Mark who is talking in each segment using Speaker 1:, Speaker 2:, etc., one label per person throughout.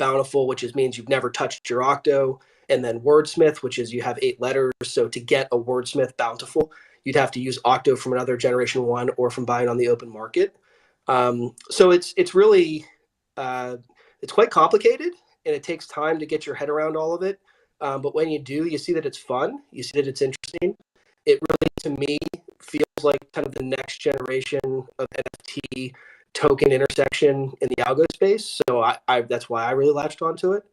Speaker 1: Bountiful, which means you've never touched your octo, and then Wordsmith, which is you have 8 letters. So to get a Wordsmith Bountiful, you'd have to use octo from another generation 1 or from buying on the open market. So it's really it's quite complicated, and it takes time to get your head around all of it. But when you do, you see that it's fun. You see that it's interesting. It really, to me, feels like kind of the next generation of NFT token intersection in the algo space. So I that's why I really latched onto it.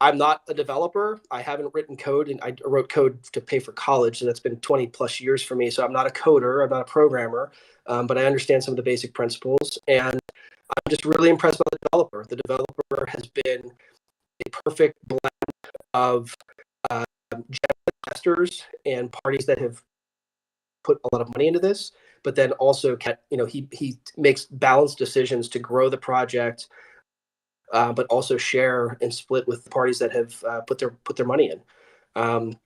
Speaker 1: I'm not a developer. I haven't written code, and I wrote code to pay for college, so that's been 20 plus years for me. So I'm not a coder, I'm not a programmer, but I understand some of the basic principles, and I'm just really impressed by the developer. The developer has been a perfect blend of investors and parties that have put a lot of money into this, but then also, he makes balanced decisions to grow the project, but also share and split with the parties that have put their money in.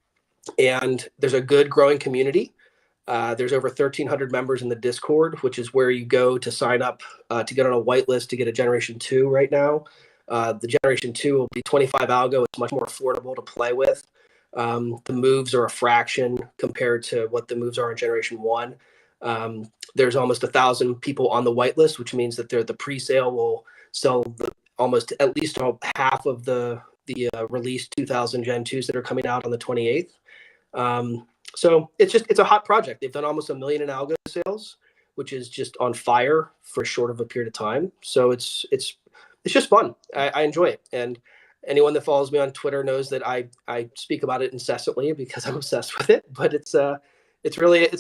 Speaker 1: And there's a good growing community. There's over 1,300 members in the Discord, which is where you go to sign up to get on a whitelist to get a Generation 2 right now. The Generation 2 will be 25 algo. It's much more affordable to play with. The moves are a fraction compared to what the moves are in Generation 1. There's almost 1,000 people on the whitelist, which means that the pre-sale will sell almost at least half of the released 2,000 Gen 2s that are coming out on the 28th. So it's a hot project. They've done almost 1 million in algo sales, which is just on fire for short of a period of time. So it's just fun. I enjoy it. And anyone that follows me on Twitter knows that I speak about it incessantly because I'm obsessed with it. But it's a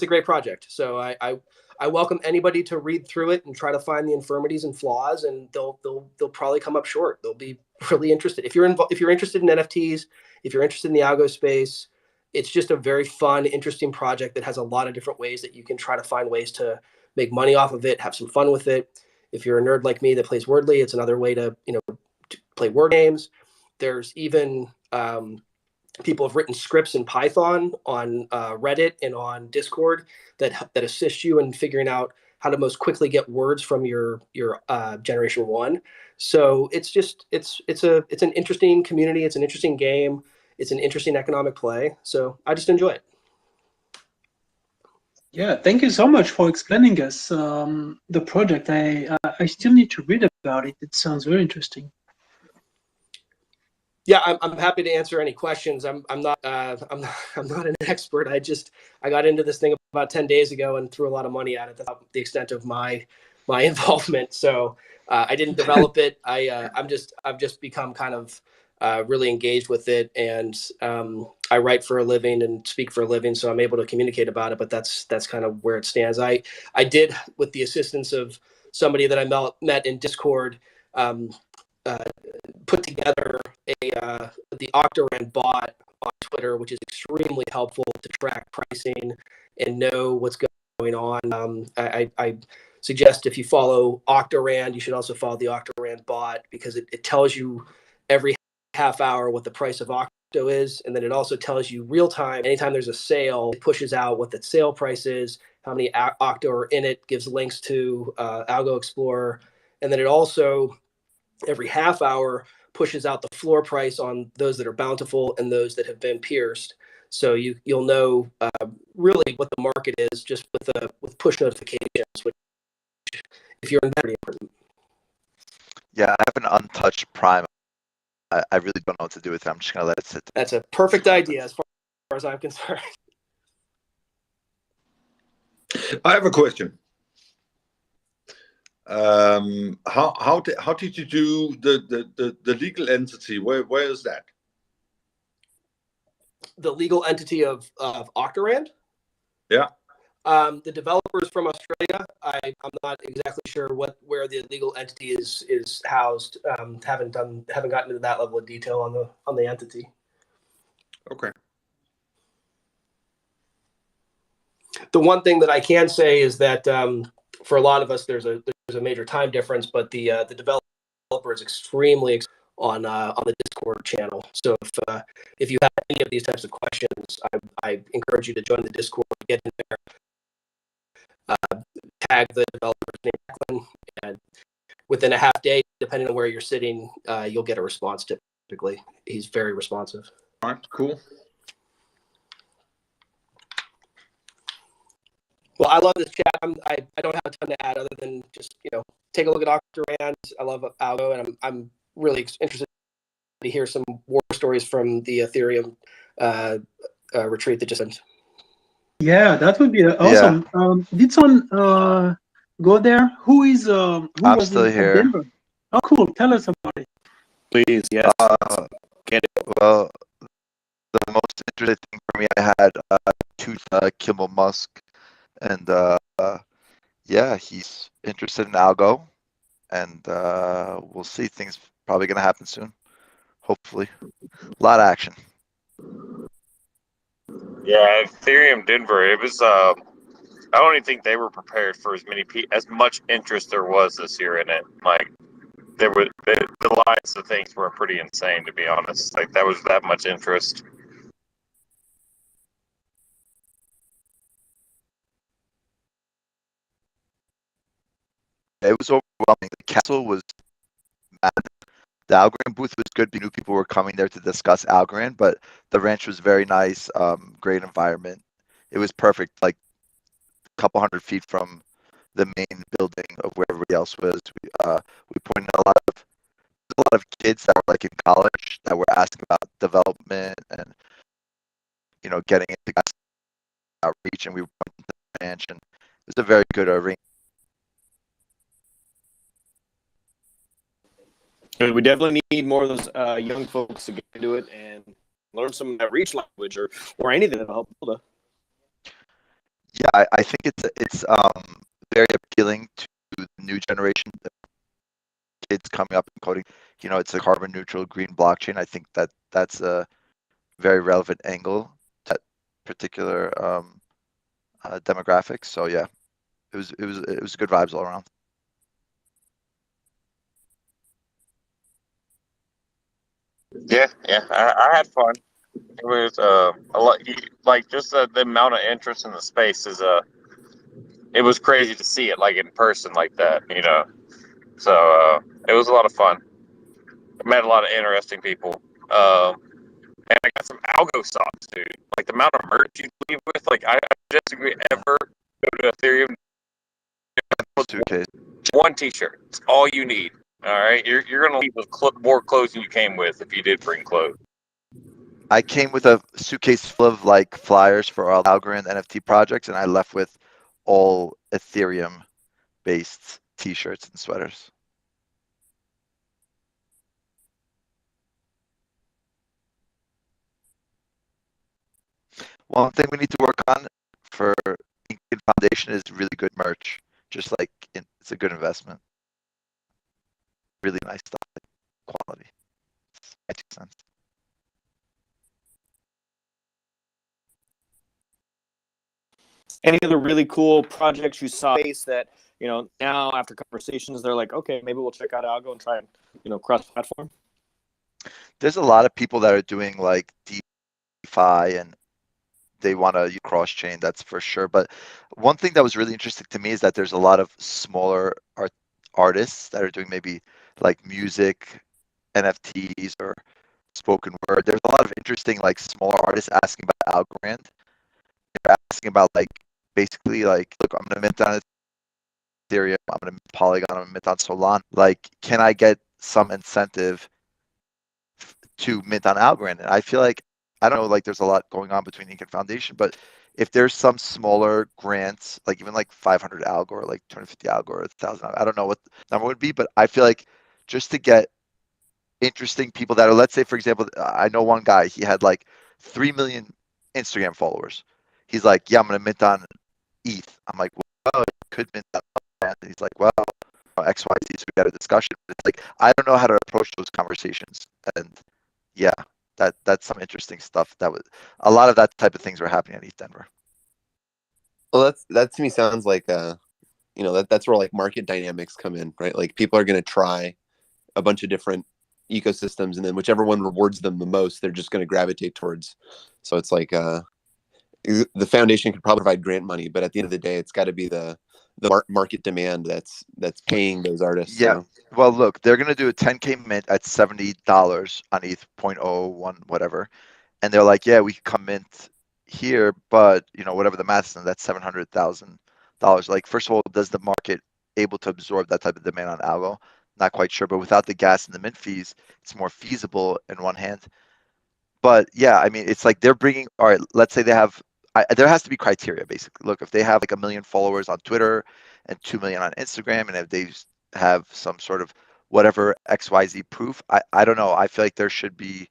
Speaker 1: great project. So I welcome anybody to read through it and try to find the infirmities and flaws, and they'll probably come up short. They'll be really interested. If you're interested in NFTs, if you're interested in the algo space, it's just a very fun, interesting project that has a lot of different ways that you can try to find ways to make money off of it, have some fun with it. If you're a nerd like me that plays Wordly, it's another way to play word games. There's even people have written scripts in Python on Reddit and on Discord that assist you in figuring out how to most quickly get words from your Generation 1. So it's an interesting community. It's an interesting game. It's an interesting economic play. So I just enjoy it.
Speaker 2: Yeah, thank you so much for explaining us the project. I still need to read about it. It sounds very interesting.
Speaker 1: Yeah, I'm happy to answer any questions. I'm not an expert. I got into this thing about 10 days ago and threw a lot of money at it. That's the extent of my involvement. So I didn't develop it. I've just become kind of really engaged with it, and I write for a living and speak for a living, so I'm able to communicate about it. But that's kind of where it stands. I did, with the assistance of somebody that I met in Discord, put together the Octorand bot on Twitter, which is extremely helpful to track pricing and know what's going on. I suggest if you follow Octorand, you should also follow the Octorand bot, because it tells you every half hour what the price of Octo is, and then it also tells you real time. Anytime there's a sale, it pushes out what the sale price is, how many Octo are in it, gives links to Algo Explorer, and then it also every half hour pushes out the floor price on those that are bountiful and those that have been pierced. So you'll know really what the market is just with push notifications, which, if you're in that, important.
Speaker 3: Yeah, I have an untouched Prime. I really don't know what to do with it. I'm just gonna let it sit.
Speaker 1: That's a perfect idea as far as I'm concerned.
Speaker 4: I have a question. How did you do the legal entity? Where is that?
Speaker 1: The legal entity of Octorand?
Speaker 4: Yeah.
Speaker 1: The developers from Australia. I'm not exactly sure where the legal entity is housed. Haven't gotten into that level of detail on the entity.
Speaker 4: Okay.
Speaker 1: The one thing that I can say is that for a lot of us, there's a major time difference, but the developer is extremely on the Discord channel. So if you have any of these types of questions, I encourage you to join the Discord, get in there, tag the developer's name, and within a half day, depending on where you're sitting, you'll get a response typically. He's very responsive.
Speaker 4: All right, cool.
Speaker 1: Well, I love this chat. I don't have a ton to add other than just, take a look at Dr. Rand. I love Algo, and I'm really interested to hear some war stories from the Ethereum retreat that just ended.
Speaker 2: Yeah, that would be awesome. Did someone go there? Who
Speaker 3: I'm
Speaker 2: was
Speaker 3: still
Speaker 2: in
Speaker 3: here.
Speaker 2: Denver? Oh, cool. Tell us about it.
Speaker 5: Please, yes. Get it.
Speaker 3: Well, the most interesting thing for me, I had Kimball Musk, and yeah, he's interested in Algo, and we'll see. Things probably going to happen soon, hopefully. A lot of action.
Speaker 5: Yeah, Ethereum Denver. It was. I don't even think they were prepared for as much interest there was this year in it. Like there were the lines of things were pretty insane, to be honest. Like that was that much interest.
Speaker 3: It was overwhelming. The castle was mad. The Algorand booth was good. We knew people were coming there to discuss Algorand, but the ranch was very nice, great environment. It was perfect, like a couple 100 feet from the main building of where everybody else was. We pointed out a lot of kids that were like in college that were asking about development and getting into outreach, and we were pointing to the ranch, and it was a very good arena.
Speaker 5: We definitely need more of those young folks to get into it and learn some of that reach language or anything that'll help build a.
Speaker 3: Yeah, I think it's very appealing to the new generation, the kids coming up and coding. It's a carbon neutral green blockchain. I think that's a very relevant angle, that particular demographic. So yeah, it was good vibes all around.
Speaker 5: Yeah, I had fun. It was a lot. Like just the amount of interest in the space is it was crazy to see it like in person like that. So it was a lot of fun. I met a lot of interesting people. And I got some algo socks, dude. Like the amount of merch you leave with, like I disagree ever go to Ethereum.
Speaker 3: Suitcase.
Speaker 5: One T-shirt. It's all you need. All right, you're gonna leave with more clothes than you came with if you did bring clothes.
Speaker 3: I came with a suitcase full of like flyers for all Algorand NFT projects, and I left with all Ethereum-based T-shirts and sweaters. One thing we need to work on for Encrypted Foundation is really good merch. Just like it's a good investment. Really nice stuff, like quality. Makes sense.
Speaker 5: Any other really cool projects you saw that now after conversations they're like, okay, maybe we'll check out Algo and try and cross-platform?
Speaker 3: There's a lot of people that are doing like DeFi and they want to cross-chain, that's for sure. But one thing that was really interesting to me is that there's a lot of smaller artists that are doing maybe like music, NFTs, or spoken word. There's a lot of interesting like smaller artists asking about Algorand. They're asking about like basically like, look, I'm gonna mint on Ethereum, I'm gonna mint Polygon, I'm gonna mint on Solana. Like, can I get some incentive to mint on Algorand? And I feel like, I don't know, like there's a lot going on between Encrypted Foundation, but if there's some smaller grants, like even like 500 Algo or like 250 Algo or 1,000, I don't know what the number would be, but I feel like just to get interesting people that are, let's say, for example, I know one guy, he had like 3 million Instagram followers. He's like, yeah, I'm going to mint on ETH. I'm like, well, you could mint on. And he's like, well, XYZ, so we got a discussion. But it's like, I don't know how to approach those conversations. And yeah, that's some interesting stuff. A lot of that type of things were happening at ETH Denver.
Speaker 6: Well, that to me sounds like that's where like market dynamics come in, right? Like people are going to try a bunch of different ecosystems, and then whichever one rewards them the most, they're just going to gravitate towards. So it's like the foundation could probably provide grant money, but at the end of the day, it's got to be the the market demand that's paying those artists.
Speaker 3: Yeah.
Speaker 6: So.
Speaker 3: Well, look, they're gonna do a 10K mint at $70 on ETH 0.01 whatever, and they're like, yeah, we can come mint here, but whatever the math is, and that's $700,000. Like, first of all, does the market able to absorb that type of demand on algo? Not quite sure, but without the gas and the mint fees, it's more feasible in one hand. But yeah, I mean, it's like they're bringing. All right, let's say they have. There has to be criteria, basically. Look, if they have like 1 million followers on Twitter and 2 million on Instagram, and if they have some sort of whatever XYZ proof, I don't know. I feel like there should be,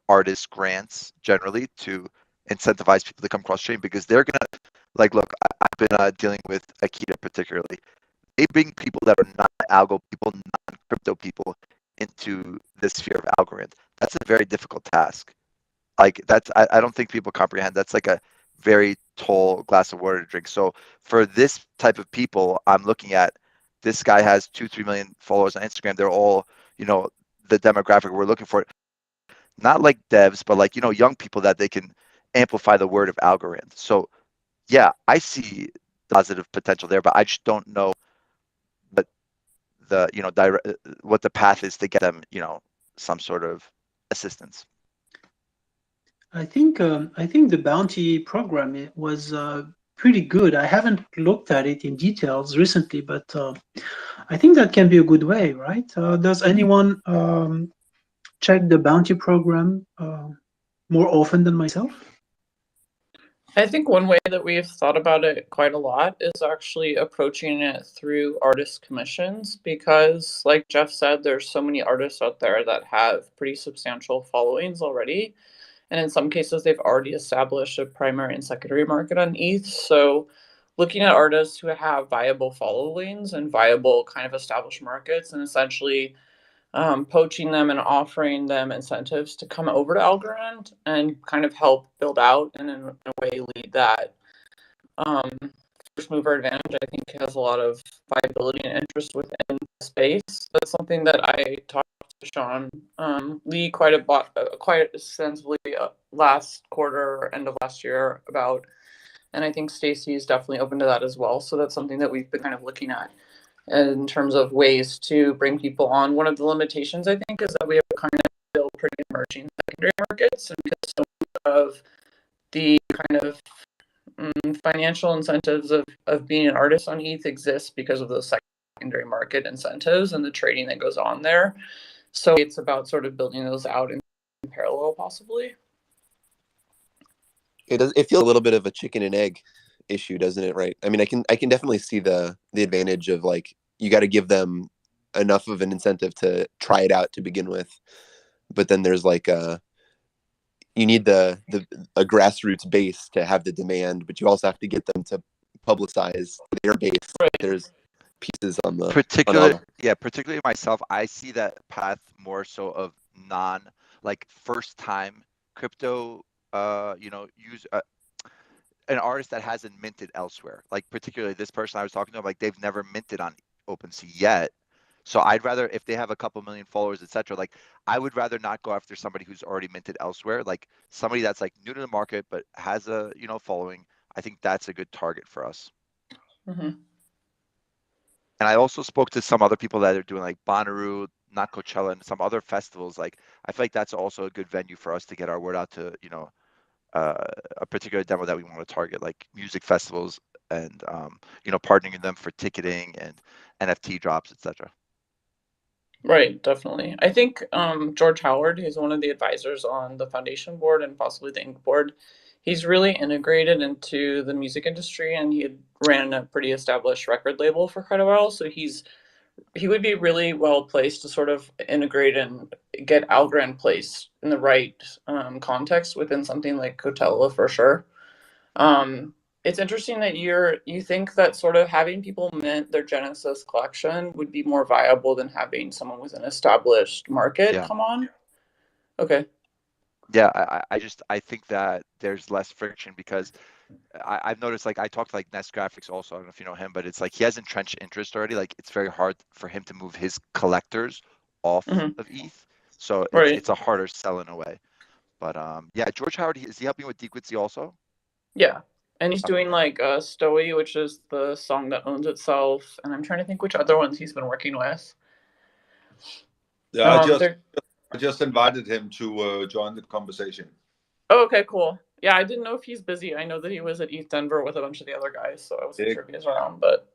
Speaker 3: artist grants generally to incentivize people to come cross chain, because they're gonna, like, look, I've been dealing with Akita particularly. They bring people that are not algo people, non-crypto people into this sphere of algorithm. That's a very difficult task. Like, I don't think people comprehend. That's like a very tall glass of water to drink. So for this type of people, I'm looking at, this guy has 2-3 million followers on Instagram. They're all, the demographic we're looking for. Not like devs, but like, young people that they can amplify the word of algorithm. So yeah, I see positive potential there, but I just don't know what what the path is to get them, some sort of assistance.
Speaker 2: I think the bounty program was pretty good. I haven't looked at it in details recently, but I think that can be a good way, right? Does anyone check the bounty program more often than myself?
Speaker 7: I think one way that we've thought about it quite a lot is actually approaching it through artist commissions, because like Jeff said, there's so many artists out there that have pretty substantial followings already. And in some cases, they've already established a primary and secondary market on ETH. So looking at artists who have viable followings and viable kind of established markets, and essentially poaching them and offering them incentives to come over to Algorand and kind of help build out and in a way lead that first mover advantage, I think has a lot of viability and interest within the space. That's something that I talked to Sean Lee quite extensively last quarter, end of last year about, and I think Stacy is definitely open to that as well. So that's something that we've been kind of looking at in terms of ways to bring people on. One of the limitations, I think, is that we have kind of still pretty emerging secondary markets, and because so much of the kind of financial incentives of being an artist on ETH exists because of those secondary market incentives and the trading that goes on there. So it's about sort of building those out in parallel, possibly.
Speaker 6: It feels a little bit of a chicken and egg issue, doesn't it? Right. I mean, I can definitely see the advantage of, like, you got to give them enough of an incentive to try it out to begin with, but then there's like you need a grassroots base to have the demand, but you also have to get them to publicize their base.
Speaker 7: Right.
Speaker 6: There's pieces on the
Speaker 3: particularly myself, I see that path more so of first time crypto use an artist that hasn't minted elsewhere. Like, particularly this person I was talking to, like, they've never minted on OpenSea yet. So I'd rather, if they have a couple million followers, etc., like, I would rather not go after somebody who's already minted elsewhere. Like, somebody that's like new to the market but has a following. I think that's a good target for us.
Speaker 7: Mm-hmm.
Speaker 3: And I also spoke to some other people that are doing like Bonnaroo, not Coachella, and some other festivals. Like, I feel like that's also a good venue for us to get our word out to, a particular demo that we want to target, like music festivals, and partnering with them for ticketing and NFT drops, etc.
Speaker 7: Right, definitely. I think George Howard, who's one of the advisors on the foundation board and possibly the Inc. board, he's really integrated into the music industry, and he had ran a pretty established record label for quite a while. So he would be really well placed to sort of integrate and get Algorand placed in the right context within something like Coachella for sure. It's interesting that you think that sort of having people mint their Genesis collection would be more viable than having someone with an established market come on. Okay.
Speaker 3: Yeah, I think that there's less friction, because I've noticed, like, I talked to like Nest Graphics also. I don't know if you know him, but it's like he has entrenched interest already. Like, it's very hard for him to move his collectors off of ETH. So it's a harder sell in a way. But yeah, George Howard, is he helping with Dequidzy also?
Speaker 7: Yeah. And he's doing like Story, which is the song that owns itself. And I'm trying to think which other ones he's been working with.
Speaker 4: Yeah, I just invited him to join the conversation.
Speaker 7: Oh, okay, cool. Yeah, I didn't know if he's busy. I know that he was at ETH Denver with a bunch of the other guys, so I wasn't sure if he was around. But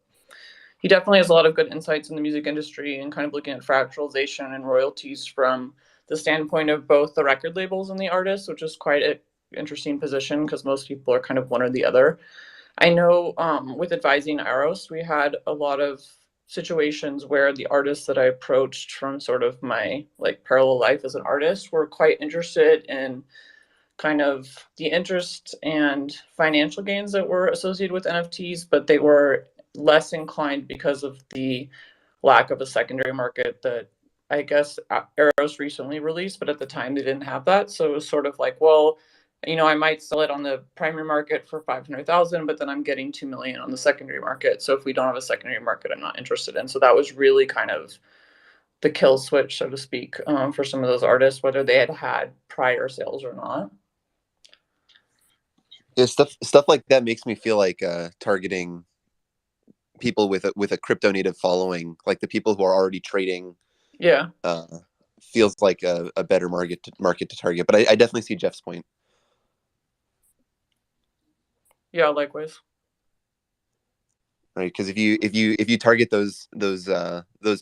Speaker 7: he definitely has a lot of good insights in the music industry and kind of looking at fractalization and royalties from the standpoint of both the record labels and the artists, which is quite an interesting position because most people are kind of one or the other. I know with advising Aros, we had a lot of situations where the artists that I approached from sort of my like parallel life as an artist were quite interested in kind of the interest and financial gains that were associated with NFTs, but they were less inclined because of the lack of a secondary market that I guess Eros recently released, but at the time they didn't have that. So it was sort of like, well, you know, I might sell it on the primary market for 500,000, but then I'm getting 2 million on the secondary market. So if we don't have a secondary market, I'm not interested in. So that was really kind of the kill switch, so to speak, for some of those artists, whether they had prior sales or not.
Speaker 6: Yeah, stuff like that makes me feel like targeting people with a crypto native following, like the people who are already trading.
Speaker 7: Yeah.
Speaker 6: Feels like a better market to target. But I definitely see Jeff's point.
Speaker 7: Yeah, likewise.
Speaker 6: Right, because if you target those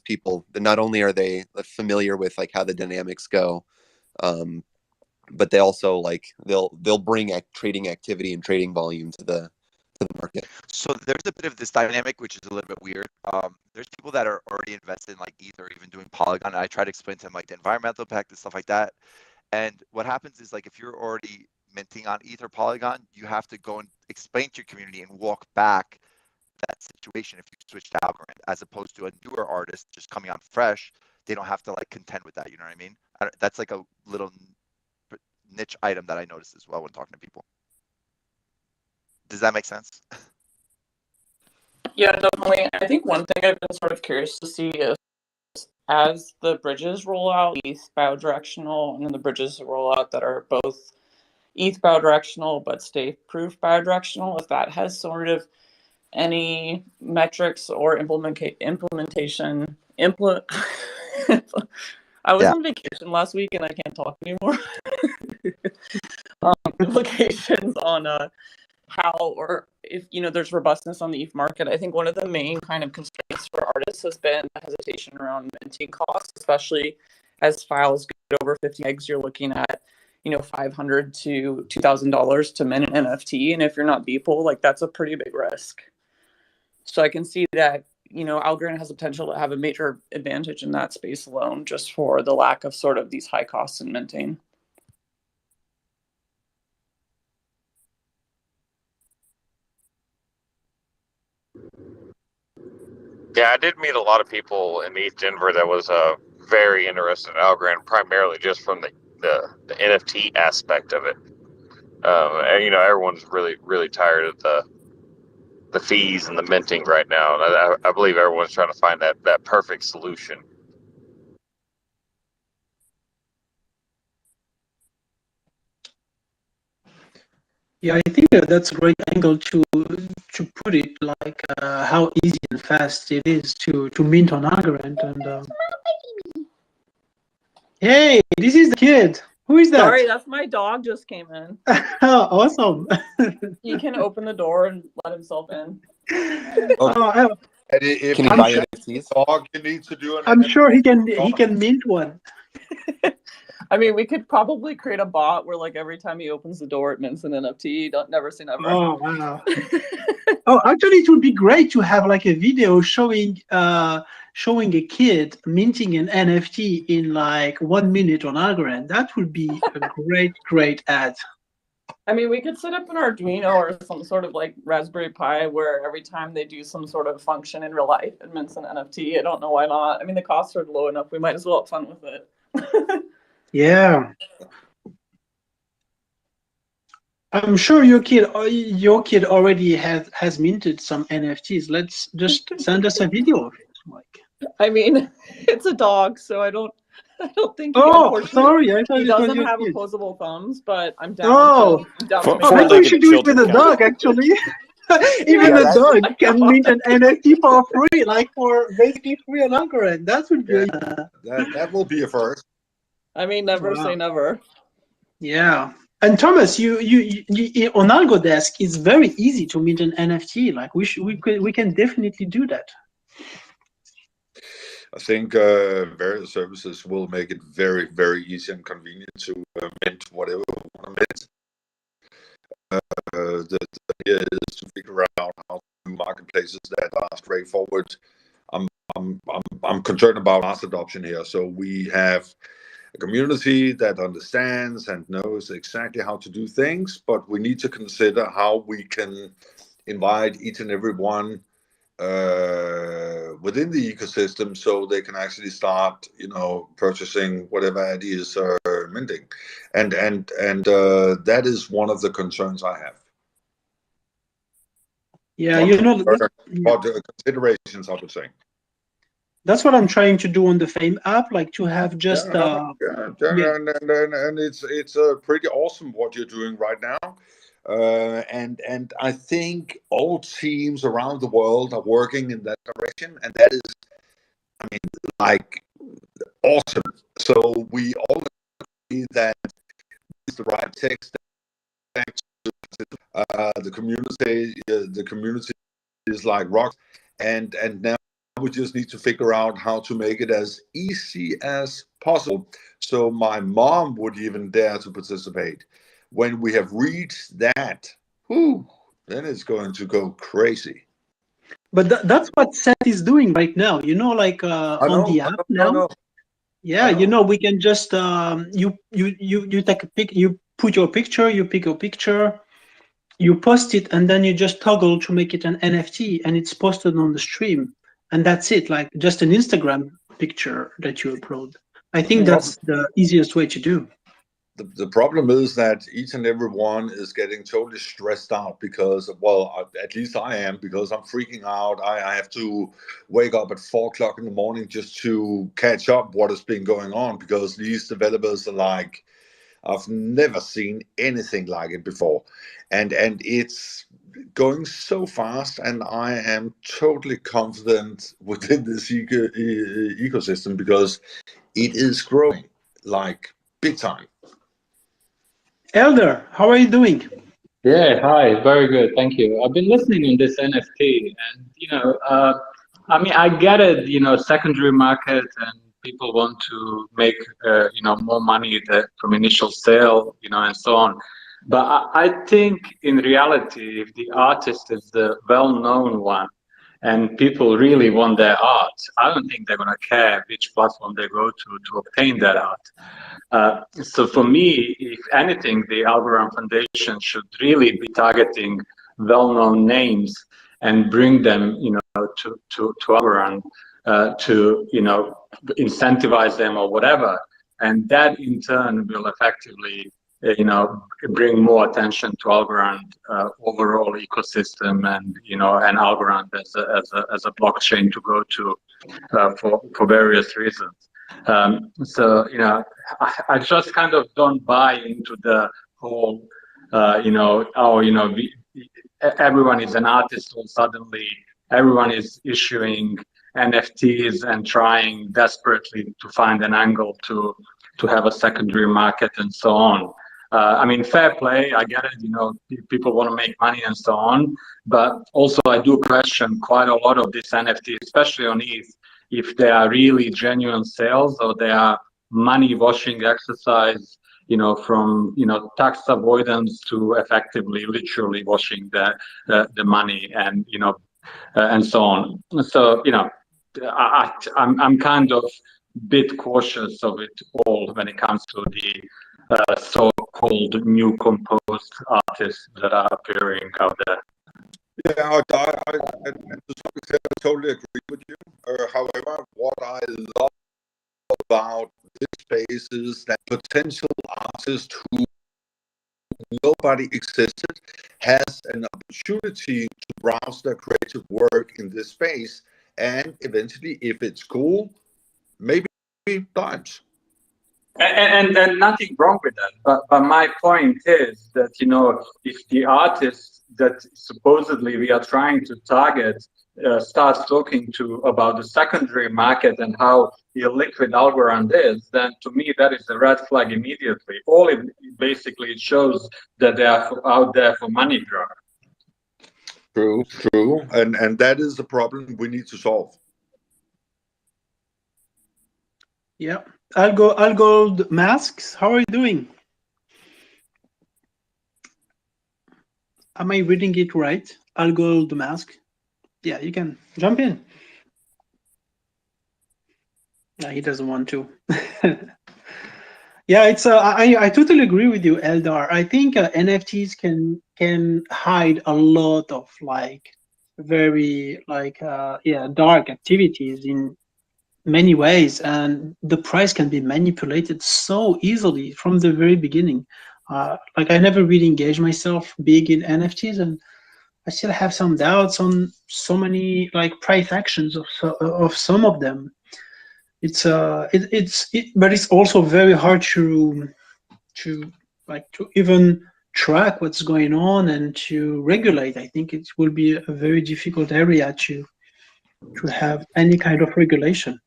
Speaker 6: people, then not only are they familiar with like how the dynamics go, but they also like they'll bring trading activity and trading volume to the market.
Speaker 3: So there's a bit of this dynamic which is a little bit weird. There's people that are already invested in like ETH or even doing Polygon. And I try to explain to them like the environmental impact and stuff like that. And what happens is like if you're already minting on ETH or Polygon, you have to go and explain to your community and walk back that situation if you switch to Algorand, as opposed to a newer artist just coming on fresh. They don't have to like contend with that. You know what I mean? That's like a little niche item that I noticed as well when talking to people. Does that make sense?
Speaker 7: Yeah, definitely. I think one thing I've been sort of curious to see is as the bridges roll out, ETH bidirectional, and then the bridges roll out that are both ETH bidirectional but stay proof bidirectional, if that has sort of any metrics or implementation. I was on vacation last week and I can't talk anymore. Implications on how or if there's robustness on the ETH market. I think one of the main kind of constraints for artists has been hesitation around minting costs, especially as files get over 50 megs. You're looking at $500 to $2,000 to mint an NFT, and if you're not Beeple, like that's a pretty big risk. So I can see that Algorand has the potential to have a major advantage in that space alone, just for the lack of sort of these high costs in minting.
Speaker 5: Yeah, I did meet a lot of people in East Denver that was very interested in Algorand, primarily just from the NFT aspect of it. And everyone's really tired of the fees and the minting right now, and I believe everyone's trying to find that perfect solution.
Speaker 2: Yeah, I think that's a great angle to put it, like how easy and fast it is to mint on Algorand. And hey, this is the kid. Who is that?
Speaker 7: Sorry, that's my dog just came in.
Speaker 2: Oh, awesome.
Speaker 7: He can open the door and let himself in.
Speaker 4: If
Speaker 6: Can he buy NFTs?
Speaker 4: Dog, you need to do
Speaker 2: I'm sure he can mint one.
Speaker 7: I mean, we could probably create a bot where, like, every time he opens the door, it mints an NFT. Never say never.
Speaker 2: Oh, wow. Oh, actually, it would be great to have like a video showing a kid minting an NFT in like 1 minute on Algorand. That would be a great ad.
Speaker 7: I mean, we could set up an Arduino or some sort of like Raspberry Pi where every time they do some sort of function in real life, it mints an NFT. I don't know why not. I mean, the costs are low enough. We might as well have fun with it.
Speaker 2: Yeah. I'm sure your kid already has minted some NFTs. Let's just send us a video of it, Mike.
Speaker 7: I mean, it's a dog, so I don't I don't think he,
Speaker 2: Oh,
Speaker 7: unfortunately,
Speaker 2: sorry. I thought
Speaker 7: he
Speaker 2: it was
Speaker 7: doesn't
Speaker 2: your
Speaker 7: have
Speaker 2: kid.
Speaker 7: opposable thumbs, but I'm down
Speaker 2: Oh.
Speaker 7: to, I'm down
Speaker 5: For-
Speaker 7: to make
Speaker 2: Oh,
Speaker 5: for
Speaker 2: maybe
Speaker 7: that
Speaker 2: we
Speaker 5: like
Speaker 2: should do it with a
Speaker 5: children count.
Speaker 2: dog, actually. Even
Speaker 3: Yeah,
Speaker 2: a
Speaker 3: that-
Speaker 2: dog can mint an NFT for free, like for basically free on Algorand. That would be
Speaker 4: That will be a first.
Speaker 7: I mean, never
Speaker 2: Wow.
Speaker 7: say never.
Speaker 2: Yeah. And Thomas, you on AlgoDesk, it's very easy to mint an NFT. Like we can definitely do that.
Speaker 4: I think various services will make it very, very easy and convenient to mint whatever we want to mint. The idea is to figure out how to do marketplaces that are straightforward. I'm concerned about mass adoption here. So we have a community that understands and knows exactly how to do things, but we need to consider how we can invite each and every one within the ecosystem so they can actually start, purchasing whatever ideas are minting, and that is one of the concerns I have.
Speaker 2: Yeah,
Speaker 4: Or the considerations, I would say.
Speaker 2: that's what I'm trying to do on the Fame app, like to have just
Speaker 4: And it's pretty awesome what you're doing right now. And I think all teams around the world are working in that direction, and that is, like, awesome. So we all agree that it's the right tech stack. The community is like rock, and now we just need to figure out how to make it as easy as possible. So my mom would even dare to participate. When we have reached that, then it's going to go crazy.
Speaker 2: But that's what Seth is doing right now. Like on the app now. Yeah, we can just you take a pic, you put your picture, you pick your picture, you post it, and then you just toggle to make it an NFT, and it's posted on the stream, and that's it. Like just an Instagram picture that you upload. I think that's the easiest way to do.
Speaker 4: The problem is that each and every one is getting totally stressed out because, well, at least I am, because I'm freaking out. I have to wake up at 4 o'clock in the morning just to catch up what has been going on, because these developers are like, I've never seen anything like it before. And it's going so fast, and I am totally confident within this ecosystem because it is growing like big time.
Speaker 2: Elder, how are you doing?
Speaker 8: Yeah, hi, very good, thank you. I've been listening on this NFT, and I mean, I get it, secondary market, and people want to make more money from initial sale, and so on. But I think in reality, if the artist is the well-known one, and people really want their art, I don't think they're going to care which platform they go to obtain that art. So for me, if anything, the Algorand Foundation should really be targeting well-known names and bring them, to Algorand to, incentivize them or whatever, and that in turn will effectively, bring more attention to Algorand overall ecosystem, and and Algorand as a blockchain to go to for various reasons. So I just kind of don't buy into the whole everyone is an artist, or suddenly everyone is issuing NFTs and trying desperately to find an angle to have a secondary market and so on. I mean, fair play, I get it, people want to make money and so on, but also I do question quite a lot of this NFT, especially on ETH, if they are really genuine sales or they are money washing exercise, from tax avoidance to effectively literally washing the money, and and so on. So I'm kind of bit cautious of it all when it comes to the so-called new composed artists that are appearing out there.
Speaker 4: Yeah, and to some extent, I totally agree with you. However, what I love about this space is that potential artist who nobody existed has an opportunity to browse their creative work in this space, and eventually, if it's cool, maybe dimes.
Speaker 8: And nothing wrong with that. But my point is that, if the artist that supposedly we are trying to target starts talking about the secondary market and how illiquid Algorand is, then to me that is a red flag immediately. All it basically shows that they are out there for money grab.
Speaker 4: True, and that is the problem we need to solve.
Speaker 2: Yeah. Algold Masks, how are you doing? Am I reading it right? Algold Mask. Yeah, you can jump in. No, he doesn't want to. Yeah, it's I totally agree with you, Eldar. I think NFTs can hide a lot of very dark activities in many ways, and the price can be manipulated so easily from the very beginning. I never really engaged myself big in NFTs, and I still have some doubts on so many price actions of some of them. But it's also very hard to even track what's going on and to regulate. I think it will be a very difficult area to have any kind of regulation.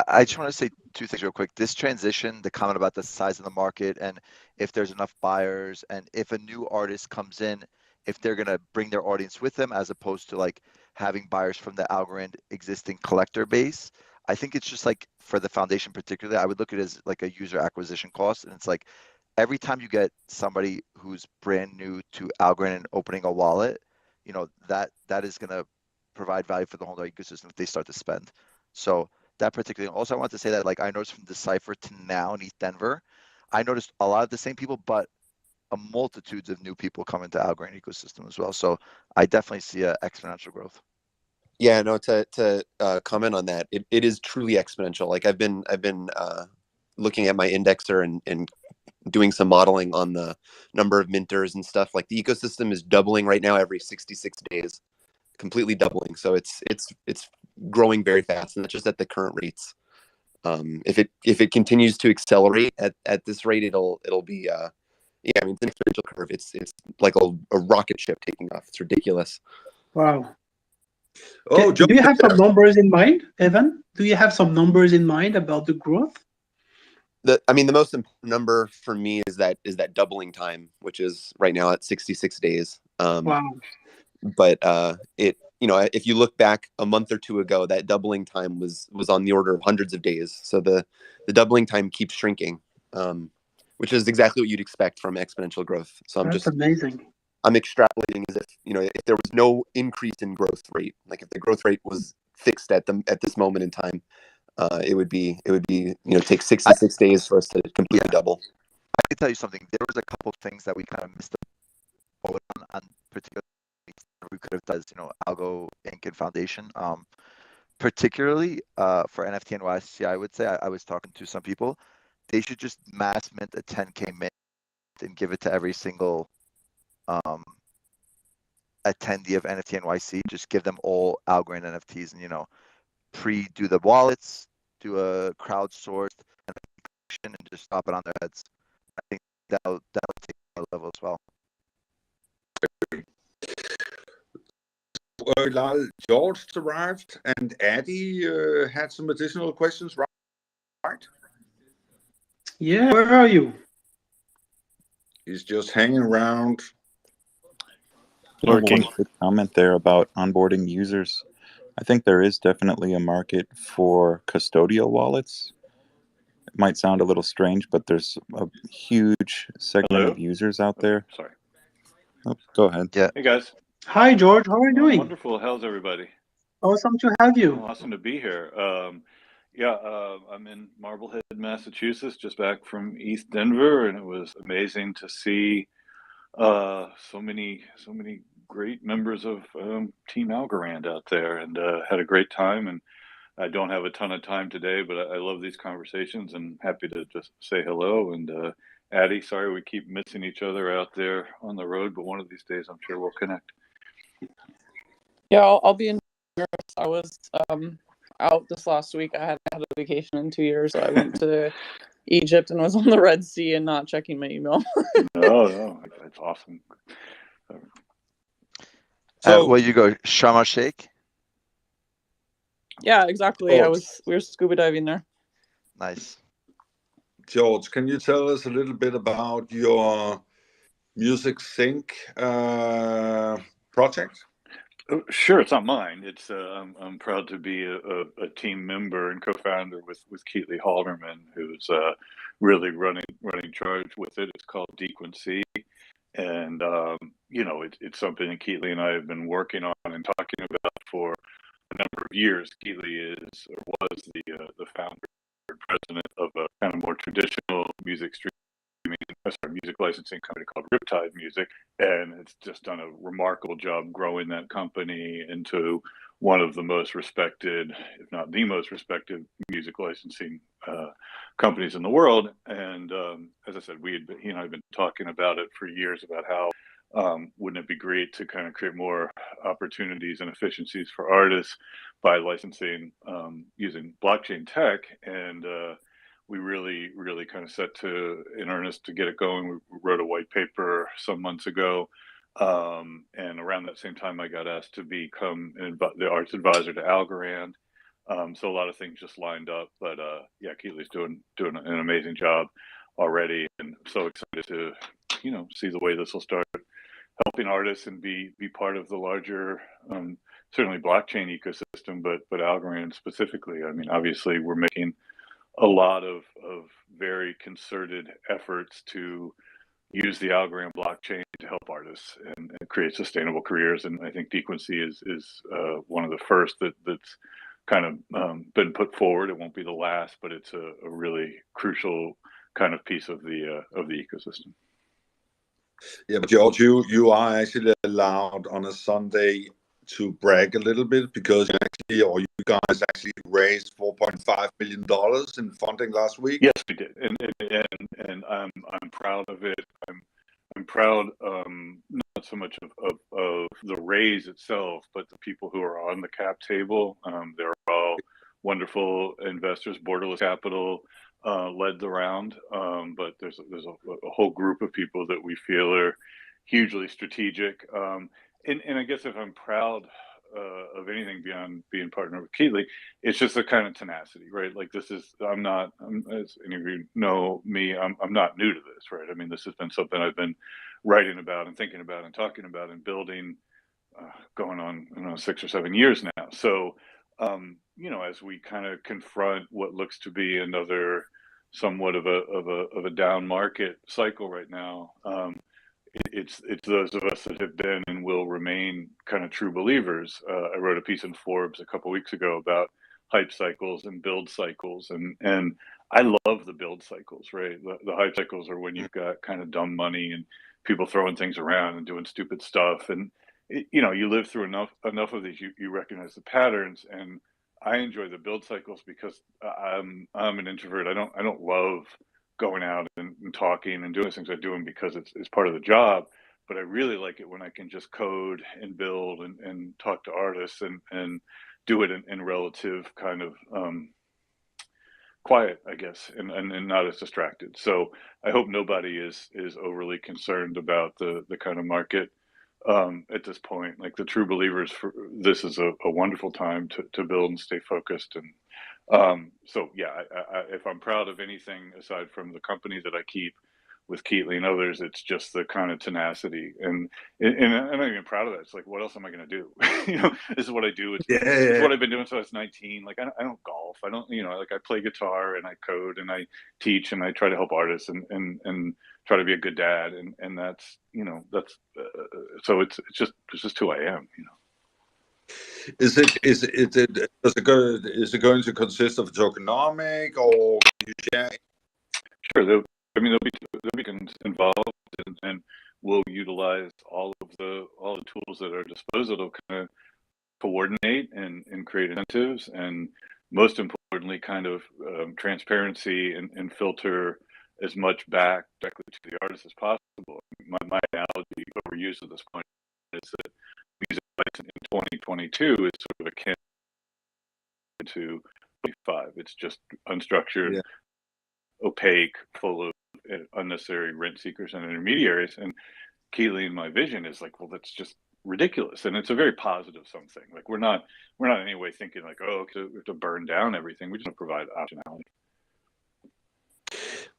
Speaker 3: I just want to say two things real quick. This transition, the comment about the size of the market and if there's enough buyers and if a new artist comes in, if they're going to bring their audience with them as opposed to having buyers from the Algorand existing collector base. I think it's just for the foundation particularly, I would look at it as a user acquisition cost. And it's every time you get somebody who's brand new to Algorand and opening a wallet, that is going to provide value for the whole ecosystem if they start to spend. So that particularly. Also, I want to say that I noticed from Decipher to now in East Denver, I noticed a lot of the same people, but a multitudes of new people come into Algorand ecosystem as well. So I definitely see a exponential growth.
Speaker 6: Yeah, no, to comment on that, it is truly exponential. I've been looking at my indexer and doing some modeling on the number of minters and stuff. The ecosystem is doubling right now every 66 days, completely doubling. So it's growing very fast, and not just at the current rates. If it continues to accelerate at this rate, it'll be it's an exponential curve. It's like a rocket ship taking off. It's ridiculous.
Speaker 2: Wow.
Speaker 4: Oh,
Speaker 2: do you have some numbers in mind, Evan? Do you have some numbers in mind about the growth?
Speaker 6: The most important number for me is that doubling time, which is right now at 66 days.
Speaker 2: Wow.
Speaker 6: But if you look back a month or two ago, that doubling time was on the order of hundreds of days. So the doubling time keeps shrinking, which is exactly what you'd expect from exponential growth. So
Speaker 2: That's amazing.
Speaker 6: I'm extrapolating as if if there was no increase in growth rate, if the growth rate was fixed at this moment in time, it would be take 66 days for us to completely double.
Speaker 3: I can tell you something. There was a couple of things that we kind of missed on particularly we could have done, Algo Inc. and Foundation. Particularly for NFT NYC, I would say I was talking to some people. They should just mass mint a 10K mint and give it to every single attendee of NFT NYC. Just give them all Algorand NFTs and do the wallets, do a crowdsourced and just stop it on their heads. I think that'll take a level as well.
Speaker 4: George arrived and Addy had some additional questions, right?
Speaker 2: Yeah, where are you?
Speaker 4: He's just hanging around.
Speaker 9: One quick comment there about onboarding users. I think there is definitely a market for custodial wallets. It might sound a little strange, but there's a huge segment of users out there.
Speaker 10: Sorry.
Speaker 9: Oh, go ahead.
Speaker 3: Yeah.
Speaker 10: Hey guys.
Speaker 2: Hi George, how are you doing?
Speaker 10: Wonderful. How's everybody?
Speaker 2: Awesome to have you.
Speaker 10: Awesome to be here. I'm in Marblehead, Massachusetts, just back from East Denver, and it was amazing to see so many great members of Team Algorand out there, and had a great time. And I don't have a ton of time today, but I love these conversations and happy to just say hello. And Addy, sorry we keep missing each other out there on the road, but one of these days I'm sure we'll connect.
Speaker 7: Yeah, I'll be in. I was out this last week. I hadn't had a vacation in 2 years. So I went to Egypt and was on the Red Sea and not checking my email.
Speaker 10: No, that's awesome.
Speaker 4: So,
Speaker 3: Well, you go Sharm el Sheikh.
Speaker 7: Yeah, exactly. We were scuba diving there.
Speaker 3: Nice.
Speaker 4: George, can you tell us a little bit about your Music Sync project?
Speaker 10: Sure, it's not mine. It's I'm proud to be a team member and co-founder with Keatley Halderman, who's really running charge with it. It's called Dequency, and it's something that Keatley and I have been working on and talking about for a number of years. Keatley is or was the founder and president of a kind of more traditional music licensing company called Riptide Music, and it's just done a remarkable job growing that company into one of the most respected, if not the most respected, music licensing companies in the world. And as I said, he and I have been talking about it for years about how wouldn't it be great to kind of create more opportunities and efficiencies for artists by licensing using blockchain tech. And we really kind of set to in earnest to get it going. We wrote a white paper some months ago, and around that same time, I got asked to become the arts advisor to Algorand. So a lot of things just lined up, but yeah, Keatley's doing an amazing job already, and I'm so excited to see the way this will start helping artists and be part of the larger certainly blockchain ecosystem, but Algorand specifically. I mean, obviously, we're making a lot of very concerted efforts to use the Algorand blockchain to help artists and create sustainable careers. And I think Dequency is one of the first that's kind of been put forward. It won't be the last, but it's a really crucial kind of piece of the ecosystem.
Speaker 4: Yeah, but George, you are actually allowed on a Sunday to brag a little bit because you guys actually raised $4.5 million in funding last week.
Speaker 10: Yes, we did, and I'm proud of it. I'm proud not so much of the raise itself, but the people who are on the cap table. They're all wonderful investors. Borderless Capital led the round, but there's a whole group of people that we feel are hugely strategic. And I guess if I'm proud of anything beyond being partnered with Keatley, it's just the kind of tenacity, right? Like as any of you know me, I'm not new to this, right? I mean, this has been something I've been writing about and thinking about and talking about and building, going on 6 or 7 years now. So, as we kind of confront what looks to be another somewhat of a down market cycle right now, it's those of us that have been and will remain kind of true believers. I wrote a piece in Forbes a couple weeks ago about hype cycles and build cycles, and I love the build cycles, right? The hype cycles are when you've got kind of dumb money and people throwing things around and doing stupid stuff, and you live through enough of these, you recognize the patterns. And I enjoy the build cycles because I'm an introvert. I don't love going out and talking and doing things. I do them because it's part of the job, but I really like it when I can just code and build and talk to artists and do it in relative kind of quiet, I guess, and not as distracted. So I hope nobody is overly concerned about the kind of market at this point. Like the true believers, this is a wonderful time to build and stay focused. And so yeah, if I'm proud of anything aside from the company that I keep with Keatley and others, it's just the kind of tenacity, and I'm not even proud of that. It's like, what else am I going to do? This is what I do. It's what I've been doing since I was 19. Like I don't golf. I don't, like I play guitar and I code and I teach and I try to help artists and try to be a good dad. And that's, so it's just who I am.
Speaker 4: Is it going to consist of tokenomic, or can you share?
Speaker 10: Sure. There'll be involved, and we'll utilize all the tools at our disposal to kind of coordinate and create incentives, and most importantly, kind of transparency and filter as much back directly to the artist as possible. My analogy overused at this point is that music license in 2022 is sort of akin to 25. It's just unstructured, opaque, full of unnecessary rent seekers and intermediaries. And Keely, in my vision, is like, well, that's just ridiculous, and it's a very positive something. Like we're not in any way thinking like, oh, we have to burn down everything. We just provide optionality.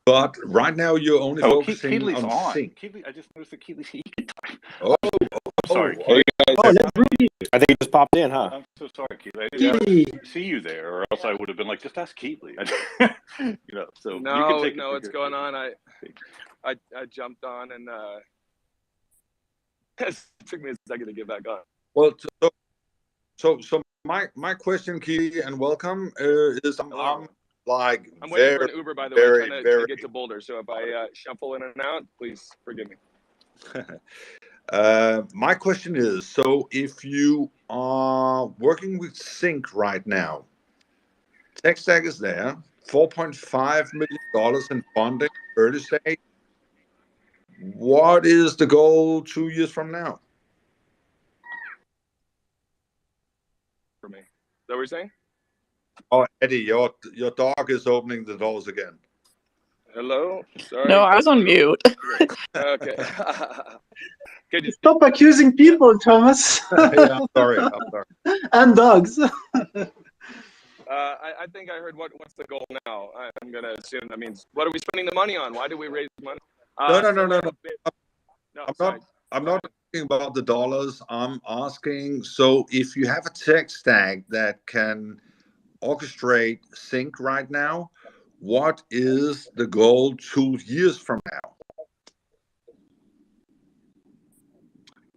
Speaker 4: But right now you're only focusing
Speaker 10: Keely's
Speaker 4: on sync.
Speaker 10: Keely, I just noticed that Keely's eating time.
Speaker 4: Oh,
Speaker 10: sorry,
Speaker 4: Keely.
Speaker 11: Oh, I think he just popped in, huh?
Speaker 10: I'm so sorry, Keely. I didn't see you there, or else I would have been like, just ask Keely. You know, so
Speaker 12: no,
Speaker 10: you can take
Speaker 12: no, what's going on? I jumped on and it took me a second to get back on.
Speaker 4: Well, so my question, Keely, and welcome, is I'm like
Speaker 12: I'm waiting for an Uber, by the way, trying to get to Boulder. So if I shuffle in and out, please forgive me.
Speaker 4: My question is, so if you are working with Sync right now, tech stack is there, $4.5 million in funding, early stage. What is the goal 2 years from now?
Speaker 12: For me, is that what you're saying?
Speaker 2: Oh,
Speaker 4: Eddie, your dog is opening the doors again.
Speaker 12: Hello? Sorry.
Speaker 7: No, I was on mute.
Speaker 12: Okay.
Speaker 2: Stop accusing people, Thomas.
Speaker 4: Yeah, I'm sorry.
Speaker 2: And dogs.
Speaker 12: I think I heard what's the goal now. I'm going to assume that means, what are we spending the money on? Why do we raise money?
Speaker 4: No.
Speaker 12: Sorry.
Speaker 4: I'm not asking about the dollars. I'm asking, so if you have a tech stack that can orchestrate sync right now, what is the goal 2 years from now?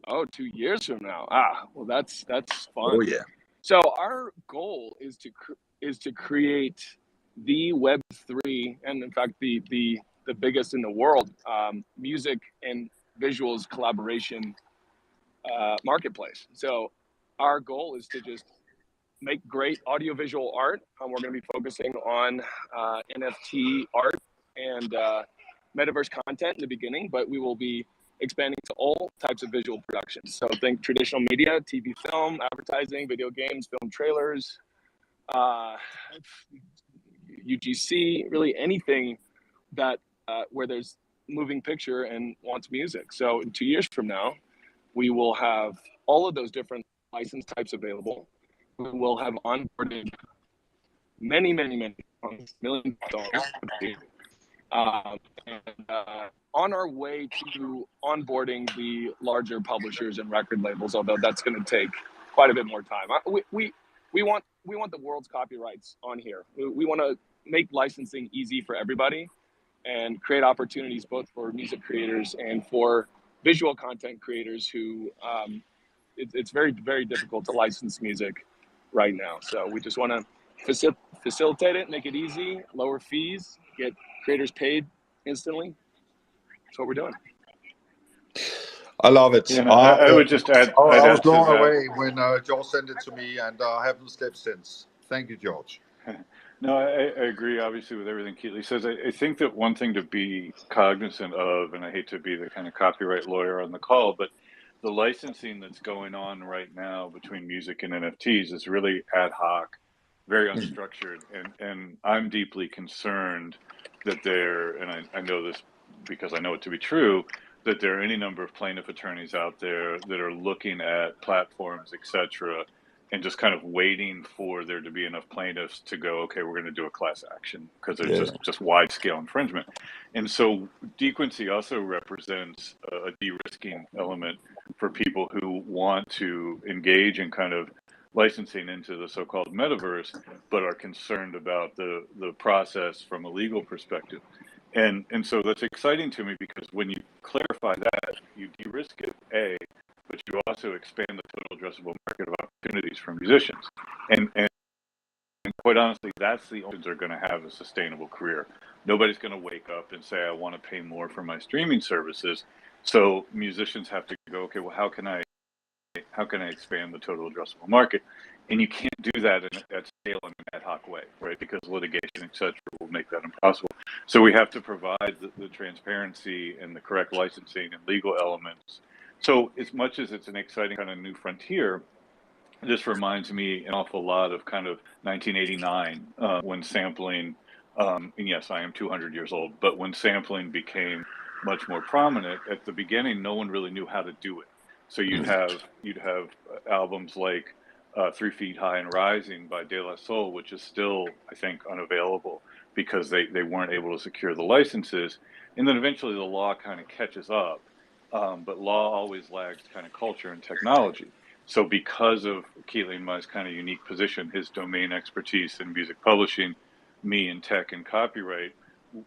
Speaker 12: Oh, 2 years from now. Well, that's fun.
Speaker 4: Oh yeah.
Speaker 12: So our goal is to create the Web3, and in fact the biggest in the world, music and visuals collaboration marketplace. So our goal is to just make great audiovisual art, and we're going to be focusing on NFT art and metaverse content in the beginning, but we will be expanding to all types of visual productions. So think traditional media, TV, film, advertising, video games, film trailers, UGC, really anything that where there's moving picture and wants music. So in 2 years from now, we will have all of those different license types available. We will have onboarded many millions of dollars. On our way to onboarding the larger publishers and record labels, although that's going to take quite a bit more time. We want the world's copyrights on here. We want to make licensing easy for everybody and create opportunities both for music creators and for visual content creators who it's very, very difficult to license music right now. So we just want to facilitate it, make it easy, lower fees, get creators paid instantly. That's what we're doing.
Speaker 4: I love it.
Speaker 10: Yeah, I would just add.
Speaker 4: I was blown away when George sent it to me, and I haven't stepped since. Thank you, George.
Speaker 10: No, I agree, obviously, with everything Keely says. I think that one thing to be cognizant of, and I hate to be the kind of copyright lawyer on the call, but the licensing that's going on right now between music and NFTs is really ad hoc, very unstructured, and I'm deeply concerned that and I know this because I know it to be true, that there are any number of plaintiff attorneys out there that are looking at platforms, et cetera, and just kind of waiting for there to be enough plaintiffs to go, okay, we're going to do a class action because there's just wide scale infringement. And so dequency also represents a de-risking element for people who want to engage in kind of licensing into the so-called metaverse, but are concerned about the process from a legal perspective. And so that's exciting to me because when you clarify that, you de-risk it, but you also expand the total addressable market of opportunities for musicians. And quite honestly, that's the only ones are going to have a sustainable career. Nobody's going to wake up and say, I want to pay more for my streaming services. So musicians have to go, okay, well, how can I expand the total addressable market? And you can't do that at scale in an ad hoc way, right? Because litigation, et cetera, will make that impossible. So we have to provide the transparency and the correct licensing and legal elements. So as much as it's an exciting kind of new frontier, this reminds me an awful lot of kind of 1989 when sampling And yes, I am 200 years old, but when sampling became much more prominent, at the beginning, no one really knew how to do it. So you'd have albums like 3 Feet High and Rising by De La Soul, which is still, I think, unavailable because they weren't able to secure the licenses. And then eventually the law kind of catches up. But law always lags kind of culture and technology. So because of Keelan Mai's kind of unique position, his domain expertise in music publishing, me in tech and copyright,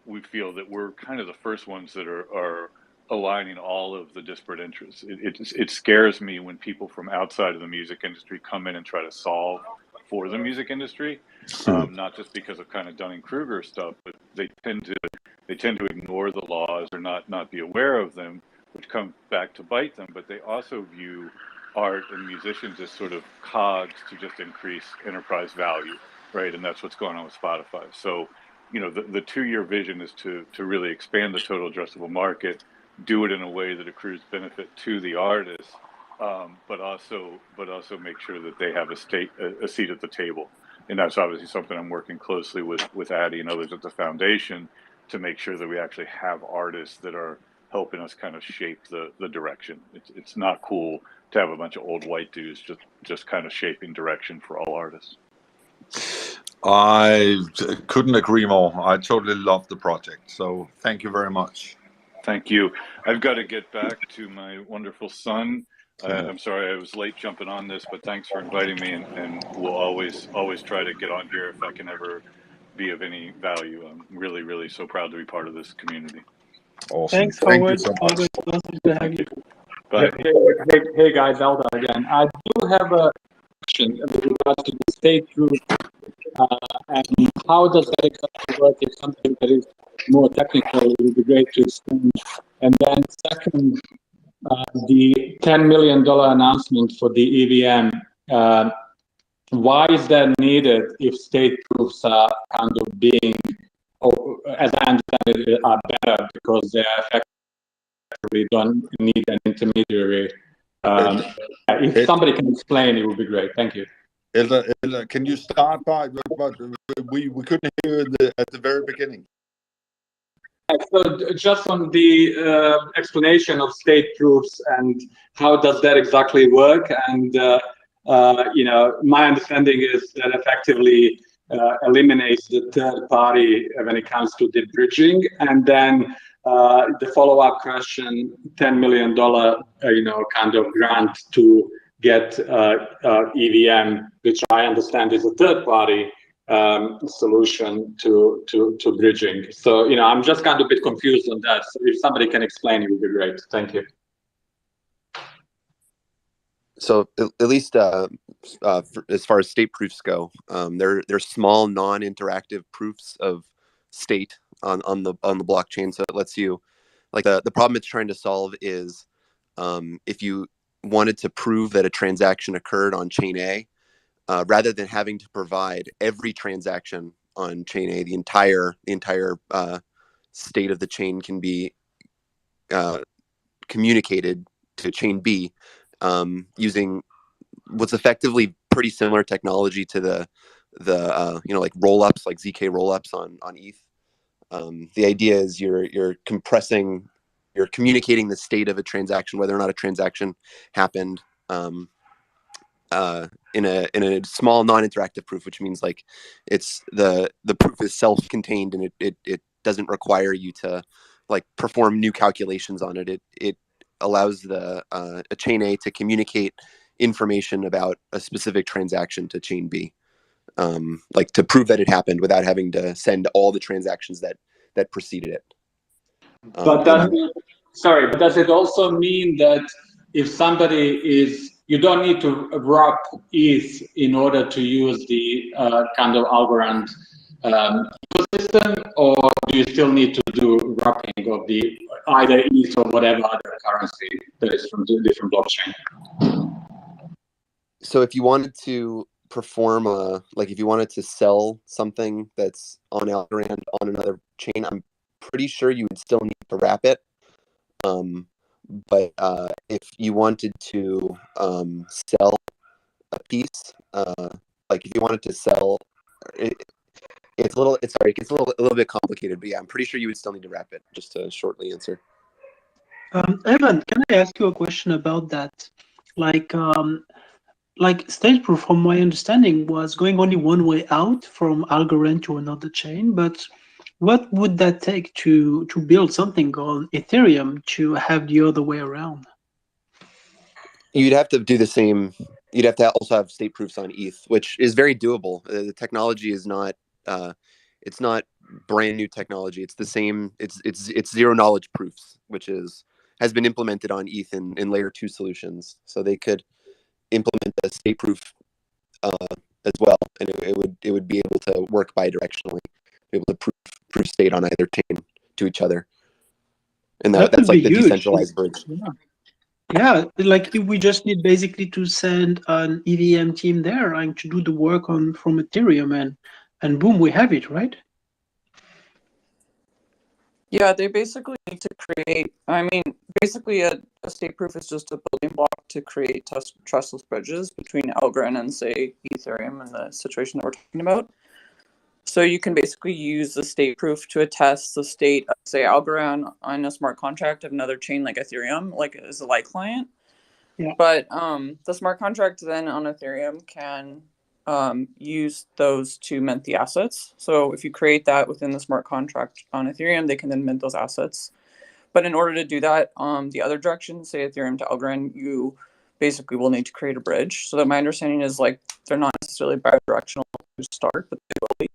Speaker 10: we feel that we're kind of the first ones that are aligning all of the disparate interests. It scares me when people from outside of the music industry come in and try to solve for the music industry, not just because of kind of Dunning-Kruger stuff, but they tend to ignore the laws or not be aware of them, which comes back to bite them. But they also view art and musicians as sort of cogs to just increase enterprise value, right? And that's what's going on with Spotify. So, the 2-year vision is to really expand the total addressable market, do it in a way that accrues benefit to the artists, but also make sure that they have a seat at the table. And that's obviously something I'm working closely with Addy and others at the foundation to make sure that we actually have artists that are helping us kind of shape the direction. It's not cool to have a bunch of old white dudes just kind of shaping direction for all artists.
Speaker 4: I couldn't agree more. I totally love the project. So thank you very much.
Speaker 10: Thank you. I've got to get back to my wonderful son. I'm sorry I was late jumping on this, but thanks for inviting me, and we'll always try to get on here if I can ever be of any value. I'm really, really so proud to be part of this community.
Speaker 4: Awesome.
Speaker 2: Thanks,
Speaker 4: Thank
Speaker 2: Howard.
Speaker 4: you so much.
Speaker 2: Always awesome to have you.
Speaker 10: Bye.
Speaker 8: Hey guys, Alda again. I do have a question with regards to the state group and how does that exactly work? If something that is more technical, it would be great to explain. And then second, the $10 million announcement for the EVM, why is that needed if state proofs are kind of being, as I understand it, are better because they effectively don't need an intermediary? If somebody can explain, it would be great. Thank you.
Speaker 4: Elder, can you start by? But we couldn't hear at the very beginning.
Speaker 8: So just on the explanation of state proofs and how does that exactly work, and my understanding is that effectively eliminates the third party when it comes to the bridging, and then the follow-up question, $10 million, kind of grant to get EVM, which I understand is a third party solution to bridging. So, I'm just kind of a bit confused on that. So if somebody can explain, it would be great. Thank you.
Speaker 6: So at least as far as state proofs go, they're small, non-interactive proofs of state on the blockchain. So it lets you, like the problem it's trying to solve is if you wanted to prove that a transaction occurred on chain A, rather than having to provide every transaction on chain A, the entire state of the chain can be communicated to chain B using what's effectively pretty similar technology to the like rollups, like ZK rollups on ETH. The idea is you're compressing, you're communicating the state of a transaction, whether or not a transaction happened, in a small non-interactive proof, which means like it's the proof is self-contained and it doesn't require you to like perform new calculations on it. It allows a chain A to communicate information about a specific transaction to chain B, like to prove that it happened without having to send all the transactions that preceded it.
Speaker 8: But does it also mean that if somebody you don't need to wrap ETH in order to use the kind of Algorand ecosystem, or do you still need to do wrapping of the either ETH or whatever other currency that is from different blockchain?
Speaker 6: So if you wanted to perform if you wanted to sell something that's on Algorand on another chain, I'm pretty sure you would still need to wrap it. But if you wanted to sell a piece, like if you wanted to sell, It's a little. It's sorry. It's a little bit complicated, but yeah, I'm pretty sure you would still need to wrap it. Just to shortly answer.
Speaker 2: Evan, can I ask you a question about that? Like, state proof, from my understanding, was going only one way out from Algorand to another chain. But what would that take to build something on Ethereum to have the other way around?
Speaker 6: You'd have to do the same. You'd have to also have state proofs on ETH, which is very doable. The technology is not. It's not brand new technology. It's the same. It's zero knowledge proofs, which has been implemented on ETH in layer 2 solutions. So they could implement a state proof as well, and it would be able to work bidirectionally, be able to prove state on either chain to each other, and
Speaker 2: That
Speaker 6: that's
Speaker 2: would
Speaker 6: like
Speaker 2: be
Speaker 6: the
Speaker 2: huge.
Speaker 6: decentralized bridge.
Speaker 2: Yeah, like we just need basically to send an EVM team there and to do the work from Ethereum, and boom, we have it, right?
Speaker 7: Yeah, they basically need to create, I mean, basically a state proof is just a building block to create trustless bridges between Algorand and, say, Ethereum in the situation that we're talking about. So you can basically use the state proof to attest the state of, say, Algorand on a smart contract of another chain like Ethereum, like as a light client.
Speaker 2: Yeah.
Speaker 7: But the smart contract then on Ethereum can use those to mint the assets. So if you create that within the smart contract on Ethereum, they can then mint those assets. But in order to do that, the other direction, say Ethereum to Algorand, you basically will need to create a bridge. So that my understanding is like they're not necessarily bidirectional to start, but they will be.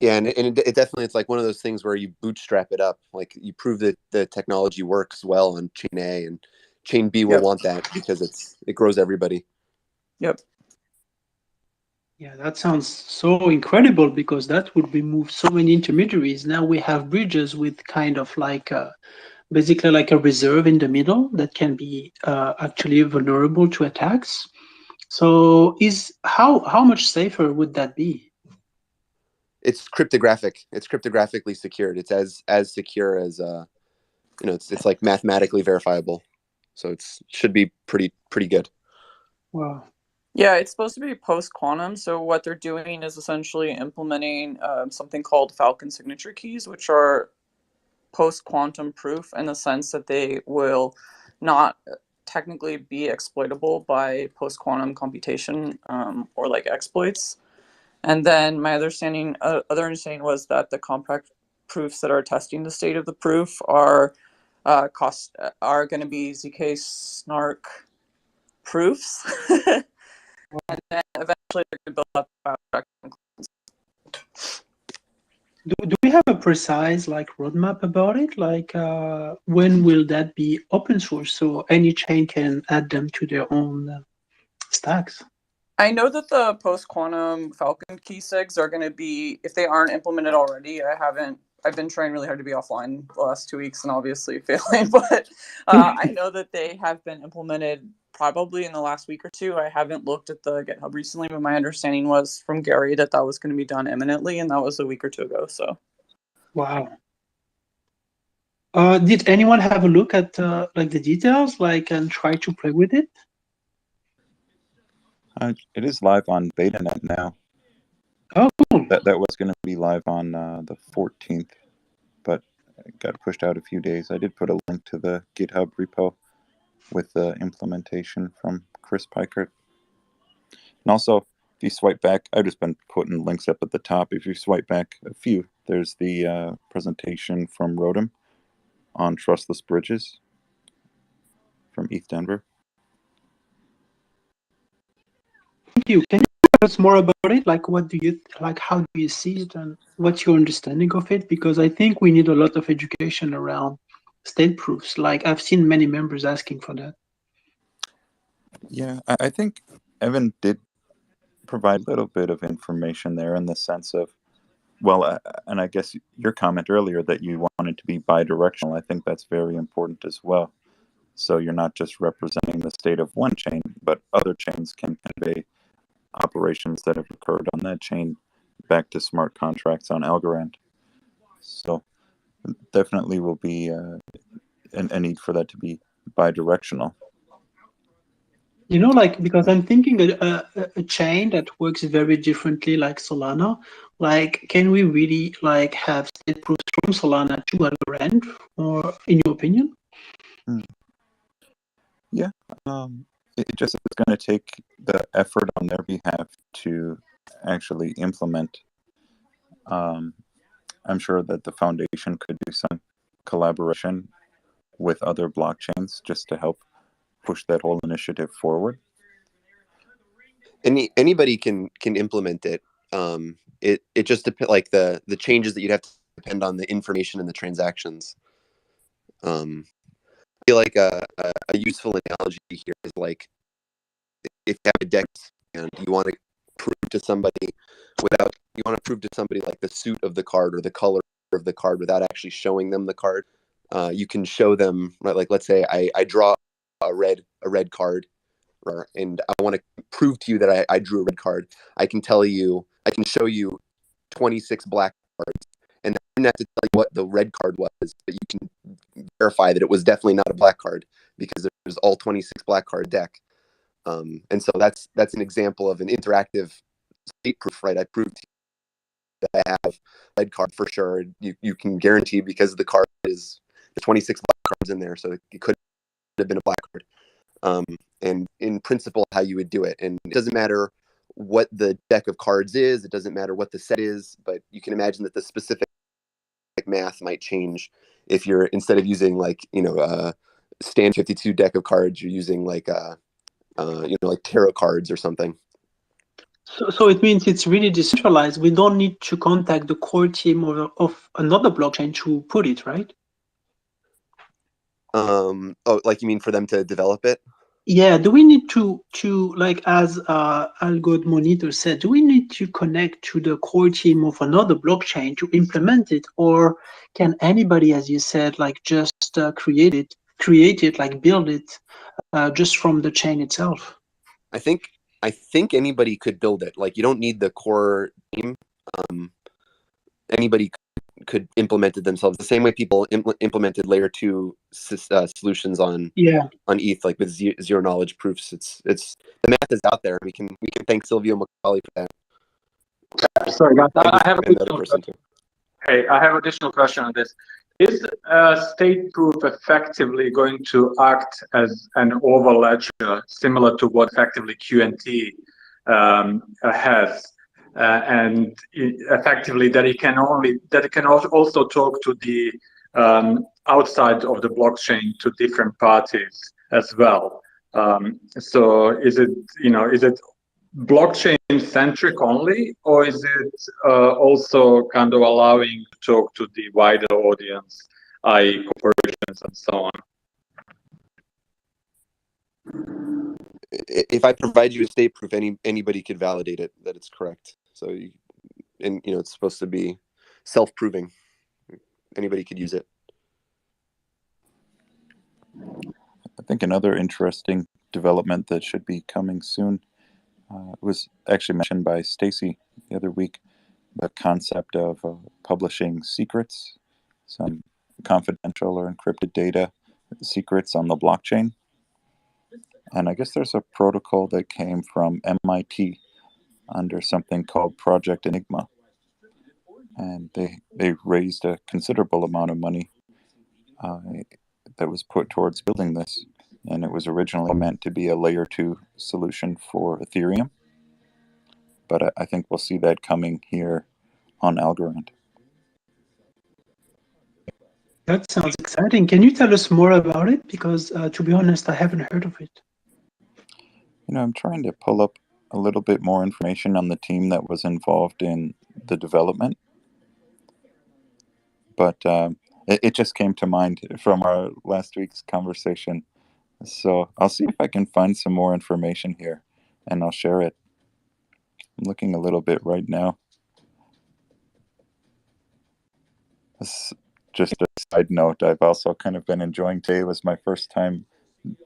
Speaker 6: Yeah, and it definitely, it's like one of those things where you bootstrap it up. Like you prove that the technology works well on chain A, and chain B will want that because it grows everybody.
Speaker 7: Yep.
Speaker 2: Yeah, that sounds so incredible because that would remove so many intermediaries. Now we have bridges with kind of like basically like a reserve in the middle that can be actually vulnerable to attacks. So how much safer would that be?
Speaker 6: It's cryptographic. It's cryptographically secured. It's as secure as it's like mathematically verifiable. So it should be pretty good.
Speaker 2: Wow.
Speaker 7: Yeah, it's supposed to be post-quantum. So what they're doing is essentially implementing something called Falcon signature keys, which are post-quantum proof in the sense that they will not technically be exploitable by post-quantum computation or like exploits. And then my other understanding was that the compact proofs that are testing the state of the proof are going to be ZK snark proofs. And then eventually they're going to build up
Speaker 2: Do we have a precise like roadmap about it? Like when will that be open source so any chain can add them to their own stacks?
Speaker 7: I know that the post-quantum Falcon key sigs are going to be, if they aren't implemented already, I've been trying really hard to be offline the last 2 weeks and obviously failing, but I know that they have been implemented probably in the last week or two. I haven't looked at the GitHub recently, but my understanding was from Gary that was going to be done imminently, and that was a week or two ago. So,
Speaker 2: wow. Did anyone have a look at like the details, like and try to play with it?
Speaker 9: It is live on BetaNet now.
Speaker 2: Oh, cool.
Speaker 9: That was going to be live on the 14th, but it got pushed out a few days. I did put a link to the GitHub repo with the implementation from Chris Pikert. And also, if you swipe back, I've just been putting links up at the top. If you swipe back a few, there's the presentation from Rotem on trustless bridges from ETH Denver.
Speaker 2: Thank you. Can you tell us more about it? Like, what do you like? How do you see it, and what's your understanding of it? Because I think we need a lot of education around state proofs. Like, I've seen many members asking for that.
Speaker 9: Yeah, I think Evan did provide a little bit of information there in the sense of, well, and I guess your comment earlier that you wanted to be bidirectional, I think that's very important as well. So you're not just representing the state of one chain, but other chains can convey operations that have occurred on that chain back to smart contracts on Algorand. So definitely will be a need for that to be bidirectional.
Speaker 2: You know, like, because I'm thinking a chain that works very differently, like Solana. Like, can we really like have state proofs from Solana to Algorand, or in your opinion?
Speaker 9: Yeah, it just is going to take the effort on their behalf to actually implement. I'm sure that the foundation could do some collaboration with other blockchains just to help push that whole initiative forward.
Speaker 6: Anybody can implement it. It just depends. Like the changes that you'd have to depend on the information and the transactions. I feel like a useful analogy here is like if you have a deck and you want to prove to somebody like the suit of the card or the color of the card without actually showing them the card. You can show them, right? Like, let's say I draw a red card, and I want to prove to you that I drew a red card. I can show you 26 black cards, and I didn't have to tell you what the red card was, but you can verify that it was definitely not a black card because there's all 26 black card deck. And so that's an example of an interactive state proof, right? I proved to you that I have a red card for sure. You can guarantee because the card is the 26 black cards in there, so it could have been a black card. And in principle, how you would do it. And it doesn't matter what the deck of cards is. It doesn't matter what the set is, but you can imagine that the specific math might change if you're, instead of using like, stand 52 deck of cards, you're using like, like tarot cards or something.
Speaker 2: So it means it's really decentralized. We don't need to contact the core team of another blockchain to put it, right?
Speaker 6: Like you mean for them to develop it?
Speaker 2: Yeah. Do we need to like, as Algod Monitor said, do we need to connect to the core team of another blockchain to implement it, or can anybody, as you said, like just create it, like build it just from the chain itself?
Speaker 6: I think anybody could build it. Like you don't need the core team. Anybody could implement it themselves. The same way people implemented layer 2 solutions on ETH, like with zero knowledge proofs. It's the math is out there. We can thank Silvio Macaulay for that.
Speaker 8: Sorry, guys, I have an additional question on this. Is state proof effectively going to act as an overledger, similar to what effectively QNT has, and effectively that it can also talk to the outside of the blockchain to different parties as well? So is it blockchain centric only, or is it also kind of allowing to talk to the wider audience, i.e. corporations and so on?
Speaker 6: If I provide you a state proof, anybody could validate it that it's correct. So, it's supposed to be self-proving. Anybody could use it.
Speaker 9: I think another interesting development that should be coming soon was actually mentioned by Stacy the other week, the concept of publishing secrets, some confidential or encrypted data secrets on the blockchain. And I guess there's a protocol that came from MIT under something called Project Enigma. And they raised a considerable amount of money that was put towards building this. And it was originally meant to be a layer 2 solution for Ethereum. But I think we'll see that coming here on Algorand.
Speaker 2: That sounds exciting. Can you tell us more about it? Because to be honest, I haven't heard of it.
Speaker 9: I'm trying to pull up a little bit more information on the team that was involved in the development. But it just came to mind from our last week's conversation. So I'll see if I can find some more information here, and I'll share it. I'm looking a little bit right now. Just a side note, I've also kind of been enjoying today. It was my first time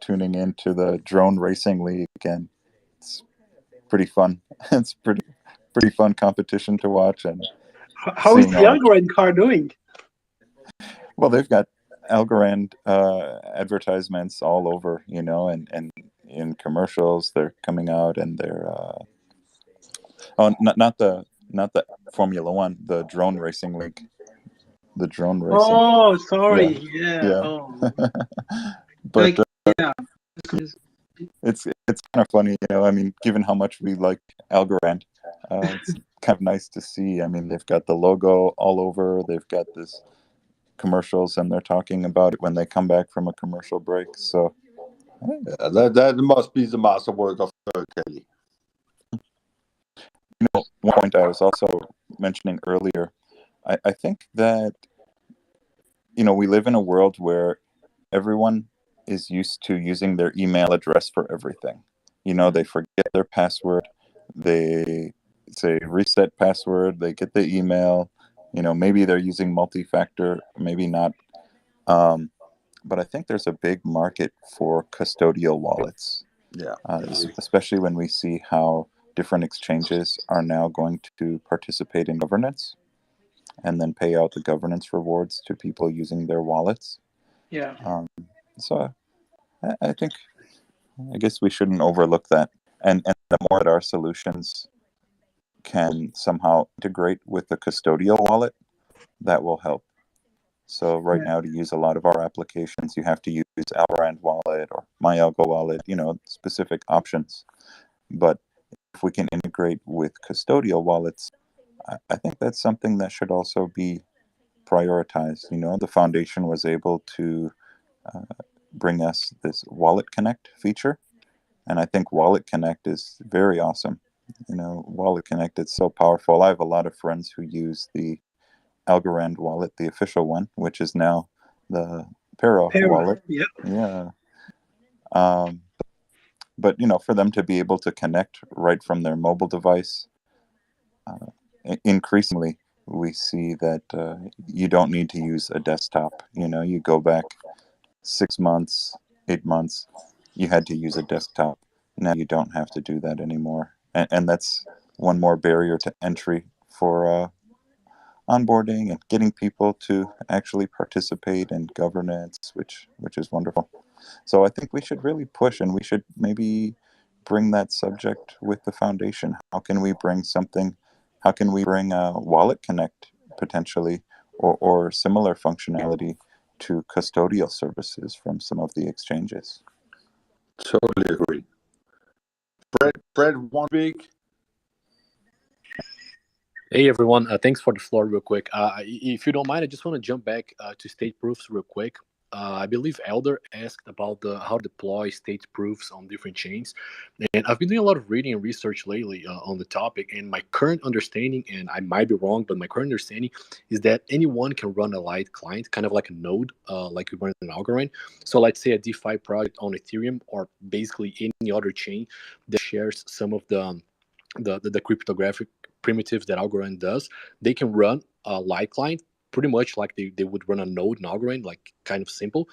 Speaker 9: tuning into the drone racing league, and it's pretty fun. It's pretty fun competition to watch. And
Speaker 2: how is the Algorand car doing? Well,
Speaker 9: they've got Algorand advertisements all over, and in commercials. They're coming out and they're not the Formula One, the drone racing league, the drone racing.
Speaker 2: Oh, sorry. Yeah.
Speaker 9: Yeah.
Speaker 2: Oh.
Speaker 9: But
Speaker 2: yeah.
Speaker 9: it's kind of funny, I mean, given how much we like Algorand, it's kind of nice to see. I mean, they've got the logo all over. They've got this commercials, and they're talking about it when they come back from a commercial break. So
Speaker 4: that must be the masterwork of Kelly.
Speaker 9: One point I was also mentioning earlier, I think that we live in a world where everyone is used to using their email address for everything. They forget their password. They say reset password. They get the email. Maybe they're using multi-factor, maybe not. But I think there's a big market for custodial wallets.
Speaker 4: Yeah.
Speaker 9: Especially when we see how different exchanges are now going to participate in governance and then pay out the governance rewards to people using their wallets.
Speaker 2: Yeah.
Speaker 9: So I guess we shouldn't overlook that. And the more that our solutions can somehow integrate with the custodial wallet, that will help. So right now, to use a lot of our applications, you have to use Algorand wallet or MyAlgo wallet, specific options. But if we can integrate with custodial wallets, I think that's something that should also be prioritized. The foundation was able to bring us this Wallet Connect feature, and I think Wallet Connect is very awesome. Wallet Connect, it's so powerful. I have a lot of friends who use the Algorand wallet, the official one, which is now the Pero wallet.
Speaker 2: Yep.
Speaker 9: Yeah. But for them to be able to connect right from their mobile device, increasingly we see that you don't need to use a desktop. You go back 6 months, 8 months, you had to use a desktop. Now you don't have to do that anymore, and that's one more barrier to entry for onboarding and getting people to actually participate in governance, which is wonderful. So I think we should really push, and we should maybe bring that subject with the foundation. How can we bring a Wallet Connect potentially, or similar functionality to custodial services from some of the exchanges?
Speaker 4: Totally agree. Fred, one week.
Speaker 13: Hey everyone, thanks for the floor real quick. If you don't mind, I just want to jump back to state proofs real quick. I believe Elder asked about how to deploy state proofs on different chains. And I've been doing a lot of reading and research lately on the topic. And my current understanding, and I might be wrong, but my current understanding is that anyone can run a light client, kind of like a node, like we run an Algorand. So let's say a DeFi project on Ethereum or basically any other chain that shares some of the cryptographic primitives that Algorand does, they can run a light client pretty much like they would run a node in Algorand, like kind of simple,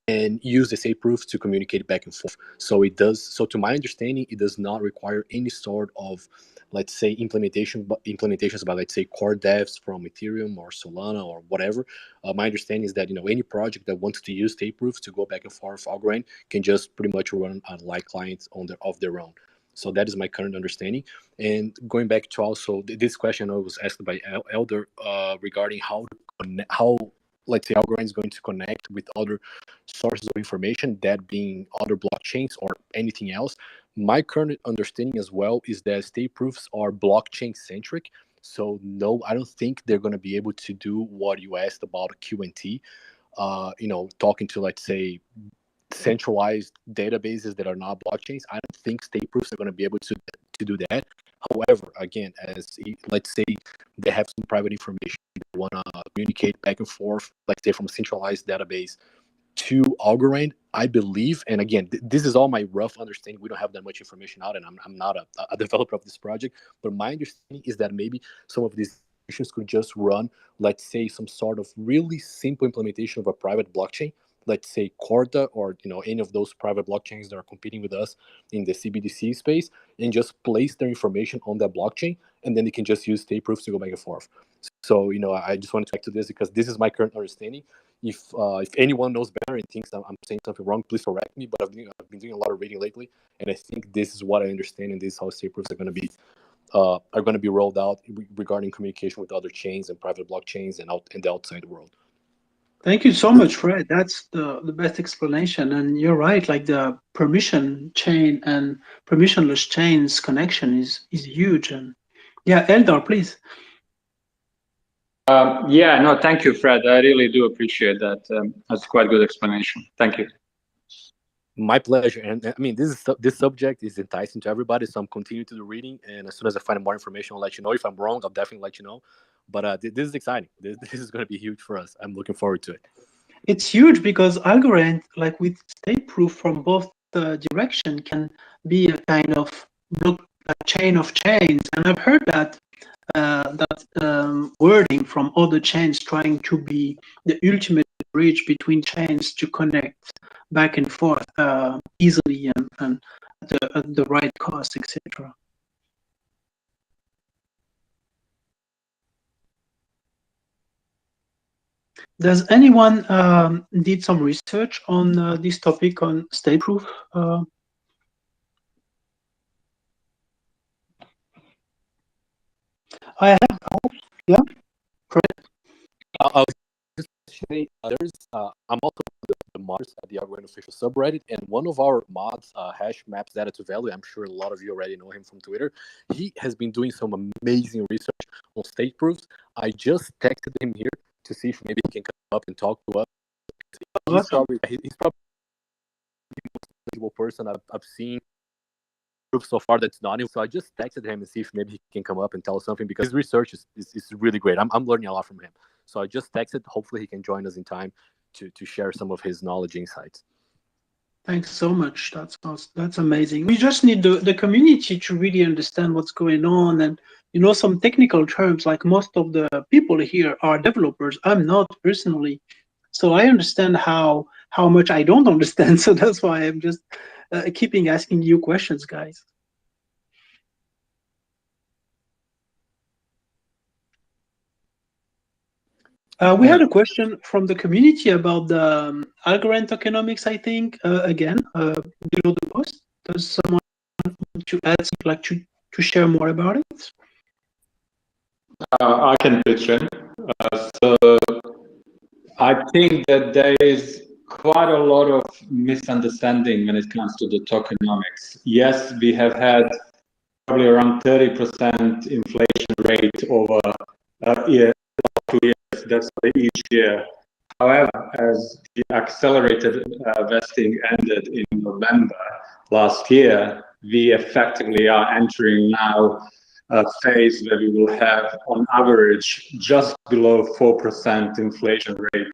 Speaker 13: and use the same proofs to communicate back and forth. So to my understanding, it does not require any sort of, let's say, implementations by, let's say, core devs from Ethereum or Solana or whatever. My understanding is that any project that wants to use state proofs to go back and forth Algorand can just pretty much run a light client of their own. So that is my current understanding. And going back to also this question I was asked by Elder regarding how let's say Algorand is going to connect with other sources of information, that being other blockchains or anything else. My current understanding as well is that state proofs are blockchain centric. So no, I don't think they're going to be able to do what you asked about QNT. Talking to, let's say, centralized databases that are not blockchains. I don't think state proofs are going to be able to do that. However, again, let's say they have some private information they want to communicate back and forth, let's say from a centralized database to Algorand, I believe, and again, this is all my rough understanding. We don't have that much information out, and I'm not a developer of this project, but my understanding is that maybe some of these applications could just run, let's say, some sort of really simple implementation of a private blockchain, let's say Corda or any of those private blockchains that are competing with us in the CBDC space, and just place their information on that blockchain, and then they can just use state proofs to go back and forth. So I just wanted to back to this because this is my current understanding. if anyone knows better and thinks I'm saying something wrong, please correct me. But I've been doing a lot of reading lately, and I think this is what I understand, and this is how state proofs are going to be rolled out regarding communication with other chains and private blockchains and the outside world.
Speaker 2: Thank you so much, Fred. That's the best explanation. And you're right, like the permission chain and permissionless chains connection is huge. And yeah, Eldar, please.
Speaker 8: Yeah, no, thank you, Fred. I really do appreciate that. That's quite a good explanation. Thank you.
Speaker 13: My pleasure. And I mean, this subject is enticing to everybody, so I'm continuing to do reading. And as soon as I find more information, I'll let you know. If I'm wrong, I'll definitely let you know. But this is exciting. This is going to be huge for us. I'm looking forward to it.
Speaker 2: It's huge because Algorand, like with state proof from both direction, can be a kind of chain of chains. And I've heard that wording from other chains trying to be the ultimate bridge between chains to connect back and forth easily and at the right cost, etc. Does anyone did some research on this topic on state proof? I have. Yeah. Correct.
Speaker 13: I'll just say I'm also the mods at the Algorand official subreddit, and one of our mods, hash maps data to value. I'm sure a lot of you already know him from Twitter. He has been doing some amazing research on state proofs. I just texted him here to see if maybe he can come up and talk to us. He's probably the most knowledgeable person I've seen so far that's not him. So I just texted him and see if maybe he can come up and tell us something, because his research is really great. I'm learning a lot from him. So I just texted. Hopefully he can join us in time to share some of his knowledge insights.
Speaker 2: Thanks so much. That's amazing. We just need the community to really understand what's going on, and some technical terms. Like most of the people here are developers. I'm not personally, so I understand how much I don't understand. So that's why I'm just keeping asking you questions, guys. We had a question from the community about the Algorand tokenomics, I think, again, below the post. Does someone want to add, like to share more about it?
Speaker 8: I can pitch in. So I think that there is quite a lot of misunderstanding when it comes to the tokenomics. Yes, we have had probably around 30% inflation rate over 2 years. That's each year. However, as the accelerated vesting ended in November last year, we effectively are entering now a phase where we will have, on average, just below 4% inflation rate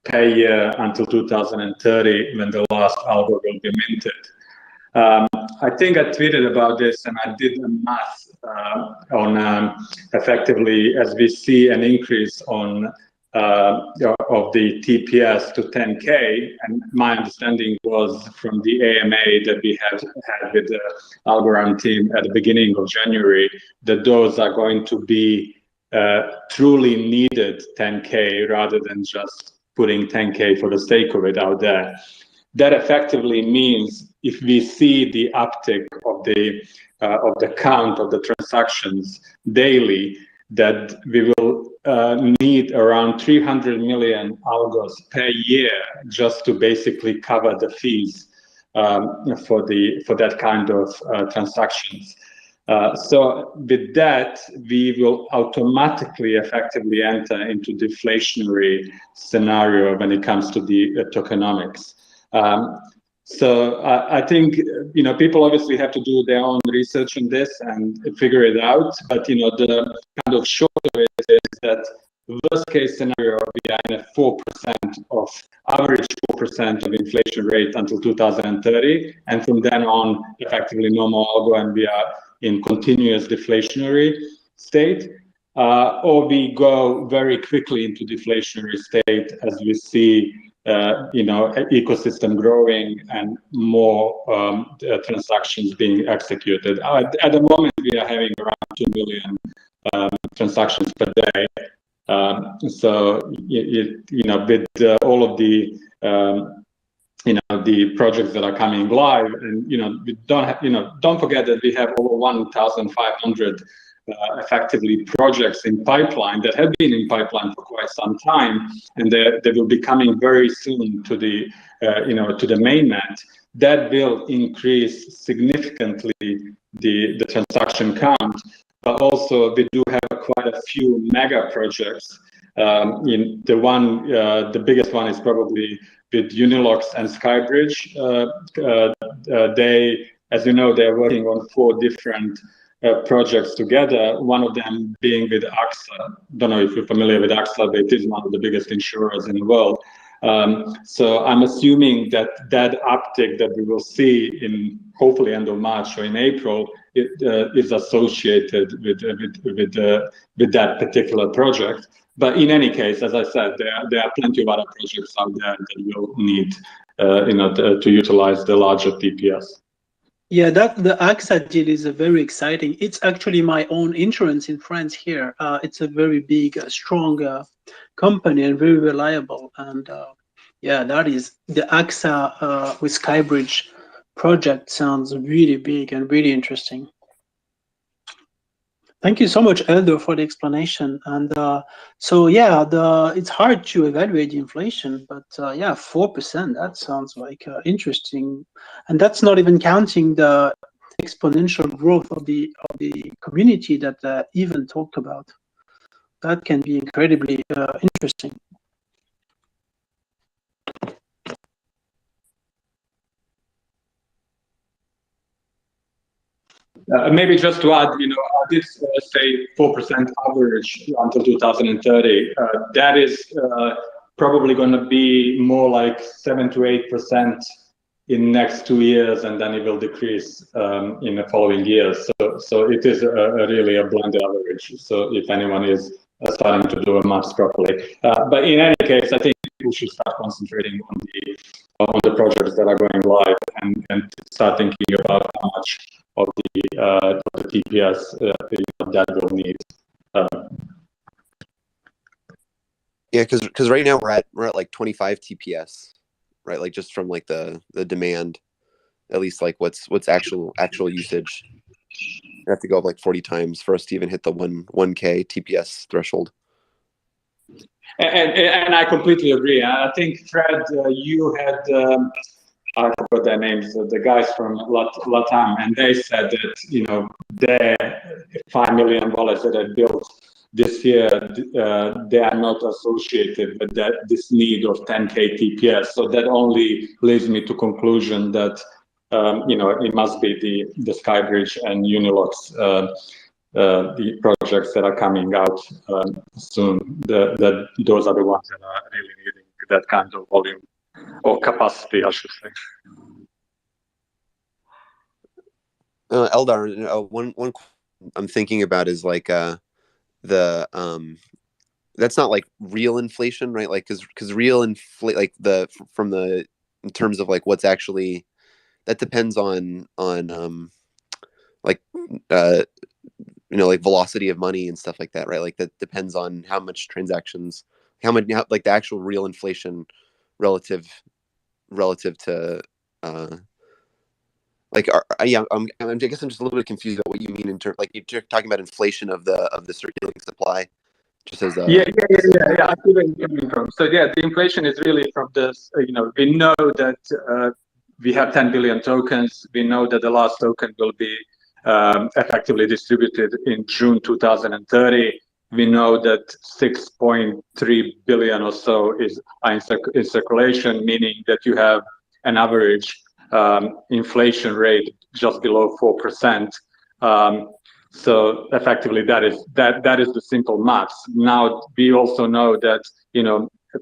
Speaker 8: per year until 2030, when the last algo will be minted. I think I tweeted about this, and I did a math on effectively, as we see an increase on of the TPS to 10K, and my understanding was from the AMA that we had with the Algorand team at the beginning of January, that those are going to be truly needed 10K rather than just putting 10K for the sake of it out there. That effectively means if we see the uptick of the count of the transactions daily, that we will need around 300 million algos per year just to basically cover the fees for that kind of transactions. So with that, we will automatically effectively enter into deflationary scenario when it comes to the tokenomics. So I think people obviously have to do their own research on this and figure it out. But the kind of short of it is that worst case scenario, we are in a 4% of average 4% of inflation rate until 2030, and from then on, effectively no more algo, and we are in continuous deflationary state. Or we go very quickly into deflationary state as we see ecosystem growing and more transactions being executed. At the moment, we are having around 2 million transactions per day. So with all of the the projects that are coming live, and we don't forget that we have over 1,500 effectively projects in pipeline that have been in pipeline for quite some time, and they will be coming very soon to the to the mainnet. That will increase significantly the transaction count, but also we do have quite a few mega projects. In the biggest one is probably with Unilox and Skybridge. As you know, they're working on 4 different projects together, one of them being with AXA. Don't know if you're familiar with AXA, but it is one of the biggest insurers in the world. So I'm assuming that uptick that we will see in hopefully end of March or in April is associated with that particular project. But in any case, as I said, there are plenty of other projects out there that will need to utilize the larger TPS.
Speaker 2: Yeah, the AXA deal is very exciting. It's actually my own insurance in France here. It's a very big, strong company and very reliable. And yeah, that is the AXA with Skybridge project sounds really big and really interesting. Thank you so much, Elder, for the explanation. And so yeah, it's hard to evaluate the inflation, but yeah, 4%. That sounds like interesting, and that's not even counting the exponential growth of the community that Evan talked about. That can be incredibly interesting.
Speaker 8: Maybe just to add, I did say 4% average until 2030. That is probably going to be more like 7 to 8% in next 2 years, and then it will decrease in the following years. So it is really a blended average. So if anyone is starting to do a maths properly, but in any case, I think we should start concentrating on the projects that are going live and start thinking about how much of the TPS that will need.
Speaker 6: Yeah, because right now we're at like 25 TPS, right? Like just from like the demand, at least like what's actual usage. You have to go up like 40 times for us to even hit the 1K TPS threshold.
Speaker 8: And I completely agree. I think, Fred, you had, I forgot their names, the guys from Latam, and they said that, their $5 million that they built this year, they are not associated with this need of 10K TPS. So that only leads me to conclusion that, it must be the Skybridge and Unilox the projects that are coming out soon. Those are the ones that are really needing that kind of volume or capacity, I should say.
Speaker 6: Eldar, one I'm thinking about is like that's not like real inflation, right? Like because real like in terms of like what's actually, that depends on like like velocity of money and stuff like that, right? Like that depends on how much transactions, like the actual real inflation relative to like I guess I'm just a little bit confused about what you mean in terms, like you're talking about inflation of the circulating supply, just as
Speaker 8: yeah. I see where you're coming from. So yeah, the inflation is really from this. We know that we have 10 billion tokens. We know that the last token will be effectively distributed in June 2030. We know that 6.3 billion or so is in circulation, meaning that you have an average inflation rate just below 4%. So effectively, that is the simple maths. Now we also know that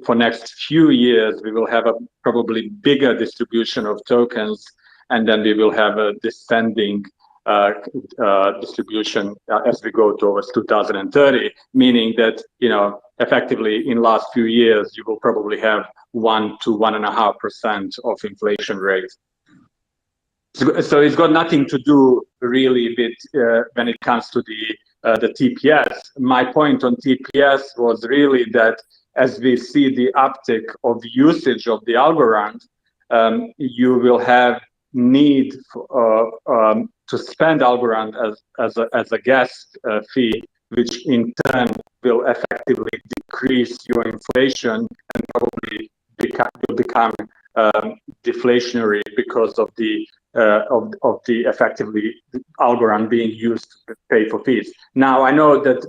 Speaker 8: for next few years we will have a probably bigger distribution of tokens, and then we will have a descending distribution as we go towards 2030, meaning that effectively in last few years you will probably have 1 to 1.5% of inflation rate. So it's got nothing to do really with when it comes to the TPS. My point on TPS was really that as we see the uptick of usage of the algorithm, you will have need to spend algorithm as a gas fee, which in turn will effectively decrease your inflation and probably will become deflationary because of the effectively algorithm being used to pay for fees. Now I know that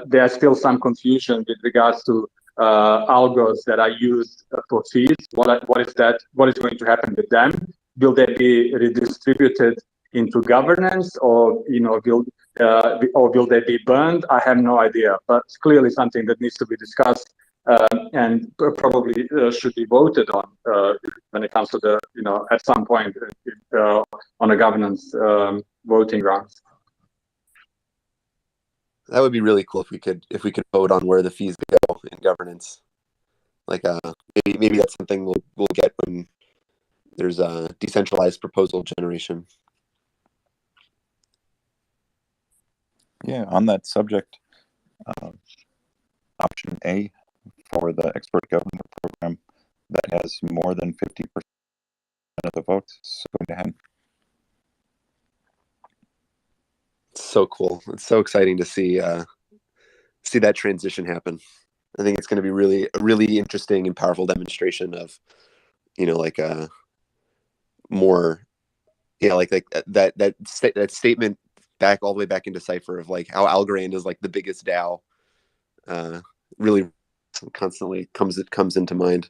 Speaker 8: there's still some confusion with regards to algos that are used for fees. What is that? What is going to happen with them? Will they be redistributed into governance, or will they be burned? I have no idea, but it's clearly something that needs to be discussed and probably should be voted on when it comes to the at some point on a governance voting grounds.
Speaker 6: That would be really cool if we could vote on where the fees go in governance. Like maybe that's something we'll get when there's a decentralized proposal generation.
Speaker 9: Yeah, on that subject, option A for the expert governor program that has more than 50% of the votes is going to happen.
Speaker 6: It's so cool. It's so exciting to see that transition happen. I think it's going to be a really interesting and powerful demonstration of, like a more, like that statement back all the way back into Cypher of like how Algorand is like the biggest DAO. Really constantly comes into mind,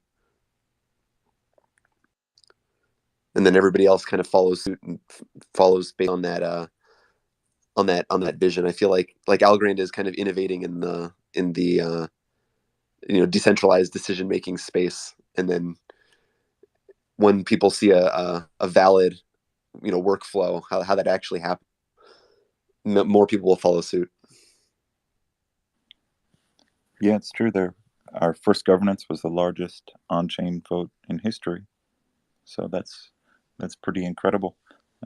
Speaker 6: and then everybody else kind of follows suit and follows based on that vision. I feel like Algorand is kind of innovating in the decentralized decision making space, and then when people see a valid workflow, how that actually happens, more people will follow suit.
Speaker 9: Yeah, it's true. Our first governance was the largest on-chain vote in history, so that's pretty incredible.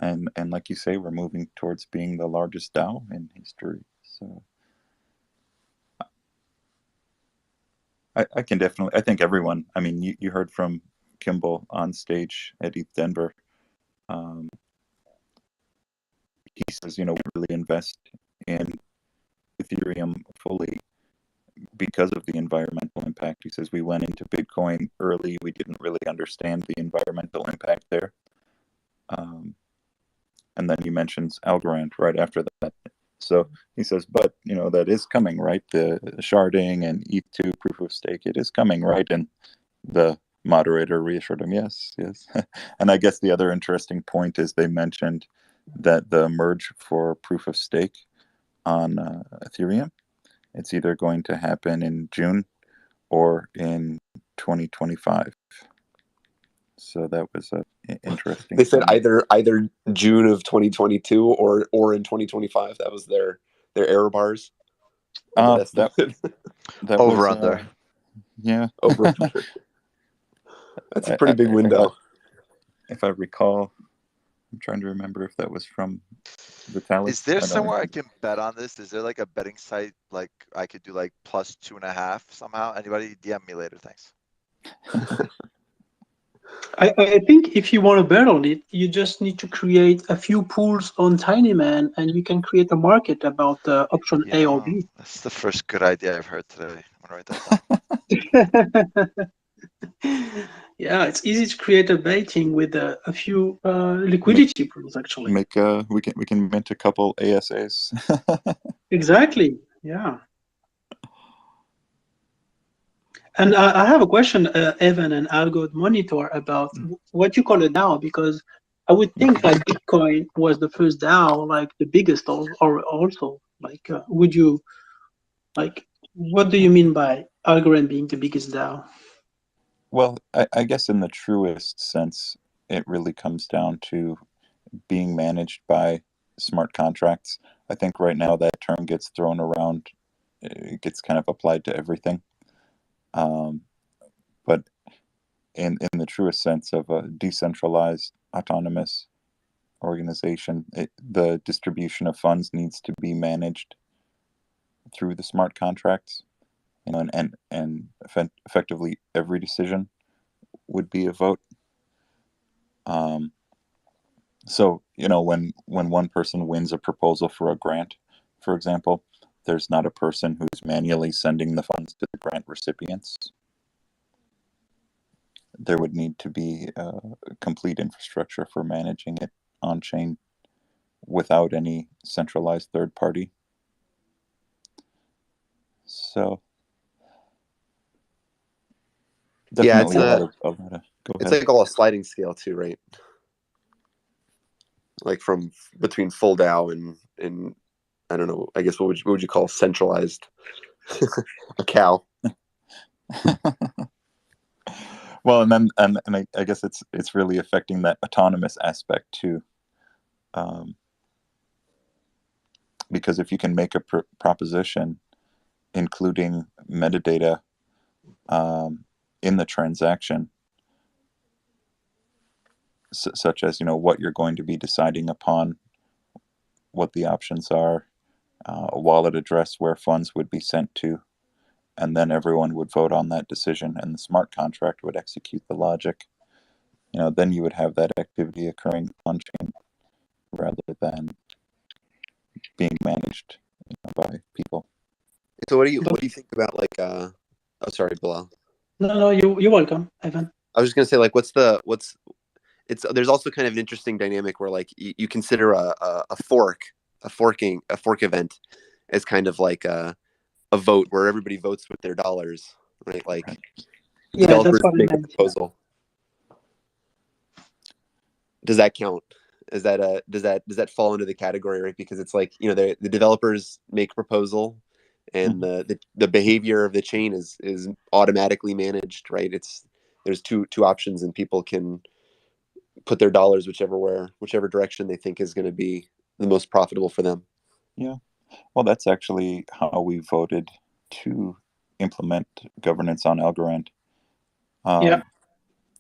Speaker 9: And like you say, we're moving towards being the largest DAO in history. So I can definitely, I think everyone, I mean, you heard from Kimball on stage at ETH Denver. He says, we really invest in Ethereum fully because of the environmental impact. He says we went into Bitcoin early. We didn't really understand the environmental impact there. And then he mentions Algorand right after that. So he says, but that is coming, right? The sharding and ETH2 proof of stake, it is coming, right? And the moderator reassured him, yes. And I guess the other interesting point is they mentioned that the merge for proof of stake on Ethereum, it's either going to happen in June or in 2025. So that was interesting.
Speaker 6: They said either June of 2022 or in 2025. That was their error bars.
Speaker 9: That
Speaker 3: over
Speaker 9: was,
Speaker 3: under.
Speaker 9: Yeah.
Speaker 6: Over. That's a pretty big window.
Speaker 9: If I recall, I'm trying to remember if that was from Vitaly.
Speaker 3: Is there somewhere I can bet on this? Is there like a betting site like I could do like plus 2.5 somehow? Anybody DM me later, thanks.
Speaker 2: I think if you want to bet on it, you just need to create a few pools on Tinyman, and you can create a market about option A or B.
Speaker 3: That's the first good idea I've heard today. I'm gonna write that
Speaker 2: down. Yeah, it's easy to create a betting with a few liquidity pools. Actually,
Speaker 9: we can mint a couple ASAs.
Speaker 2: Exactly. Yeah. And I have a question, Evan and Algo Monitor, about what you call a DAO, because I would think like Bitcoin was the first DAO, like the biggest, or also like would you like what do you mean by Algorand being the biggest DAO?
Speaker 9: Well, I guess in the truest sense, it really comes down to being managed by smart contracts. I think right now that term gets thrown around. It gets kind of applied to everything. But in the truest sense of a decentralized, autonomous organization, the distribution of funds needs to be managed through the smart contracts, and effectively every decision would be a vote. So when one person wins a proposal for a grant, for example, there's not a person who's manually sending the funds to the grant recipients. There would need to be a complete infrastructure for managing it on chain without any centralized third party. So definitely
Speaker 6: Yeah,
Speaker 9: a lot of go
Speaker 6: it's
Speaker 9: ahead.
Speaker 6: like all a sliding scale too, right? Like from between full DAO and I don't know. I guess what would you call centralized? A cow.
Speaker 9: Well, and I guess it's really affecting that autonomous aspect too, because if you can make a proposition including metadata in the transaction, such as what you're going to be deciding upon, what the options are, a wallet address where funds would be sent to, and then everyone would vote on that decision, and the smart contract would execute the logic. Then you would have that activity occurring on chain rather than being managed by people.
Speaker 6: So what do you think about like oh sorry, Bilal.
Speaker 2: No, you're welcome, Ivan.
Speaker 6: I was just gonna say like there's also kind of an interesting dynamic where like you consider a fork event as kind of like a vote where everybody votes with their dollars, right? Like
Speaker 2: Yeah,
Speaker 6: developers
Speaker 2: that's what I
Speaker 6: make a
Speaker 2: meant.
Speaker 6: proposal. Does that count? Does that fall into the category, right? Because it's like the developers make a proposal, and the behavior of the chain is automatically managed, right? There's two options, and people can put their dollars whichever direction they think is going to be the most profitable for them.
Speaker 9: Yeah, well, that's actually how we voted to implement governance on Algorand.
Speaker 2: Yeah.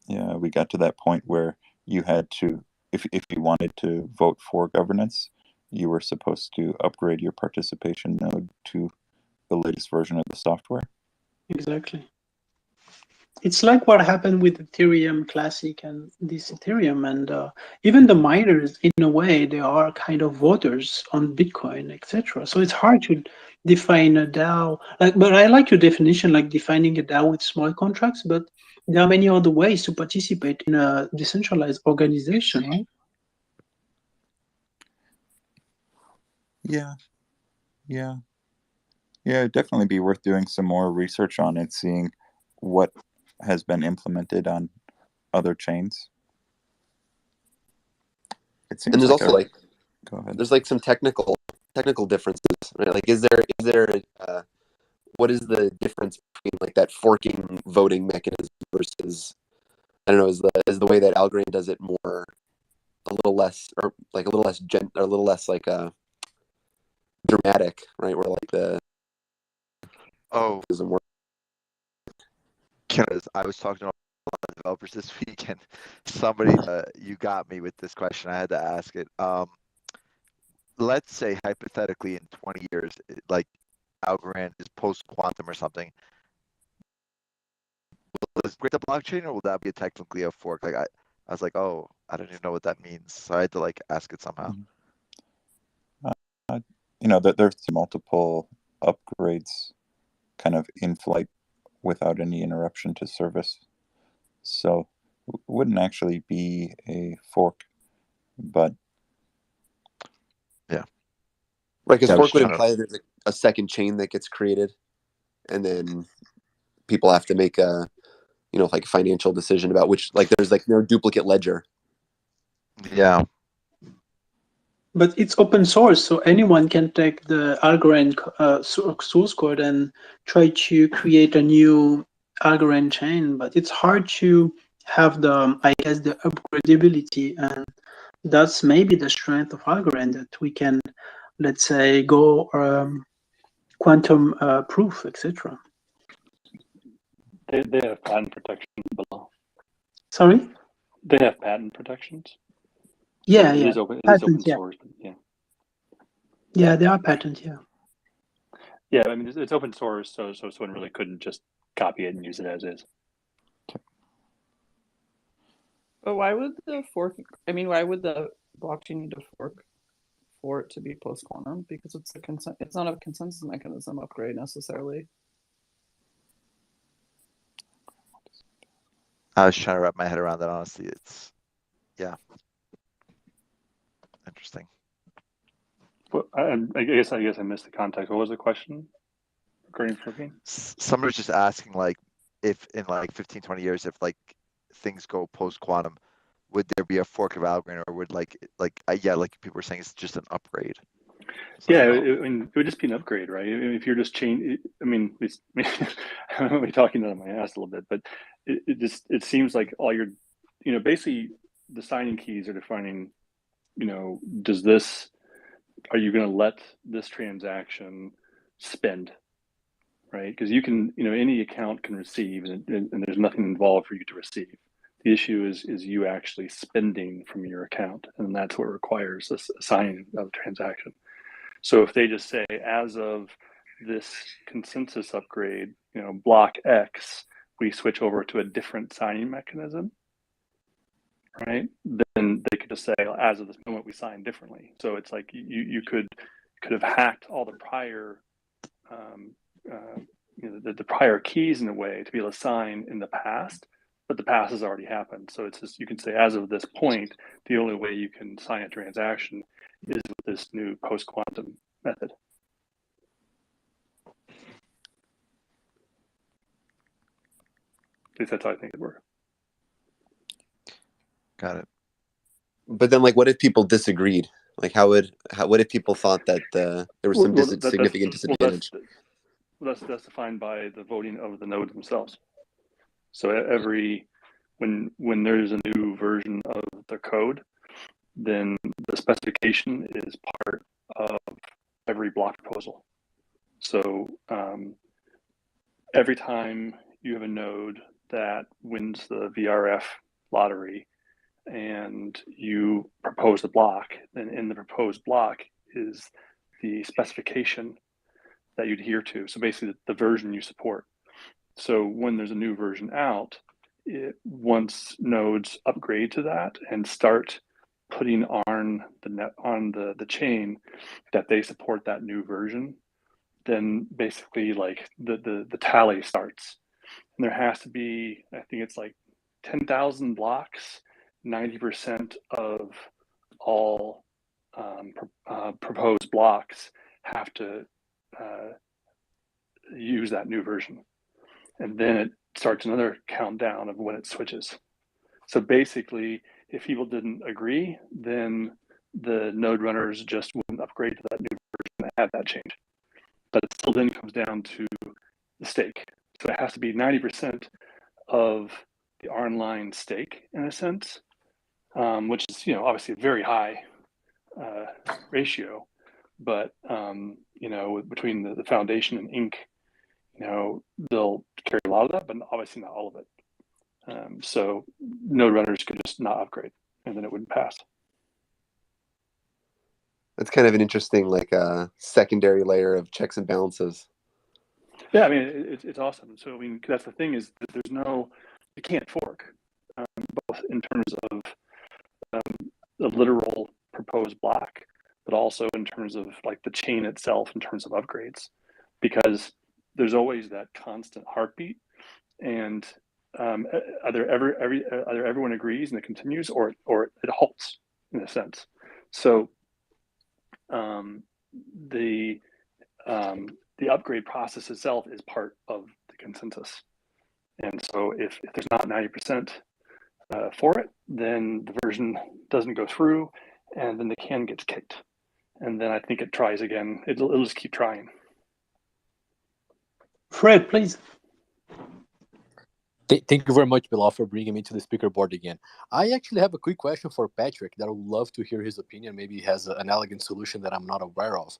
Speaker 9: Yeah, we got to that point where you had to, if you wanted to vote for governance, you were supposed to upgrade your participation node to the latest version of the software.
Speaker 2: Exactly. It's like what happened with Ethereum Classic and this Ethereum, and even the miners, in a way, they are kind of voters on Bitcoin, etc. So it's hard to define a DAO. But I like your definition, like defining a DAO with smart contracts. But there are many other ways to participate in a decentralized organization, right?
Speaker 9: Yeah, it'd definitely be worth doing some more research on it, seeing what has been implemented on other chains. It seems
Speaker 6: And there's also
Speaker 9: go ahead.
Speaker 6: There's like some technical differences, right? Like is there what is the difference between like that forking voting mechanism versus, I don't know, is the way that Algorand does it more a little less, or like a little less like dramatic, right? Where like the doesn't work.
Speaker 3: Because I was talking to a lot of developers this week, and somebody, you got me with this question. I had to ask it. Let's say hypothetically in 20 years, like Algorand is post-quantum or something. Will this break the blockchain, or will that be technically a fork? Like I was like, oh, I don't even know what that means. So I had to like ask it somehow.
Speaker 9: That there's multiple upgrades kind of in flight without any interruption to service. So it wouldn't actually be a fork, but
Speaker 3: yeah.
Speaker 6: Right, because fork would imply there's a second chain that gets created, and then people have to make a like a financial decision about which, like there's like no duplicate ledger.
Speaker 3: Yeah.
Speaker 2: But it's open source, so anyone can take the Algorand source code and try to create a new Algorand chain. But it's hard to have the upgradability, and that's maybe the strength of Algorand, that we can, let's say, go quantum proof, etc.
Speaker 8: They have patent protection below.
Speaker 2: Sorry?
Speaker 8: They have patent protections.
Speaker 2: Yeah,
Speaker 8: It
Speaker 2: yeah.
Speaker 8: is open
Speaker 2: Patent, yeah.
Speaker 8: source, but yeah.
Speaker 2: Yeah, there are patents, yeah.
Speaker 14: Yeah, I mean, it's open source, so someone really couldn't just copy it and use it as is.
Speaker 7: But why would the fork? I mean, why would the blockchain need to fork for it to be post quantum? Because it's it's not a consensus mechanism upgrade necessarily.
Speaker 3: I was trying to wrap my head around that. Honestly, it's interesting.
Speaker 14: Well, I guess I missed the context. What was the question regarding forking?
Speaker 3: Somebody was just asking, like, if in like 15, 20 years, if like things go post quantum, would there be a fork of Algorand, or would like people were saying, it's just an upgrade?
Speaker 14: Yeah, it would just be an upgrade, right? If you're just I mean, I'm going to be talking out of my ass a little bit, but it seems like all your, basically the signing keys are defining, are you going to let this transaction spend, right? Because you can, any account can receive, and there's nothing involved for you to receive. The issue is you actually spending from your account, and that's what requires a signing of a transaction. So if they just say, as of this consensus upgrade, block X, we switch over to a different signing mechanism, right? Then they could just say, as of this moment, we sign differently. So it's like you could have hacked all the prior, the prior keys in a way to be able to sign in the past, but the past has already happened. So it's just, you can say, as of this point, the only way you can sign a transaction is with this new post-quantum method. At least that's how I think it works.
Speaker 3: Got it.
Speaker 6: But then, like, what if people disagreed? Like, what if people thought that there was some significant disadvantage?
Speaker 14: That's defined by the voting of the nodes themselves. So when there's a new version of the code, then the specification is part of every block proposal. So every time you have a node that wins the VRF lottery and you propose a block, then in the proposed block is the specification that you adhere to. So basically the version you support. So when there's a new version out, once nodes upgrade to that and start putting on the chain that they support that new version, then basically like the tally starts. And there has to be, I think it's like 10,000 blocks, 90% of all proposed blocks have to use that new version. And then it starts another countdown of when it switches. So basically, if people didn't agree, then the node runners just wouldn't upgrade to that new version and have that change. But it still then comes down to the stake. So it has to be 90% of the online stake, in a sense, which is, obviously a very high ratio. But, between the foundation and ink, they'll carry a lot of that, but obviously not all of it. So node runners could just not upgrade, and then it wouldn't pass.
Speaker 6: That's kind of an interesting, like, secondary layer of checks and balances.
Speaker 14: Yeah, I mean, it's awesome. So, I mean, that's the thing, is that you can't fork, both in terms of the literal proposed block, but also in terms of like the chain itself, in terms of upgrades, because there's always that constant heartbeat, and either everyone agrees and it continues, or it halts, in a sense. So the upgrade process itself is part of the consensus. And so if there's not 90% for it, then the version doesn't go through, and then the can gets kicked. And then I think it tries again. It'll just keep trying.
Speaker 2: Fred, please.
Speaker 13: Thank you very much, Bilal, for bringing me to the speaker board again. I actually have a quick question for Patrick that I would love to hear his opinion. Maybe he has an elegant solution that I'm not aware of.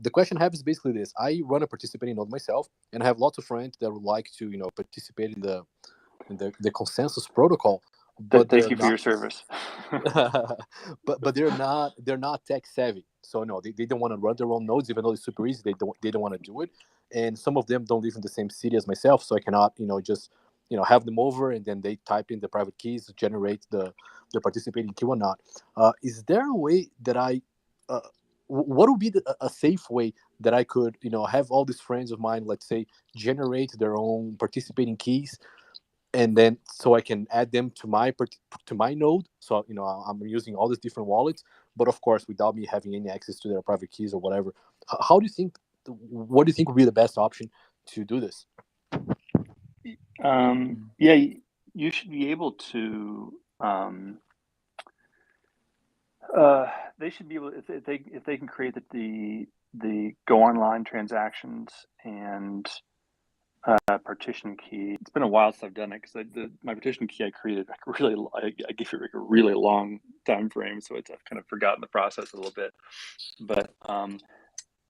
Speaker 13: The question I have is basically this. I run a participating node myself, and I have lots of friends that would like to, participate in the consensus protocol. but
Speaker 14: Thank
Speaker 13: they're
Speaker 14: you for
Speaker 13: not.
Speaker 14: your service.
Speaker 13: But they're not tech savvy. So no, they don't want to run their own nodes, even though it's super easy. They don't want to do it, and some of them don't live in the same city as myself, so I cannot just have them over and then they type in the private keys to generate the participating key or not. Is there a way that uh, what would be a safe way that I could have all these friends of mine, let's say, generate their own participating keys, and then so I can add them to my node. So I'm using all these different wallets, but of course without me having any access to their private keys or whatever. How do you think? What do you think would be the best option to do this?
Speaker 14: Yeah, you should be able to. They should be able if they can create the go online transactions and partition key. It's been a while since I've done it because my partition key I created I gave it like a really long time frame, so I've kind of forgotten the process a little bit. But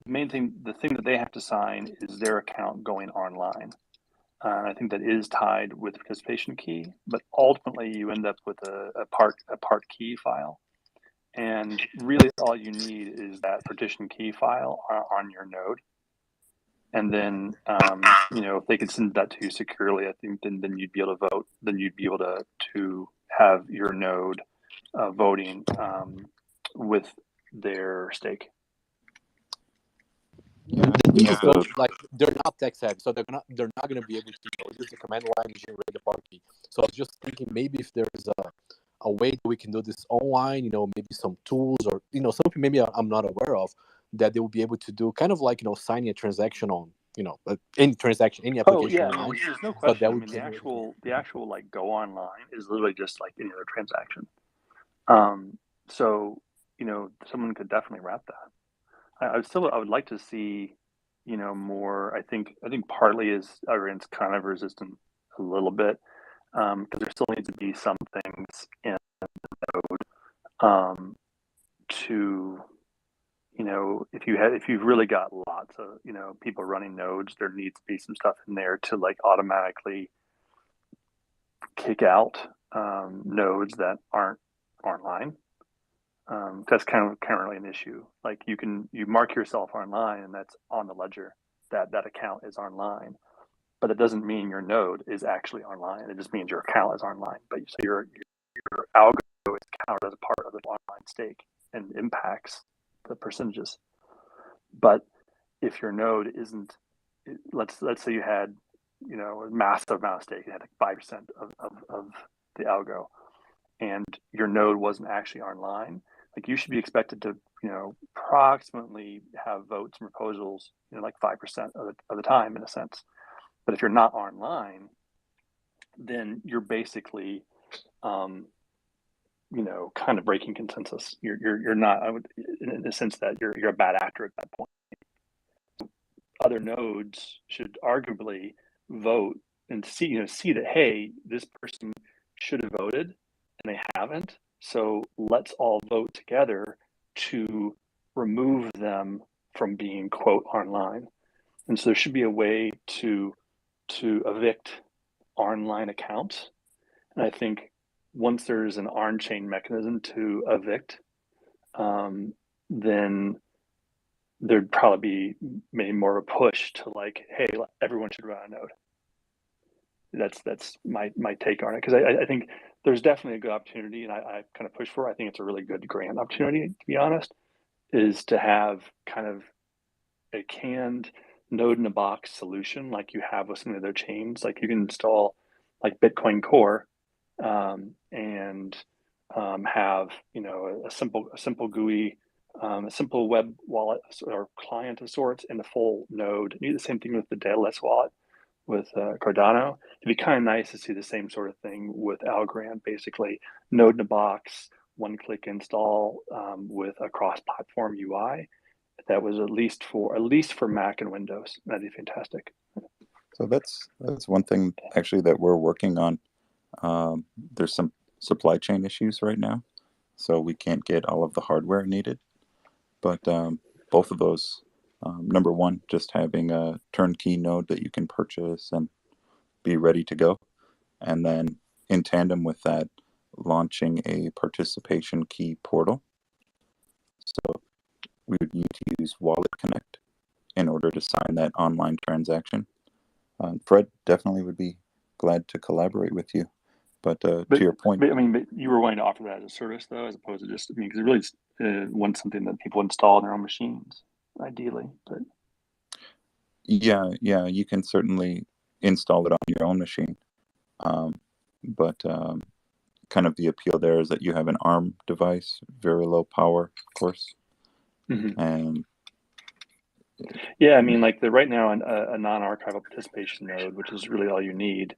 Speaker 14: the thing that they have to sign is their account going online. I think that is tied with the participation key, but ultimately you end up with a part key file. And really all you need is that partition key file on your node. And then, if they could send that to you securely, I think then you'd be able to vote. Then you'd be able to have your node voting with their stake.
Speaker 13: These folks, like, they're not tech savvy, so they're not gonna be able to use the command line and generate the part key. So I was just thinking maybe if there's a way that we can do this online, maybe some tools or something maybe I'm not aware of, that they will be able to do kind of like signing a transaction on any transaction, any
Speaker 14: Oh
Speaker 13: application
Speaker 14: yeah,
Speaker 13: online.
Speaker 14: there's no
Speaker 13: But
Speaker 14: question.
Speaker 13: that
Speaker 14: I
Speaker 13: would
Speaker 14: mean,
Speaker 13: generate
Speaker 14: the actual like go online is literally just like any other transaction. So someone could definitely wrap that. I would like to see more. I think partly is it's kind of resistant a little bit because there still needs to be some things in node to if you've really got lots of people running nodes, there needs to be some stuff in there to like automatically kick out nodes that aren't online. That's kind of currently an issue. Like you mark yourself online and that's on the ledger that account is online, but it doesn't mean your node is actually online. It just means your account is online. But so your algo is counted as a part of the online stake and impacts the percentages. But if your node isn't, let's say you had a massive amount of stake, you had like 5% of the algo, and your node wasn't actually online, like you should be expected to approximately have votes and proposals like 5% of the time in a sense. But if you're not online, then you're basically kind of breaking consensus. You're not, in the sense that you're a bad actor at that point. Other nodes should arguably vote and see that, hey, this person should have voted and they haven't, so let's all vote together to remove them from being quote online. And so there should be a way to evict online accounts. And I think once there's an on-chain mechanism to evict, then there'd probably be maybe more of a push to like, hey, everyone should run a node. That's my take on it, because I think there's definitely a good opportunity, and I kind of push for it. I think it's a really good grant opportunity, to be honest, is to have kind of a canned node in a box solution like you have with some of their chains. Like you can install like Bitcoin Core and have a simple GUI, a simple web wallet or client of sorts, and a full node. You do the same thing with the Daedalus wallet with Cardano. It'd be kind of nice to see the same sort of thing with Algorand, basically node in a box, one-click install with a cross-platform UI. That was at least for Mac and Windows. That'd be fantastic.
Speaker 9: So that's one thing actually that we're working on. There's some supply chain issues right now, so we can't get all of the hardware needed. But both of those, number one, just having a turnkey node that you can purchase and be ready to go, and then in tandem with that, launching a participation key portal. So we would need to use Wallet Connect in order to sign that online transaction. Fred definitely would be glad to collaborate with you. But to your point,
Speaker 14: but you were wanting to offer that as a service, though, as opposed to just, because it really wants something that people install on their own machines, ideally. But
Speaker 9: yeah, you can certainly install it on your own machine. But kind of the appeal there is that you have an ARM device, very low power, of course.
Speaker 14: Mm-hmm.
Speaker 9: And
Speaker 14: yeah, like right now, a non-archival participation node, which is really all you need.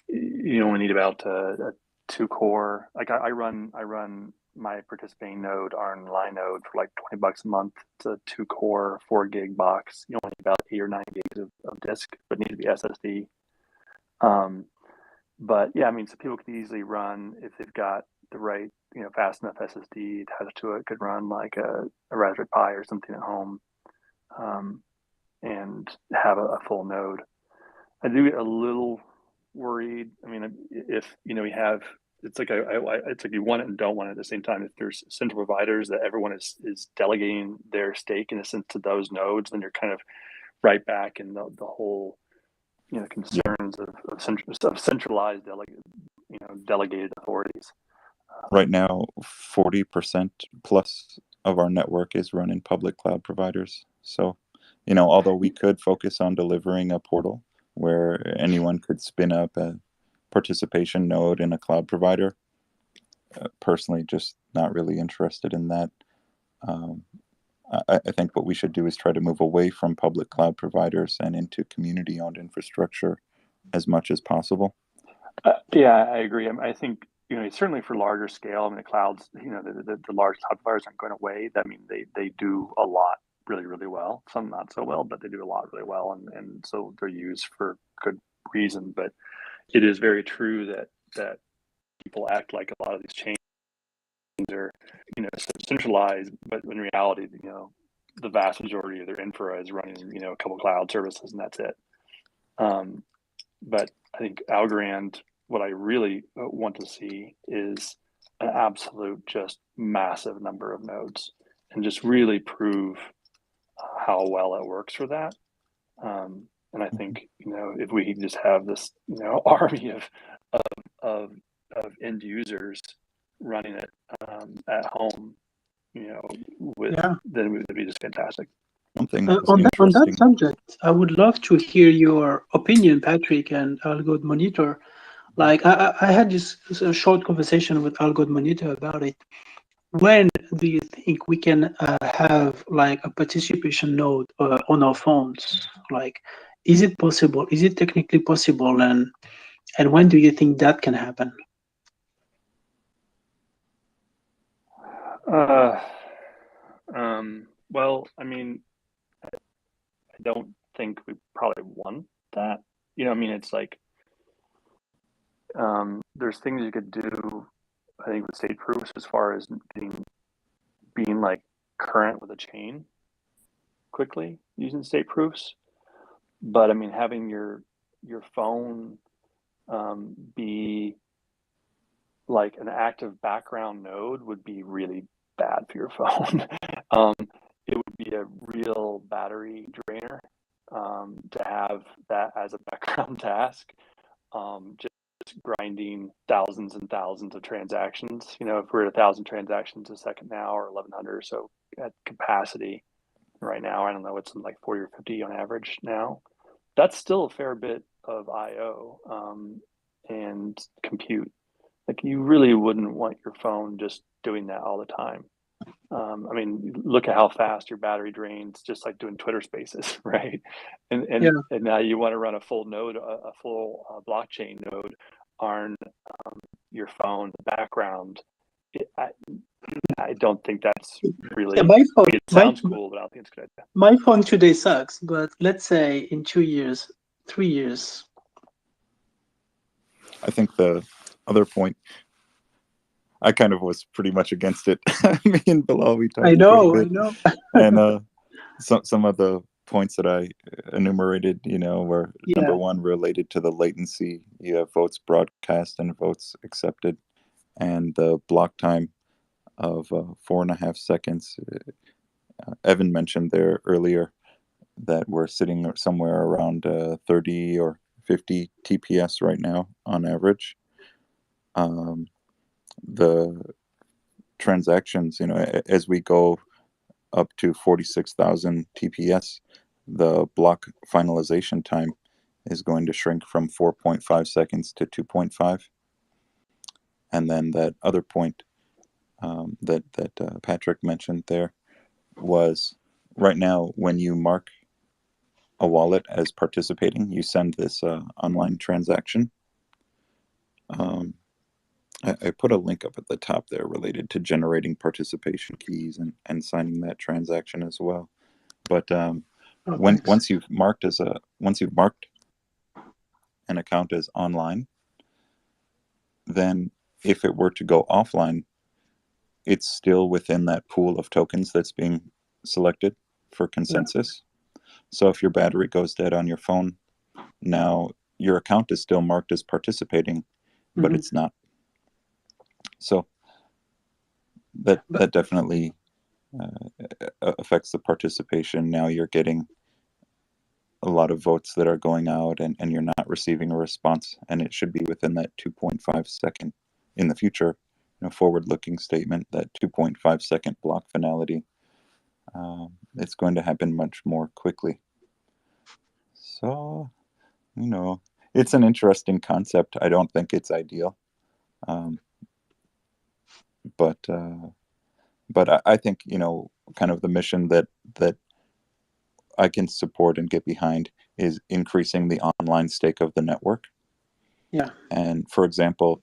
Speaker 14: You only need about a 2-core. Like I run my participating node online node for like $20 a month. It's a 2-core 4 gig box. You only need about 8 or 9 gigs of disk, but need to be SSD. But yeah, so people could easily run, if they've got the right, fast enough SSD attached to it, could run like a Raspberry Pi or something at home, and have a full node. I do get a little worried. If we have, it's like it's like you want it and don't want it at the same time. If there's central providers that everyone is delegating their stake in a sense to those nodes, then you're kind of right back in the whole concerns of centralized delegated authorities.
Speaker 9: Right now, 40% plus of our network is run in public cloud providers. So, although we could focus on delivering a portal where anyone could spin up a participation node in a cloud provider, personally, just not really interested in that. I think what we should do is try to move away from public cloud providers and into community-owned infrastructure as much as possible.
Speaker 14: Yeah, I agree. I think certainly for larger scale. The clouds, the large cloud providers aren't going away. They do a lot really, really well. Some not so well, but they do a lot really well, and so they're used for good reason. But it is very true that people act like a lot of these chains are centralized, but in reality, the vast majority of their infra is running a couple cloud services, and that's it. But I think Algorand, what I really want to see is an absolute just massive number of nodes, and just really prove how well it works for that. And I think if we just have this army of end users running it at home, then it would be just fantastic.
Speaker 9: One thing
Speaker 2: on that subject, I would love to hear your opinion, Patrick and Algod Monitor. Like I had this short conversation with Algod Monitor about it. When do you think we can have like a participation node on our phones? Like, is it possible? Is it technically possible? And when do you think that can happen?
Speaker 14: Well, I don't think we probably want that. It's like there's things you could do, I think, with state proofs as far as being like current with a chain quickly using state proofs. But having your phone be like an active background node would be really bad for your phone. It would be a real battery drainer to have that as a background task, just grinding thousands and thousands of transactions. If we're at 1,000 transactions a second now, or 1,100 or so at capacity right now, I don't know, it's like 40 or 50 on average now. That's still a fair bit of I/O and compute. Like, you really wouldn't want your phone just doing that all the time. Look at how fast your battery drains, just like doing Twitter Spaces, right? And now you want to run a full node, a full blockchain node on your phone background. I don't think that's really.
Speaker 2: Yeah, my phone,
Speaker 14: it sounds cool, but I don't think it's a good idea.
Speaker 2: My phone today sucks, but let's say in 2 years, 3 years.
Speaker 9: I think the other point, I kind of was pretty much against it. Me and Bilal, we talked.
Speaker 2: I know.
Speaker 9: And some of the points that I enumerated, were number one, related to the latency. You have votes broadcast and votes accepted. and the block time of 4.5 seconds. Evan mentioned there earlier that we're sitting somewhere around 30 or 50 TPS right now on average. The transactions, as we go up to 46,000 TPS, the block finalization time is going to shrink from 4.5 seconds to 2.5. And then that other point that Patrick mentioned there was, right now when you mark a wallet as participating, you send this online transaction. I put a link up at the top there related to generating participation keys and signing that transaction as well. But once you've marked an account as online, then if it were to go offline, it's still within that pool of tokens that's being selected for consensus. So if your battery goes dead on your phone, now your account is still marked as participating, but it's not. So that definitely affects the participation. Now you're getting a lot of votes that are going out, and you're not receiving a response, and it should be within that 2.5 second in the future, forward-looking statement, that 2.5 second block finality. It's going to happen much more quickly. So, it's an interesting concept. I don't think it's ideal, but I think kind of the mission that I can support and get behind is increasing the online stake of the network.
Speaker 2: Yeah.
Speaker 9: And for example,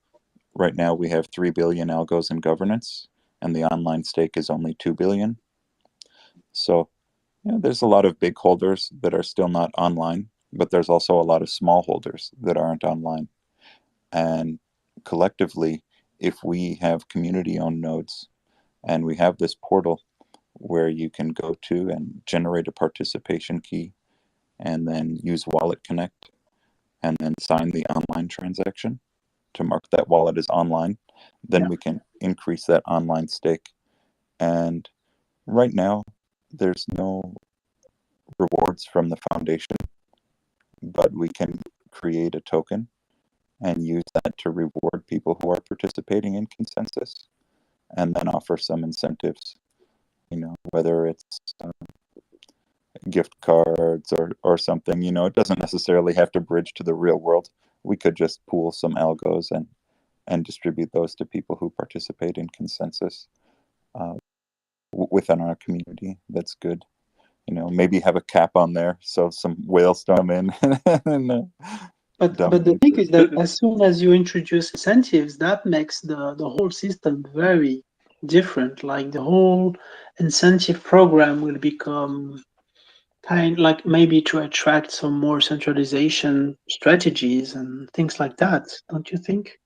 Speaker 9: right now we have 3 billion algos in governance, and the online stake is only 2 billion. So, there's a lot of big holders that are still not online, but there's also a lot of small holders that aren't online. And collectively, if we have community-owned nodes and we have this portal where you can go to and generate a participation key and then use Wallet Connect and then sign the online transaction to mark that wallet as online, then we can increase that online stake. And right now, there's no rewards from the foundation, but we can create a token and use that to reward people who are participating in consensus, and then offer some incentives, whether it's gift cards or something. It doesn't necessarily have to bridge to the real world. We could just pool some algos and distribute those to people who participate in consensus within our community. That's good. Maybe have a cap on there so some whales don't come in.
Speaker 2: But the thing is that as soon as you introduce incentives, that makes the whole system very different. Like the whole incentive program will become like maybe to attract some more centralization strategies and things like that. Don't you think?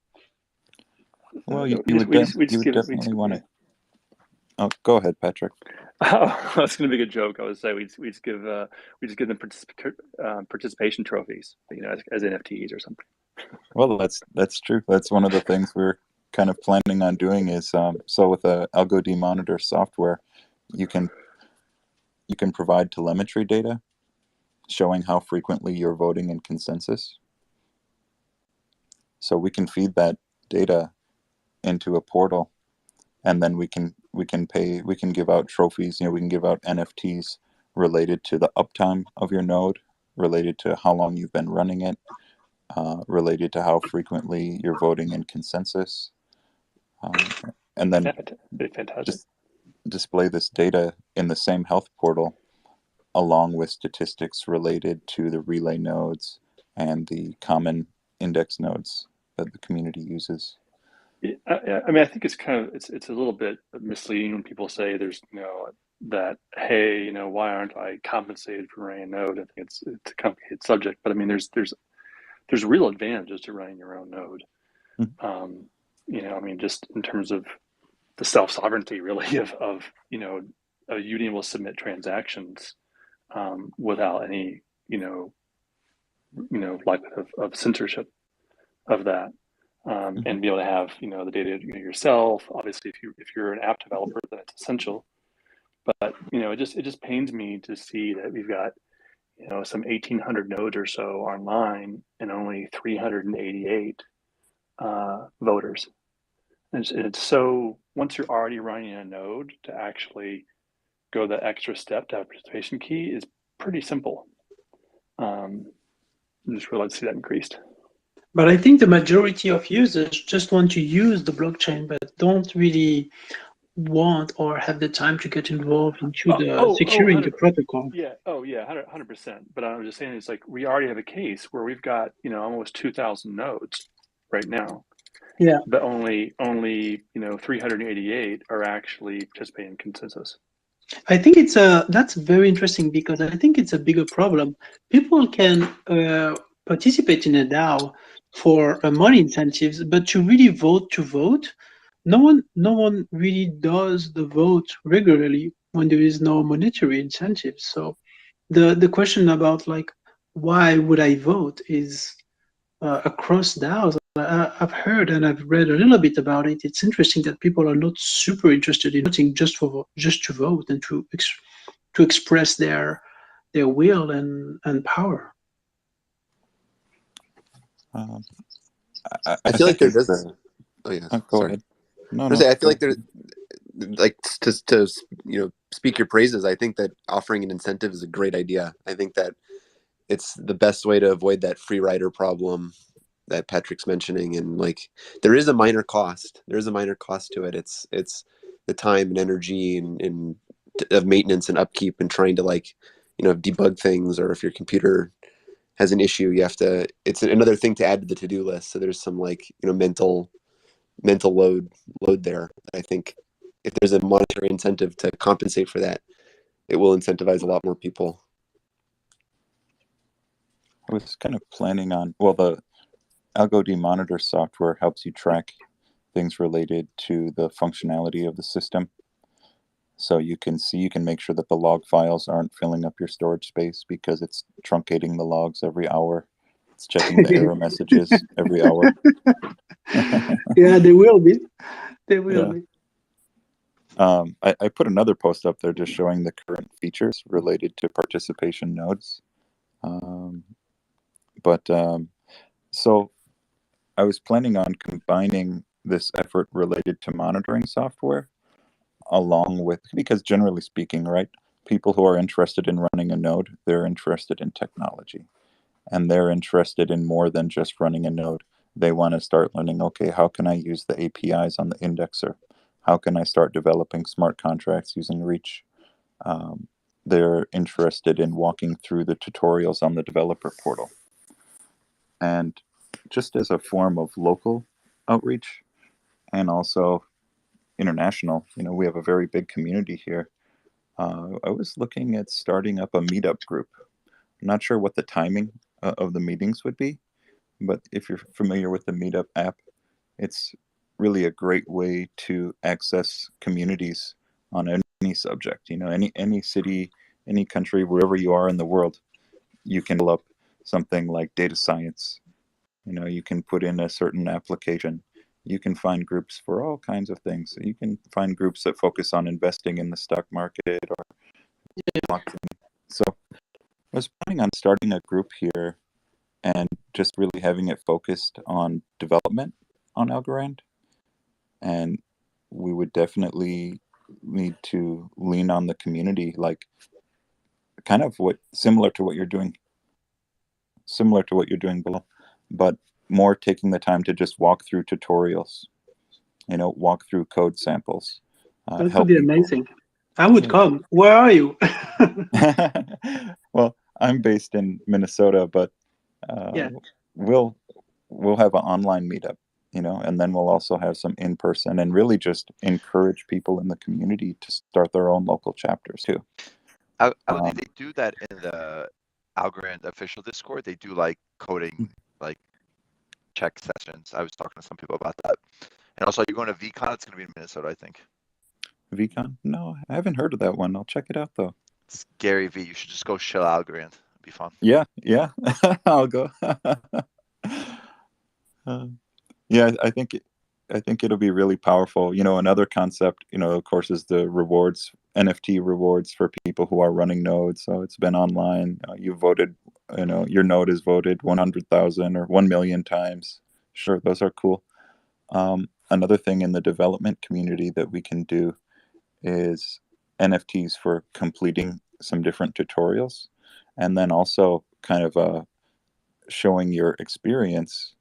Speaker 9: Well, you would definitely want to. Oh, go ahead, Patrick.
Speaker 14: That's going to be a joke. I would say we just give them participation trophies, as NFTs or something.
Speaker 9: Well, that's true. That's one of the things we're kind of planning on doing is so with the AlgoD Monitor software, you can provide telemetry data showing how frequently you're voting in consensus. So we can feed that data into a portal, and then we can give out trophies. We can give out NFTs related to the uptime of your node, related to how long you've been running it, related to how frequently you're voting in consensus, and then just display this data in the same health portal along with statistics related to the relay nodes and the common index nodes that the community uses.
Speaker 14: I mean, I think it's it's a little bit misleading when people say there's that, hey, why aren't I compensated for running a node? I think it's a complicated subject, but I mean there's real advantages to running your own node. I mean, just in terms of the self-sovereignty really of you being able to submit transactions without any likelihood of censorship of that. and be able to have the data yourself. Obviously, if you're an app developer, then it's essential. But it just pains me to see that we've got some 1,800 nodes or so online and only 388 voters. And it's so, once you're already running a node, to actually go the extra step to have a participation key is pretty simple. I just really like to see that increased.
Speaker 2: But I think the majority of users just want to use the blockchain, but don't really want or have the time to get involved into securing the protocol.
Speaker 14: Yeah. 100%. But I was just saying, it's like we already have a case where we've got almost 2,000 nodes right now.
Speaker 2: Yeah.
Speaker 14: But only 388 are actually participating in consensus.
Speaker 2: I think that's very interesting, because I think it's a bigger problem. People can participate in a DAO for money incentives, but to really vote, no one really does the vote regularly when there is no monetary incentive. So the question about why would I vote is across DAOs. I've heard and I've read a little bit about it. It's interesting that people are not super interested in voting just to vote and to express their will and power.
Speaker 6: I feel like there does. Oh yeah,
Speaker 9: go
Speaker 6: sorry.
Speaker 9: ahead. No,
Speaker 6: I feel like there, to speak your praises. I think that offering an incentive is a great idea. I think that it's the best way to avoid that free rider problem that Patrick's mentioning. And there is a minor cost. There is a minor cost to it. It's the time and energy and of maintenance and upkeep and trying to debug things, or if your computer has an issue, you have to. It's another thing to add to the to-do list. So there's some mental load there. I think if there's a monetary incentive to compensate for that, it will incentivize a lot more people.
Speaker 9: I was kind of planning on, the AlgoD monitor software helps you track things related to the functionality of the system. So you can make sure that the log files aren't filling up your storage space because it's truncating the logs every hour. It's checking the error messages every hour.
Speaker 2: Yeah, they will be. They will be.
Speaker 9: I put another post up there just showing the current features related to participation nodes. So I was planning on combining this effort related to monitoring software along with, because generally speaking, right, people who are interested in running a node, they're interested in technology, and they're interested in more than just running a node. They want to start learning, okay, how can I use the APIs on the indexer? How can I start developing smart contracts using Reach? They're interested in walking through the tutorials on the developer portal. And just as a form of local outreach and also international, we have a very big community here. I was looking at starting up a meetup group. I'm not sure what the timing of the meetings would be, but if you're familiar with the Meetup app, it's really a great way to access communities on any subject. Any city, any country, wherever you are in the world, you can pull up something like data science. You can put in a certain application. You can find groups for all kinds of things. You can find groups that focus on investing in the stock market or blockchain. So I was planning on starting a group here and just really having it focused on development on Algorand. And we would definitely need to lean on the community, kind of similar to what you're doing below, but more taking the time to just walk through tutorials, walk through code samples.
Speaker 2: That would be amazing. I would come. Where are you?
Speaker 9: Well, I'm based in Minnesota, but we'll have an online meetup, and then we'll also have some in person, and really just encourage people in the community to start their own local chapters too.
Speaker 3: They do that in the Algorand official Discord. They do coding, check sessions. I was talking to some people about that. And also, you're going to VCon. It's going to be in Minnesota, I think.
Speaker 9: VCon? No, I haven't heard of that one. I'll check it out though.
Speaker 3: It's Gary V. You should just go chill Algorand. It'll be fun.
Speaker 9: Yeah. I'll go. Yeah, I think it'll be really powerful. You know, another concept, you know, of course, is the rewards, NFT rewards for people who are running nodes. So it's been online. You voted, you know, your node is voted 100,000 or 1 million times. Sure, those are cool. Another thing in the development community that we can do is NFTs for completing some different tutorials, and then also kind of showing your experience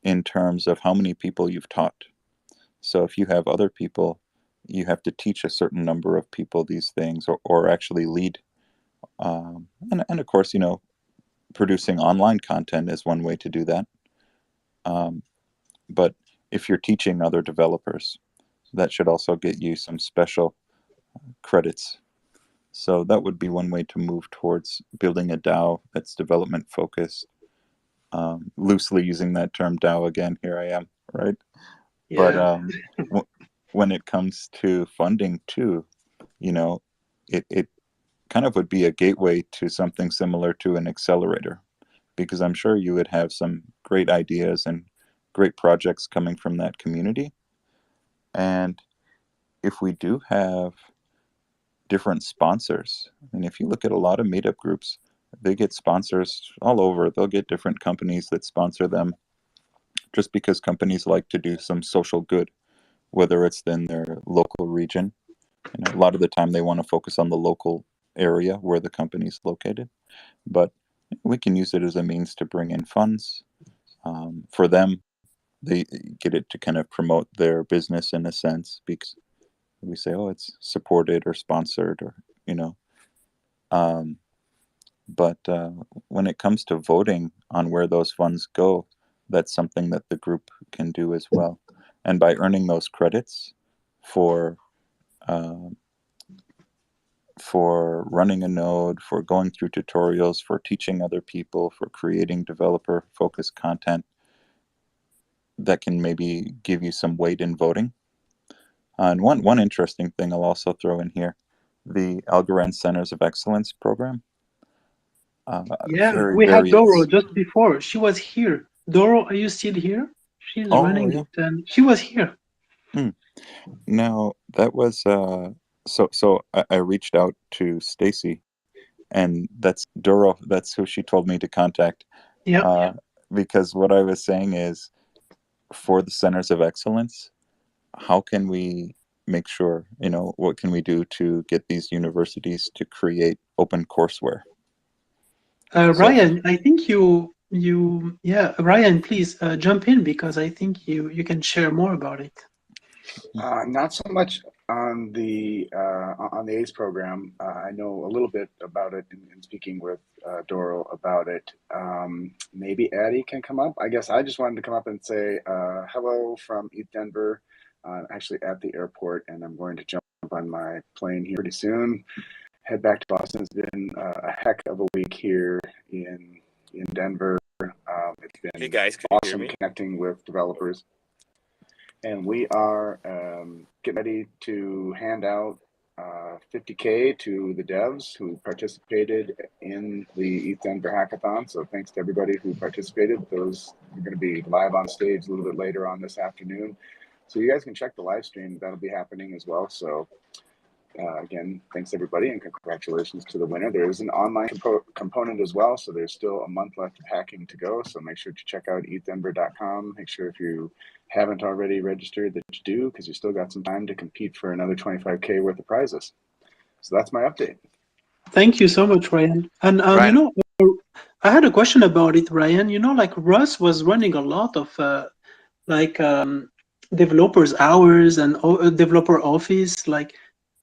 Speaker 9: in terms of how many people you've taught. So if you have other people, you have to teach a certain number of people these things, or actually lead. And of course, you know, producing online content is one way to do that. But if you're teaching other developers, that should also get you some special credits. So that would be one way to move towards building a DAO that's development focused. Loosely using that term DAO again, here I am, right? But when it comes to funding too, you know, it kind of would be a gateway to something similar to an accelerator, because I'm sure you would have some great ideas and great projects coming from that community. And if we do have different sponsors, and if you look at a lot of meetup groups, they get sponsors all over. They'll get different companies that sponsor them just because companies like to do some social good, whether it's in their local region. You know, a lot of the time they want to focus on the local area where the company is located, but we can use it as a means to bring in funds. For them, they get it to kind of promote their business in a sense, because we say, oh, it's supported or sponsored, or, you know. But when it comes to voting on where those funds go, that's something that the group can do as well. And by earning those credits for running a node, for going through tutorials, for teaching other people, for creating developer-focused content, that can maybe give you some weight in voting. And one interesting thing I'll also throw in here, the Algorand Centers of Excellence program.
Speaker 2: We had Doro
Speaker 9: It's
Speaker 2: just before. She was here. Doro, are you still here? She's running
Speaker 9: yeah.
Speaker 2: it, and she was here.
Speaker 9: Now that was so I reached out to Stacy, and that's Doro. That's who she told me to contact.
Speaker 2: Yeah.
Speaker 9: Because what I was saying is, for the Centers of Excellence, how can we make sure, you know, what can we do to get these universities to create open courseware?
Speaker 2: Ryan, I think Ryan, please jump in, because I think you can share more about it.
Speaker 15: Not so much on the ACE program. I know a little bit about it in speaking with Doro about it. Maybe Addie can come up. I guess I just wanted to come up and say hello from East Denver. I'm actually at the airport, and I'm going to jump on my plane here pretty soon. Head back to Boston. It's been a heck of a week here in Denver. It's been
Speaker 16: Hey guys, can
Speaker 15: awesome
Speaker 16: you hear me?
Speaker 15: connecting with developers. And we are getting ready to hand out $50K to the devs who participated in the ETH Denver Hackathon. So thanks to everybody who participated. Those are going to be live on stage a little bit later on this afternoon. So you guys can check the live stream. That'll be happening as well. So again, thanks everybody, and congratulations to the winner. There is an online component as well, so there's still a month left of hacking to go. So make sure to check out ethdenver.com. Make sure if you haven't already registered that you do, because you still got some time to compete for another 25K worth of prizes. So that's my update.
Speaker 2: Thank you so much, Ryan. And
Speaker 3: Ryan.
Speaker 2: you know, I had a question about it, Ryan. You know, like Russ was running a lot of developers hours and developer office. Like,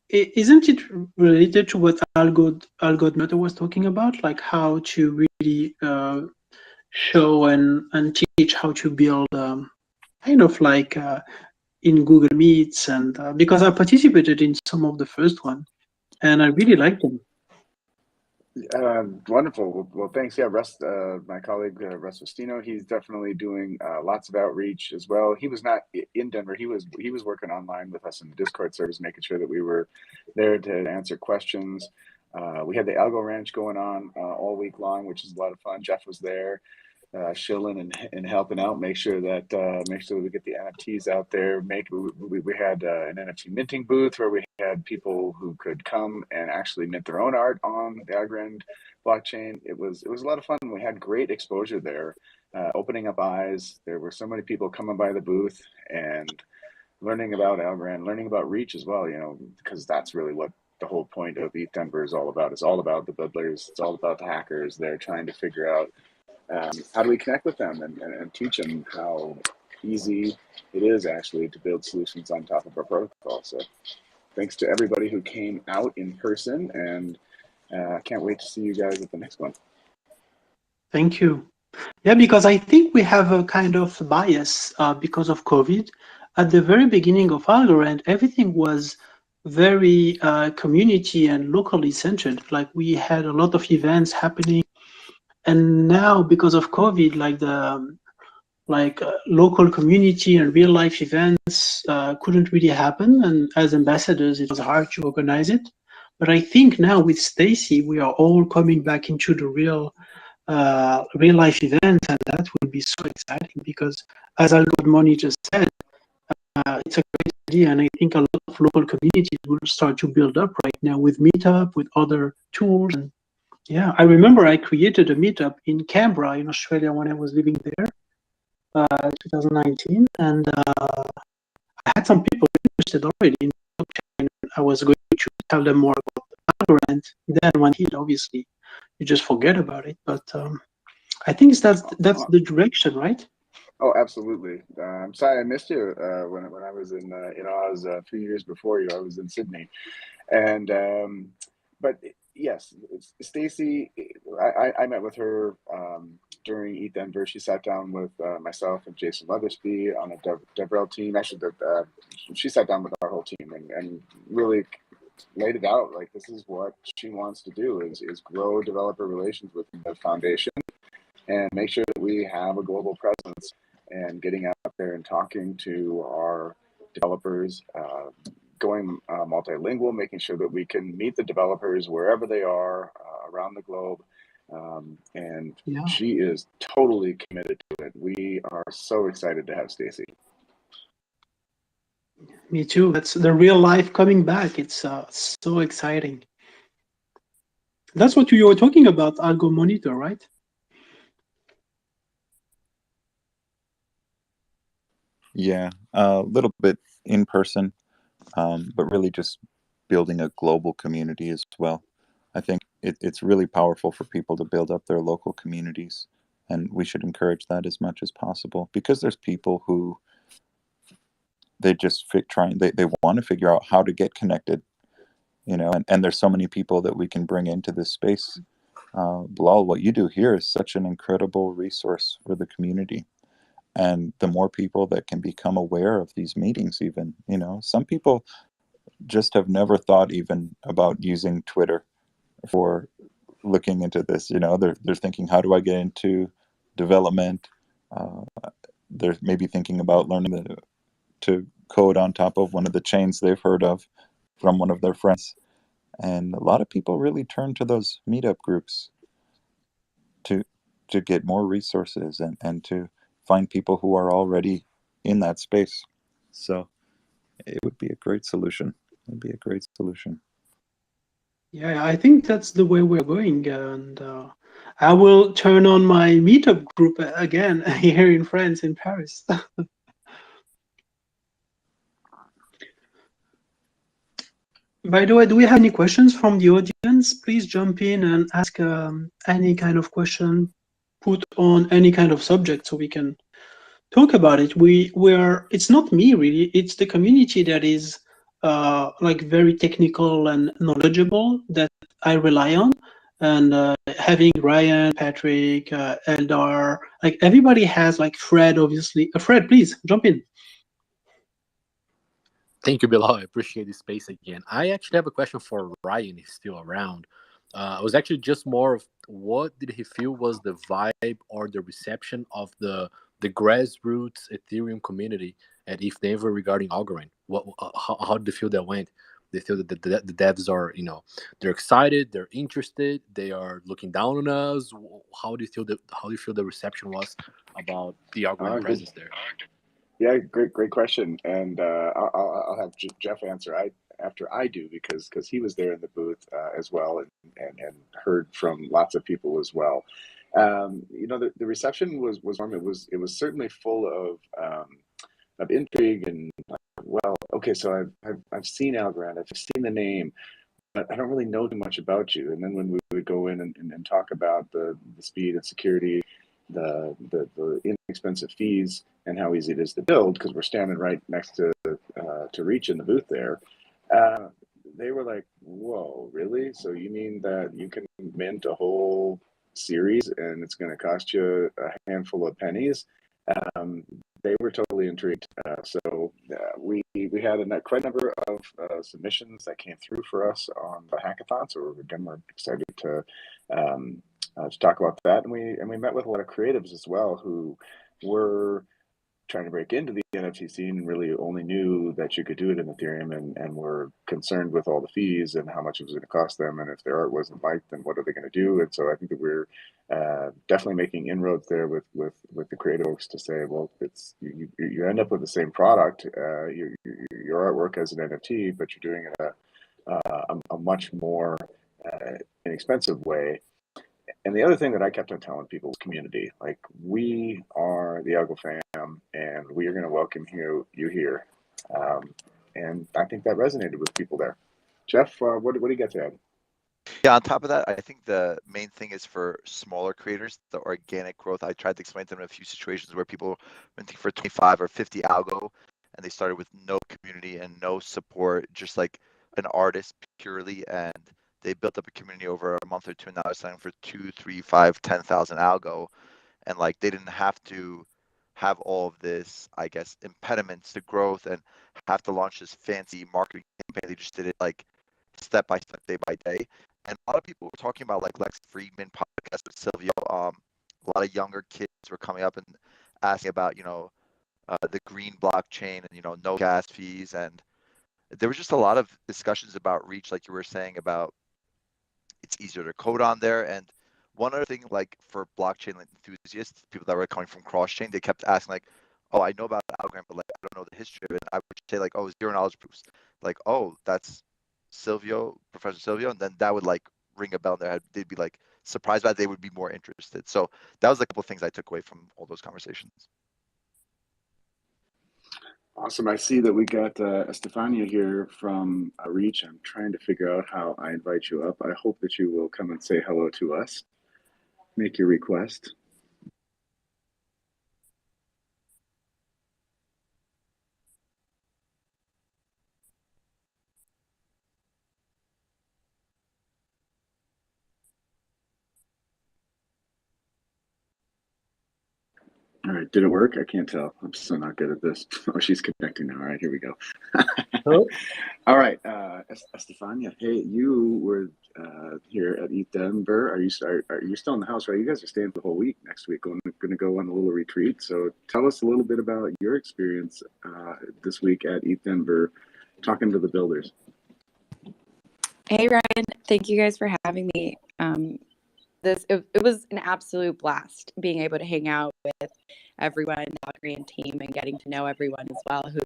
Speaker 2: isn't it related to what Algodmeta was talking about, like how to really show and teach how to build kind of like in Google Meets, and because I participated in some of the first one, and I really liked them.
Speaker 15: Wonderful. Well, thanks. Yeah, Russ, my colleague Russ Vestino, he's definitely doing lots of outreach as well. He was not in Denver. He was working online with us in the Discord service, making sure that we were there to answer questions. We had the Algo Ranch going on all week long, which is a lot of fun. Jeff was there. shilling and helping out, make sure that we get the NFTs out there. We had an NFT minting booth where we had people who could come and actually mint their own art on the Algorand blockchain. It was a lot of fun. We had great exposure there, opening up eyes. There were so many people coming by the booth and learning about Algorand, learning about Reach as well. Because that's really what the whole point of ETH Denver is all about. It's all about the builders. It's all about the hackers. They're trying to figure out how do we connect with them and teach them how easy it is actually to build solutions on top of our protocol. So thanks to everybody who came out in person, and I can't wait to see you guys at the next one.
Speaker 2: Thank you. Yeah, because I think we have a kind of bias because of COVID. At the very beginning of Algorand, everything was very community and locally centered. Like we had a lot of events happening, and now because of COVID, like the local community and real life events couldn't really happen, and as ambassadors, it was hard to organize it. But I think now with Stacy, we are all coming back into the real life events, and that will be so exciting because, as Algomoney just said, it's a great idea, and I think a lot of local communities will start to build up right now with Meetup, with other tools. And yeah, I remember I created a Meetup in Canberra in Australia when I was living there, 2019, and I had some people interested already in blockchain. I was going to tell them more about Algorand. Then when he obviously you just forget about it, but I think that's the direction, right?
Speaker 15: Oh, absolutely. I'm sorry I missed you when I was in, I was a few years before you. I was in Sydney, and but yes, Stacy, I met with her during ETH Denver. She sat down with myself and Jason Leathersby on a DevRel team. Actually, she sat down with our whole team and really laid it out. Like, this is what she wants to do is grow developer relations with the foundation and make sure that we have a global presence, and getting out there and talking to our developers, going multilingual, making sure that we can meet the developers wherever they are around the globe. And
Speaker 2: Yeah.
Speaker 15: she is totally committed to it. We are so excited to have Stacy.
Speaker 2: Me too. That's the real life coming back. It's so exciting. That's what you were talking about, Algo Monitor, right?
Speaker 9: Yeah, a little bit in person, but really just building a global community as well. I think it's really powerful for people to build up their local communities, and we should encourage that as much as possible, because there's people who they just they want to figure out how to get connected, and there's so many people that we can bring into this space. Bilal, what you do here is such an incredible resource for the community. And the more people that can become aware of these meetings, even, some people just have never thought even about using Twitter for looking into this. They're thinking, how do I get into development? They're maybe thinking about learning to code on top of one of the chains they've heard of from one of their friends. And a lot of people really turn to those meetup groups to get more resources and to find people who are already in that space. So it would be a great solution. It would be a great solution.
Speaker 2: Yeah, I think that's the way we're going, and I will turn on my meetup group again here in France, in Paris. By the way, do we have any questions from the audience? Please jump in and ask any kind of question, put on any kind of subject so we can talk about it. It's not me really, it's the community that is like very technical and knowledgeable that I rely on. And having Ryan, Patrick, Eldar, like everybody has, like Fred, obviously. Fred, please jump in.
Speaker 13: Thank you, Bilal. I appreciate this space again. I actually have a question for Ryan. He's still around. It was actually just more of what did he feel was the vibe or the reception of the grassroots Ethereum community at ETH Denver regarding Algorand? How did you feel that went? They feel that the devs are, they're excited, they're interested, they are looking down on us. How do you feel the reception was about the Algorand presence there?
Speaker 15: Yeah, great question, and I'll have Jeff answer after I do because he was there in the booth as well and heard from lots of people as well. The reception was warm. It was certainly full of intrigue and well, okay, so I've seen Algorand, I've seen the name, but I don't really know too much about you. And then when we would go in and talk about the speed and security, the inexpensive fees, and how easy it is to build, because we're standing right next to Reach in the booth there, they were like, "Whoa, really? So you mean that you can mint a whole series and it's going to cost you a handful of pennies?" They were totally intrigued. We had quite a number of submissions that came through for us on the hackathon. So again, we're excited to talk about that. And we met with a lot of creatives as well who were trying to break into the NFT scene and really only knew that you could do it in Ethereum and were concerned with all the fees and how much it was going to cost them. And if their art wasn't liked, then what are they going to do? And so I think that we're definitely making inroads there with the creative folks to say, well, it's you end up with the same product, your artwork as an NFT, but you're doing it a much more inexpensive way. And the other thing that I kept on telling people is community. Like, we are the AlgoFam, and we are going to welcome you here. And I think that resonated with people there. Jeff, what do you got to add?
Speaker 3: Yeah, on top of that, I think the main thing is for smaller creators, the organic growth. I tried to explain to them in a few situations where people were renting for 25 or 50 algo, and they started with no community and no support, just like an artist purely, and they built up a community over a month or two, and now they're selling for 2, 3, 5, 10,000 algo, and like they didn't have to have all of this, I guess, impediments to growth and have to launch this fancy marketing campaign. They just did it like step by step, day by day. And a lot of people were talking about like Lex Friedman podcast with Silvio. A lot of younger kids were coming up and asking about, the green blockchain and, no gas fees. And there was just a lot of discussions about Reach, like you were saying, about it's easier to code on there. And one other thing, like for blockchain enthusiasts, people that were coming from cross-chain, they kept asking like, oh, I know about Algorand, but like I don't know the history of it. I would say like, oh, zero knowledge proofs. Like, oh, that's Silvio, Professor Silvio, and then that would like ring a bell in their head. They'd be like surprised by it. They would be more interested. So that was a couple of things I took away from all those conversations.
Speaker 15: Awesome. I see that we got Estefania here from Reach. I'm trying to figure out how I invite you up. I hope that you will come and say hello to us. Make your request. All right, did it work? I can't tell. I'm so not good at this. Oh, she's connecting now. All right, here we go.
Speaker 2: Oh.
Speaker 15: All right, Estefania. Hey, you were here at ETH Denver. Are you still in the house, right? You guys are staying for the whole week next week. Going to go on a little retreat. So tell us a little bit about your experience this week at ETH Denver, talking to the builders.
Speaker 16: Hey, Ryan. Thank you guys for having me. It was an absolute blast being able to hang out with everyone, the Algorand team, and getting to know everyone as well who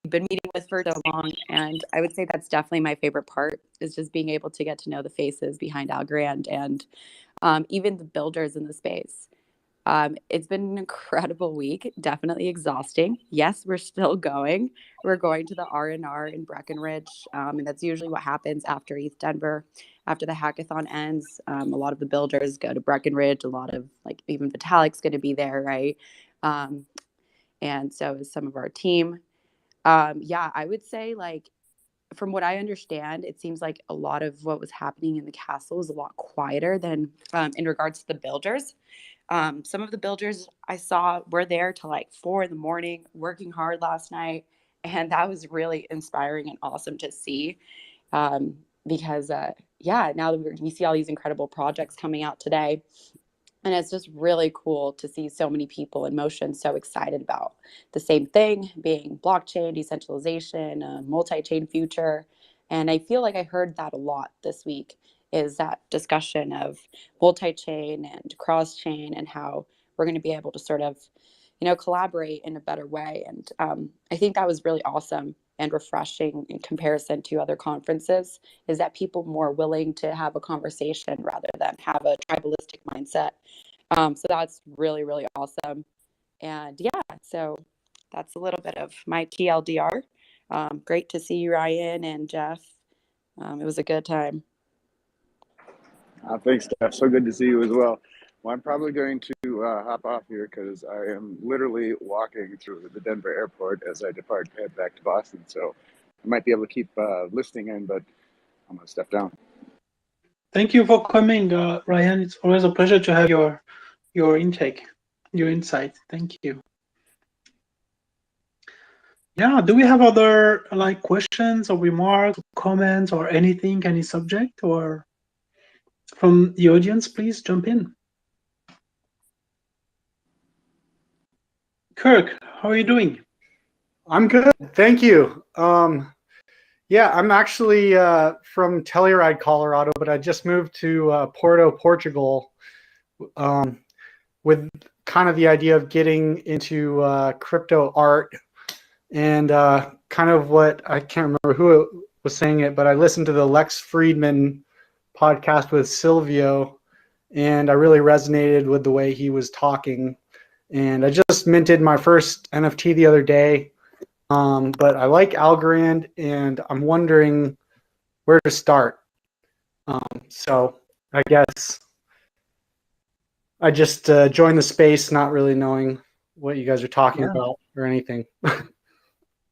Speaker 16: we've been meeting with for so long. And I would say that's definitely my favorite part, is just being able to get to know the faces behind Algorand and even the builders in the space. It's been an incredible week, definitely exhausting. Yes, we're still going. We're going to the R&R in Breckenridge, and that's usually what happens after ETH Denver. After the hackathon ends, a lot of the builders go to Breckenridge. A lot of, like, even Vitalik's going to be there, right? And so is some of our team. Yeah, I would say, like, from what I understand, it seems like a lot of what was happening in the castle is a lot quieter than in regards to the builders. Some of the builders I saw were there till like 4 a.m, working hard last night. And that was really inspiring and awesome to see. Because, yeah, now that we see all these incredible projects coming out today, And it's just really cool to see so many people in motion so excited about the same thing, being blockchain, decentralization, a multi-chain future. And I feel like I heard that a lot this week, is that discussion of multi-chain and cross-chain and how we're going to be able to sort of, collaborate in a better way. And I think that was really awesome and refreshing in comparison to other conferences, is that people more willing to have a conversation rather than have a tribalistic mindset. So that's really, really awesome. And yeah, so that's a little bit of my TLDR. Great to see you, Ryan and Jeff. It was a good time.
Speaker 15: Thanks, Steph. So good to see you as well. Well, I'm probably going to hop off here because I am literally walking through the Denver airport as I depart to head back to Boston. So I might be able to keep listening in, but I'm going to step down.
Speaker 2: Thank you for coming, Ryan. It's always a pleasure to have your intake, your insight. Thank you. Yeah, do we have other questions or remarks, comments, or anything, any subject, or from the audience? Please jump in. Kirk, how are you doing?
Speaker 17: I'm good, thank you. Yeah, I'm actually from Telluride, Colorado, but I just moved to Porto, Portugal, with kind of the idea of getting into crypto art. And kind of what, I can't remember who was saying it, but I listened to the Lex Friedman podcast with Silvio, and I really resonated with the way he was talking. And I just minted my first NFT the other day. But I like Algorand, and I'm wondering where to start. So I guess I just joined the space, not really knowing what you guys are talking about or anything.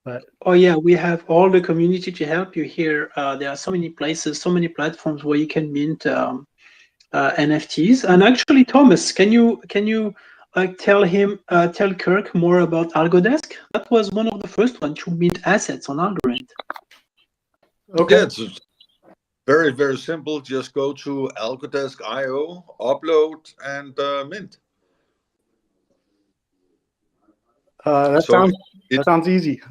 Speaker 17: But
Speaker 2: oh yeah, we have all the community to help you here. There are so many places, so many platforms where you can mint NFTs. And actually, Thomas, can you tell Kirk more about Algodesk? That was one of the first ones to mint assets on Algorand.
Speaker 17: Okay.
Speaker 4: Yeah, it's very, very simple. Just go to Algodesk.io, upload, and mint.
Speaker 17: That sounds easy.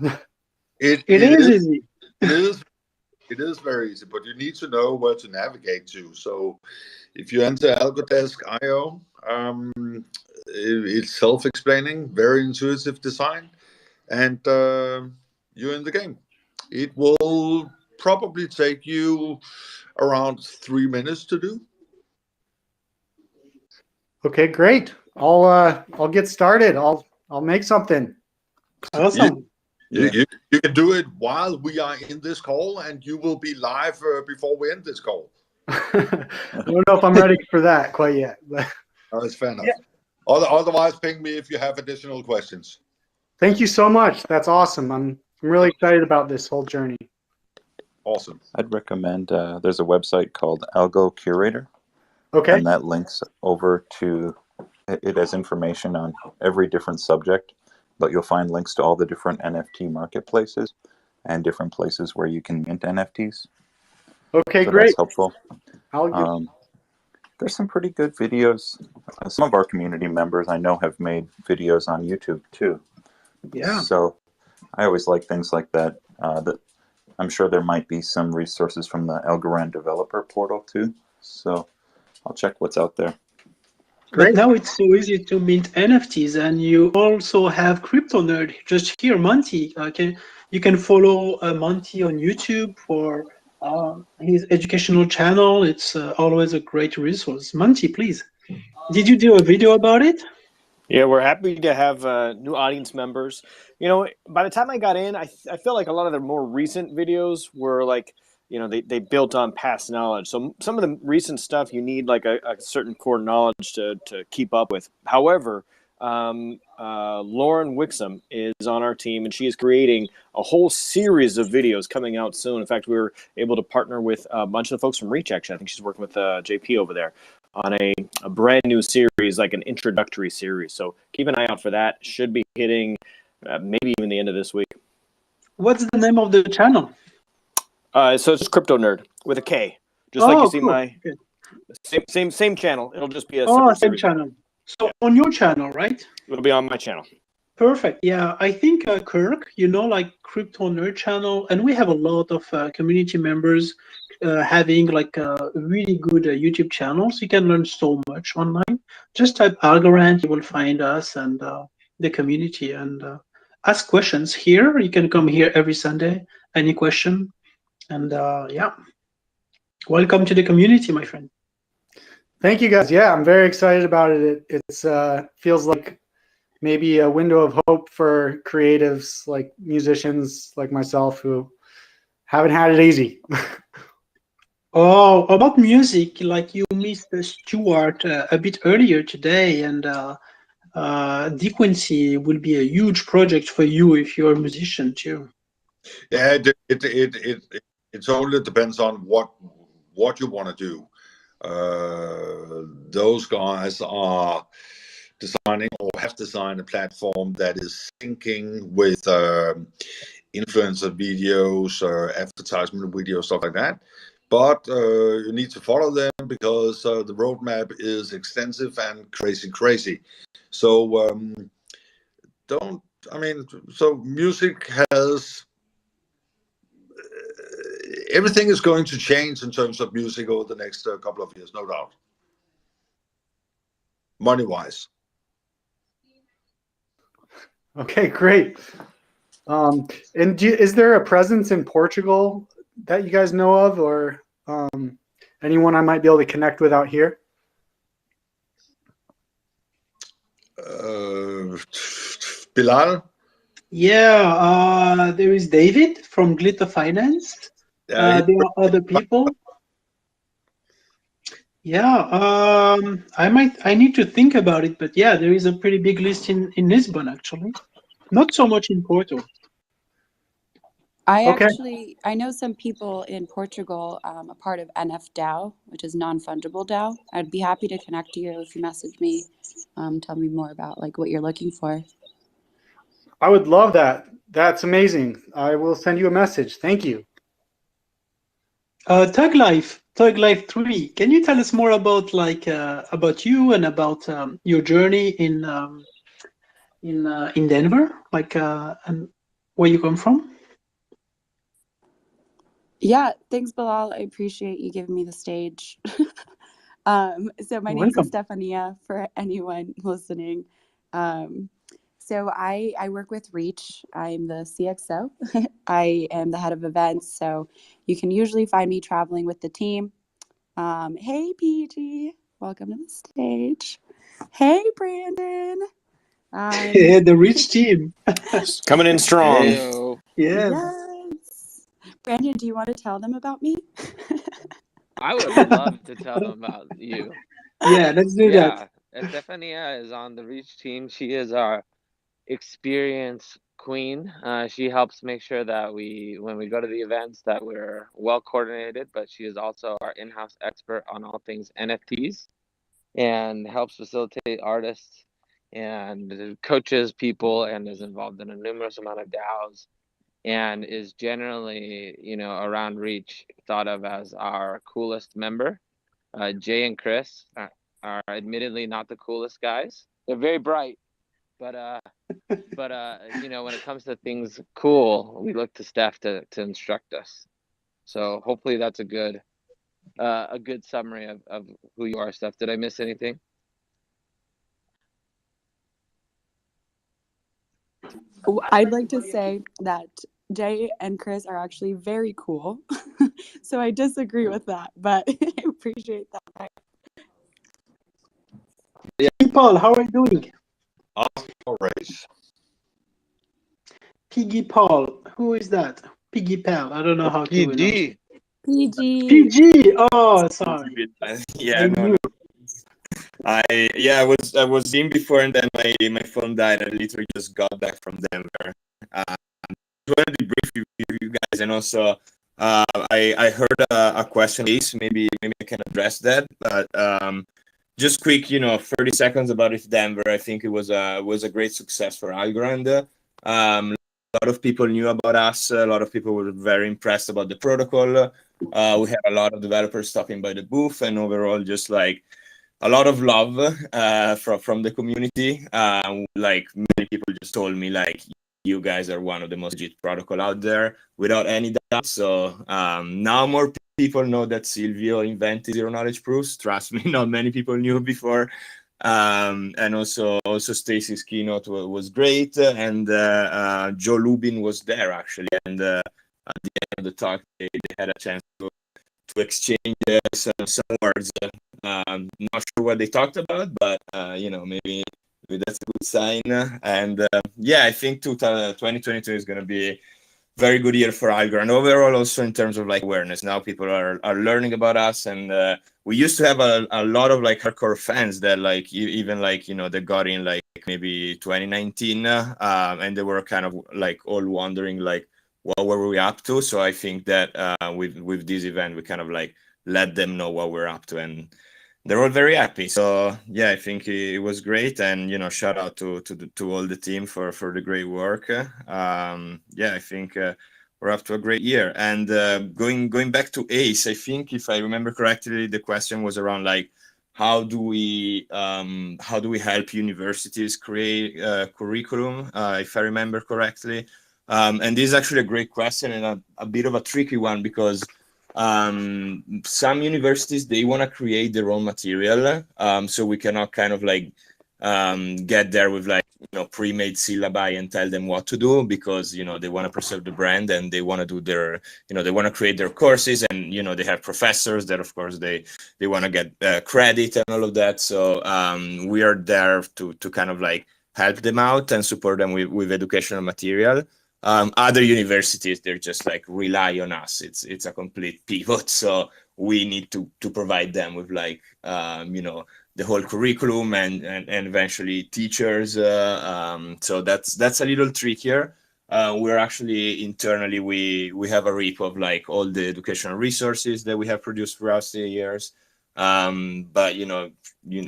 Speaker 4: It is easy. It is very easy, but you need to know where to navigate to. So if you enter Algodesk.io, it's self-explaining, very intuitive design, and you're in the game. It will probably take you around 3 minutes to do.
Speaker 17: Okay, great. I'll get started. I'll make something.
Speaker 2: Awesome.
Speaker 4: You can do it while we are in this call, and you will be live before we end this call.
Speaker 17: I don't know if I'm ready for that quite yet. But
Speaker 4: that's fair enough. Yeah. Otherwise, ping me if you have additional questions.
Speaker 17: Thank you so much. That's awesome. I'm really excited about this whole journey.
Speaker 4: Awesome.
Speaker 9: I'd recommend there's a website called Algo Curator.
Speaker 17: Okay.
Speaker 9: And that links over to, it has information on every different subject, but you'll find links to all the different NFT marketplaces and different places where you can mint NFTs.
Speaker 17: Okay,
Speaker 9: so
Speaker 17: great.
Speaker 9: That's helpful. There's some pretty good videos. Some of our community members I know have made videos on YouTube too.
Speaker 2: Yeah.
Speaker 9: So I always like things like that. That I'm sure there might be some resources from the Algorand developer portal too. So I'll check what's out there.
Speaker 2: But now it's so easy to mint NFTs, and you also have Crypto Nerd just here, Monty. You can follow Monty on YouTube for his educational channel. It's always a great resource. Monty, please. Did you do a video about it?
Speaker 11: Yeah, we're happy to have new audience members. You know, by the time I got in, I feel like a lot of the more recent videos were like, you know, they built on past knowledge. So some of the recent stuff you need like a certain core knowledge to keep up with. However, Lauren Wixom is on our team, and she is creating a whole series of videos coming out soon. In fact, we were able to partner with a bunch of the folks from Reach, actually. I think she's working with JP over there on a brand new series, like an introductory series. So keep an eye out for that. Should be hitting maybe even the end of this week.
Speaker 2: What's the name of the channel?
Speaker 11: So it's Crypto Nerd with a K. Just like you see
Speaker 2: cool.
Speaker 11: my... Same channel. It'll just be a
Speaker 2: Oh,
Speaker 11: separate
Speaker 2: same
Speaker 11: series.
Speaker 2: channel. So on your channel, right?
Speaker 11: It'll be on my channel.
Speaker 2: Perfect. Yeah, I think Kirk, like Crypto Nerd Channel, and we have a lot of community members having like really good YouTube channels. You can learn so much online. Just type Algorand, you will find us and the community, and ask questions here. You can come here every Sunday. Any question, and yeah, welcome to the community, my friend.
Speaker 17: Thank you, guys. Yeah, I'm very excited about it. It's feels like maybe a window of hope for creatives like musicians like myself who haven't had it easy.
Speaker 2: Oh, about music, like you missed Stuart a bit earlier today, and Dequency will be a huge project for you if you're a musician too.
Speaker 4: Yeah, it totally depends on what you want to do. Those guys are designing or have designed a platform that is syncing with influencer videos, advertisement videos, stuff like that. But you need to follow them because the roadmap is extensive and crazy. So so music has everything is going to change in terms of music over the next couple of years, no doubt. Money-wise.
Speaker 17: Okay, great. And is there a presence in Portugal that you guys know of, or anyone I might be able to connect with out here?
Speaker 4: Bilal?
Speaker 2: Yeah, there is David from Glitter Finance. There are other people. Yeah, I need to think about it, but yeah, there is a pretty big list in Lisbon actually. Not so much in Porto.
Speaker 16: I know some people in Portugal, a part of NFDAO, which is non-fungible DAO. I'd be happy to connect you if you message me. Tell me more about like what you're looking for.
Speaker 17: I would love that. That's amazing. I will send you a message. Thank you.
Speaker 2: Tug Life 3. Can you tell us more about about you and about your journey in Denver, and where you come from?
Speaker 16: Yeah, thanks, Bilal. I appreciate you giving me the stage. So my name is Stefania for anyone listening. So I work with Reach. I'm the CXO. I am the head of events. So you can usually find me traveling with the team. Hey, PG. Welcome to the stage. Hey, Brandon.
Speaker 2: The Reach team.
Speaker 11: Coming in strong.
Speaker 7: Heyo.
Speaker 16: Yes. Brandon, do you want to tell them about me?
Speaker 18: I would love to tell them about you.
Speaker 2: Yeah, let's do that.
Speaker 18: Estefania is on the Reach team. She is our experience queen. She helps make sure that when we go to the events, that we're well coordinated, but she is also our in-house expert on all things NFTs and helps facilitate artists and coaches people and is involved in a numerous amount of DAOs and is generally, around Reach thought of as our coolest member. Jay and Chris are admittedly not the coolest guys. They're very bright, but when it comes to things cool, we look to Steph to instruct us. So hopefully that's a good summary of who you are, Steph. Did I miss anything?
Speaker 16: I'd like to say that Jay and Chris are actually very cool. So I disagree with that, but I appreciate that.
Speaker 2: Hey, Paul, how are you doing?
Speaker 4: All right.
Speaker 2: Piggy Paul, who is that? Piggy Pal. I don't know how to
Speaker 19: PG.
Speaker 2: PG. Oh, sorry.
Speaker 19: Yeah, no. I was in before, and then my phone died. I literally just got back from Denver. I wanted to brief you guys, and also I heard a question. Maybe I can address that, but just quick, 30 seconds about Denver. I think it was a great success for Algorand. lot of people knew about us. A lot of people were very impressed about the protocol. We had a lot of developers stopping by the booth, and overall, just like a lot of love from the community. Like many people just told me, like, you guys are one of the most legit protocol out there, without any doubt. So now more people know that Silvio invented zero knowledge proofs. Trust me, not many people knew before. And also Stacy's keynote was great, and Joe Lubin was there actually, and at the end of the talk they had a chance to exchange some words. Not sure what they talked about, but maybe that's a good sign. And yeah, I think 2022 is going to be a very good year for Algorand overall, also in terms of like awareness. Now people are learning about us, and we used to have a lot of like hardcore fans that like even like they got in like maybe 2019, and they were kind of like all wondering like what were we up to. So I think that with this event we kind of like let them know what we're up to, and they're all very happy. So yeah, I think it was great, and shout out to all the team for the great work. Yeah, I think we're up to a great year. And going back to ACE, I think if I remember correctly, the question was around like how do we help universities create curriculum, if I remember correctly. And this is actually a great question and a bit of a tricky one, because some universities, they want to create their own material, so we cannot kind of like get there with like pre-made syllabi and tell them what to do, because they want to preserve the brand, and they want to do their they want to create their courses, and they have professors that of course they want to get credit and all of that. So we are there to kind of like help them out and support them with educational material. Other universities, they're just like rely on us. It's a complete pivot, so we need to provide them with like the whole curriculum and eventually teachers. So that's a little trickier. We're actually internally we have a repo of like all the educational resources that we have produced throughout the years. But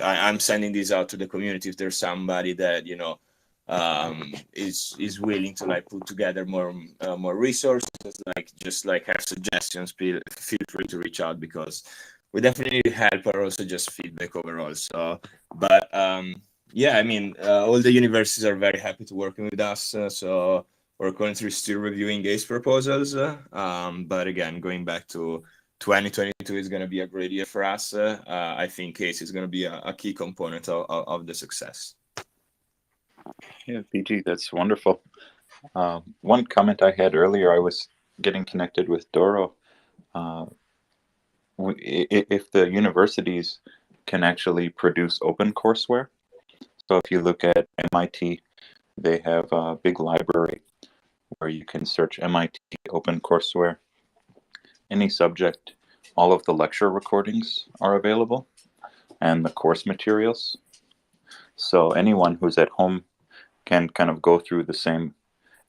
Speaker 19: I'm sending these out to the community if there's somebody that is willing to like put together more resources, like just like have suggestions. Feel free to reach out, because we definitely need help, or also just feedback overall. So, but yeah, I mean, all the universities are very happy to working with us. So we're currently still reviewing ACE proposals. But again, going back to 2022 is going to be a great year for us. I think ACE is going to be a key component of the success.
Speaker 9: Yeah, BG, that's wonderful. One comment I had earlier, I was getting connected with Doro. If the universities can actually produce open courseware, so if you look at MIT, they have a big library where you can search MIT open courseware, any subject, all of the lecture recordings are available, and the course materials. So anyone who's at home can kind of go through the same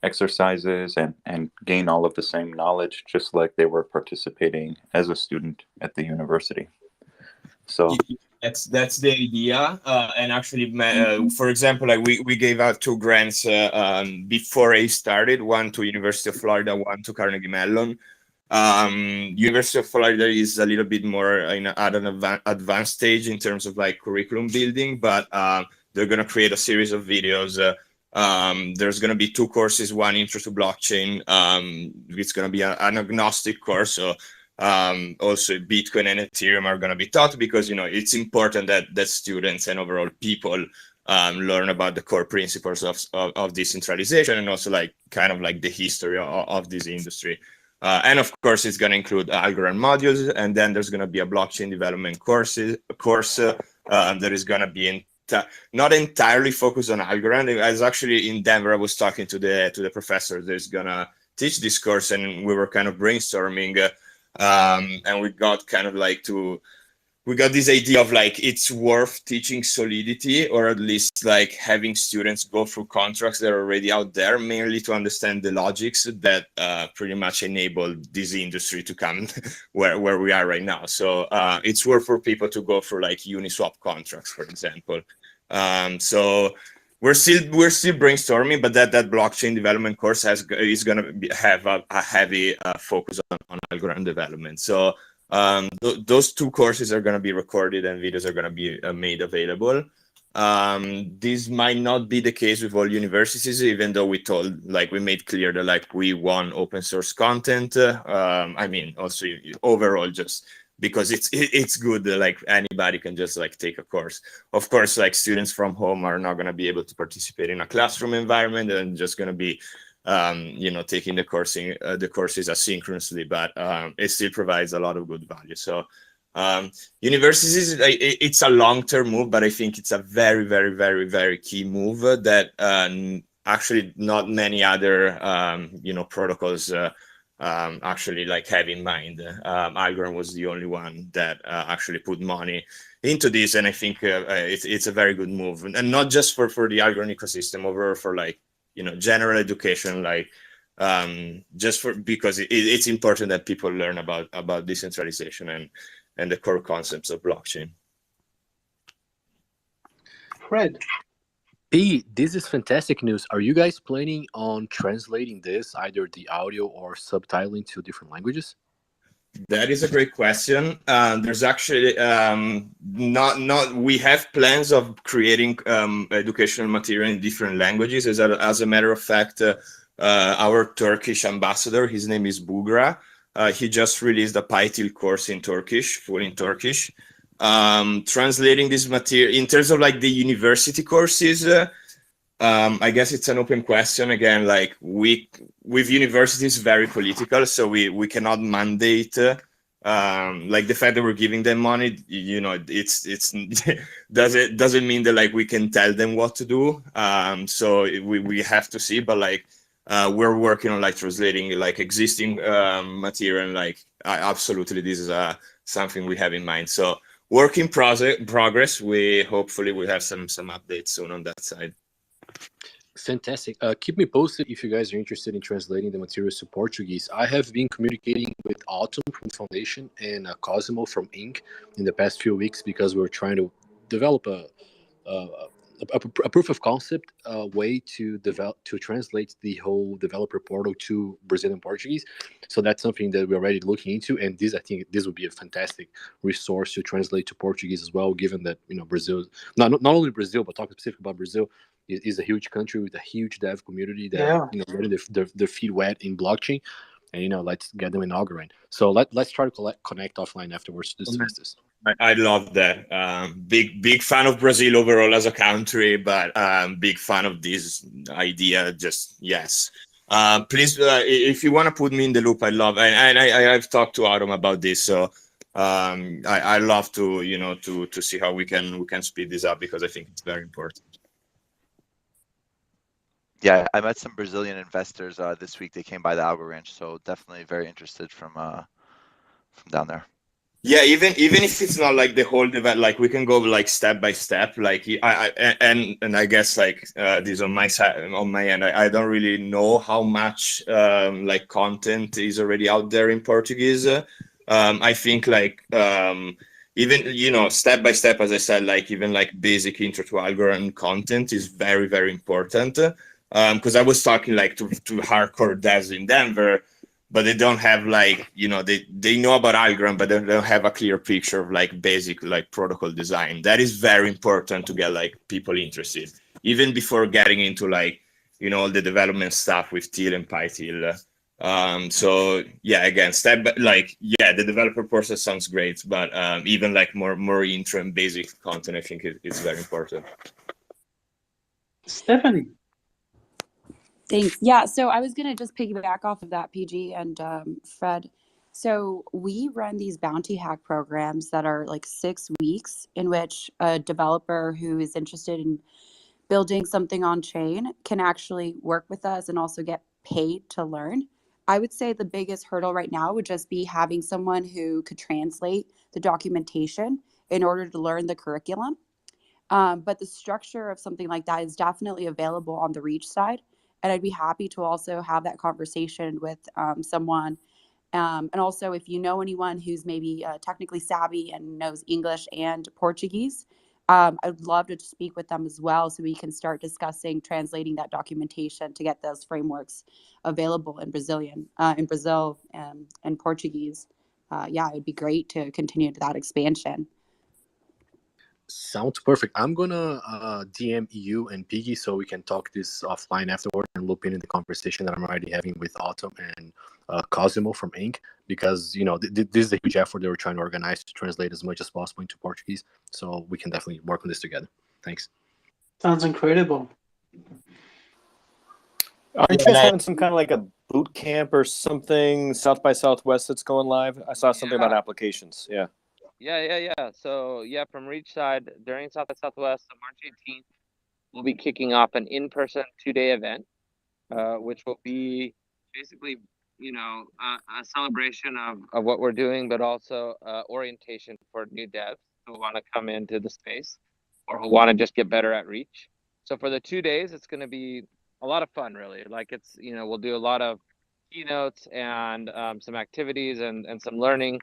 Speaker 9: exercises and gain all of the same knowledge, just like they were participating as a student at the university. So
Speaker 19: that's the idea. And actually, for example, like we gave out 2 grants before ACE started, one to University of Florida, one to Carnegie Mellon. University of Florida is a little bit more at an advanced stage in terms of like curriculum building, but they're going to create a series of videos. There's going to be 2 courses, one intro to blockchain. It's going to be an agnostic course. So also Bitcoin and Ethereum are going to be taught, because it's important that students and overall people learn about the core principles of decentralization, and also like kind of like the history of this industry. And of course, it's going to include Algorand modules, and then there's going to be a blockchain development course that is going to be not entirely focused on Algorand. I was actually in Denver. I was talking to the professor that's going to teach this course, and we were kind of brainstorming, and we got kind of like we got this idea of like it's worth teaching Solidity, or at least like having students go through contracts that are already out there, mainly to understand the logics that pretty much enable this industry to come where we are right now. So it's worth for people to go through like Uniswap contracts, for example. So we're still brainstorming, but that blockchain development course is going to have a heavy focus on algorithm development. So those two courses are going to be recorded and videos are going to be made available. This might not be the case with all universities, even though we made clear that we want open source content. I mean, also overall, just because it's good that anybody can just take a course. Of course, students from home are not going to be able to participate in a classroom environment and just going to be taking the courses asynchronously, but it still provides a lot of good value. So universities, it's a long-term move, but I think it's a very, very, very, very key move that actually not many other protocols actually have in mind. Algorand was the only one that actually put money into this, and I think it's a very good move, and not just for the Algorand ecosystem, overall for general education, just because it's important that people learn about decentralization and the core concepts of blockchain.
Speaker 2: Fred.
Speaker 13: P, this is fantastic news. Are you guys planning on translating this, either the audio or subtitling to different languages?
Speaker 19: That is a great question. There's actually we have plans of creating educational material in different languages. As a matter of fact, our Turkish ambassador, his name is Bugra. He just released a PyTil course in Turkish, full in Turkish. Translating this material in terms of the university courses, I guess it's an open question. Again, with universities, very political, so we cannot mandate the fact that we're giving them money. It's doesn't mean that we can tell them what to do. So we have to see, but we're working on translating existing material, and absolutely this is something we have in mind. So work in progress. We hopefully will have some updates soon on that side.
Speaker 13: Fantastic. Keep me posted if you guys are interested in translating the materials to Portuguese. I have been communicating with Autumn from Foundation and Cosimo from Inc. in the past few weeks because we're trying to develop a proof of concept way to translate the whole developer portal to Brazilian Portuguese. So that's something that we're already looking into, and I think this would be a fantastic resource to translate to Portuguese as well, given that Brazil, not only Brazil, but talking specifically about Brazil, is a huge country with a huge dev community that getting their feet wet in blockchain, and let's get them inaugurated. So let's try to connect offline afterwards to discuss this.
Speaker 19: I love that. Big fan of Brazil overall as a country, but big fan of this idea. Just yes. Please, if you want to put me in the loop, I love. And I've talked to Adam about this, so I love to to see how we can speed this up, because I think it's very important.
Speaker 3: Yeah, I met some Brazilian investors this week. They came by the Algo Ranch, so definitely very interested from down there.
Speaker 19: Yeah, even if it's not the whole development, we can go step by step. I guess this on my side, on my end, I don't really know how much content is already out there in Portuguese. I think even step by step, as I said, even basic intro to algorithm content is very, very important. Because I was talking to hardcore devs in Denver, but they don't have they know about Algorand, but they don't have a clear picture of basic protocol design. That is very important to get people interested, even before getting into all the development stuff with Til and PyTil. So yeah, again, the developer process sounds great, but even more intro and basic content, I think it's very important.
Speaker 2: Stephanie.
Speaker 16: Thanks. Yeah, so I was going to just piggyback off of that, PG and Fred. So we run these bounty hack programs that are 6 weeks, in which a developer who is interested in building something on chain can actually work with us and also get paid to learn. I would say the biggest hurdle right now would just be having someone who could translate the documentation in order to learn the curriculum. But the structure of something like that is definitely available on the Reach side. And I'd be happy to also have that conversation with someone. And also, if you know anyone who's maybe technically savvy and knows English and Portuguese, I'd love to speak with them as well so we can start discussing translating that documentation to get those frameworks available in Brazil and Portuguese. Yeah, it would be great to continue that expansion.
Speaker 13: Sounds perfect. I'm gonna DM you and Piggy so we can talk this offline afterward and loop in the conversation that I'm already having with Autumn and Cosimo from Inc. Because this is a huge effort that we're trying to organize to translate as much as possible into Portuguese. So we can definitely work on this together. Thanks.
Speaker 2: Sounds incredible.
Speaker 11: Aren't you guys having some kind of like a boot camp or something, South by Southwest that's going live? I saw something about applications. Yeah.
Speaker 18: Yeah. So from Reach side, during South by Southwest on March 18th, we'll be kicking off an in-person 2-day event, which will be basically, a celebration of what we're doing, but also orientation for new devs who want to come into the space or who want to just get better at Reach. So for the 2 days, it's going to be a lot of fun, really. Like we'll do a lot of keynotes and some activities and some learning.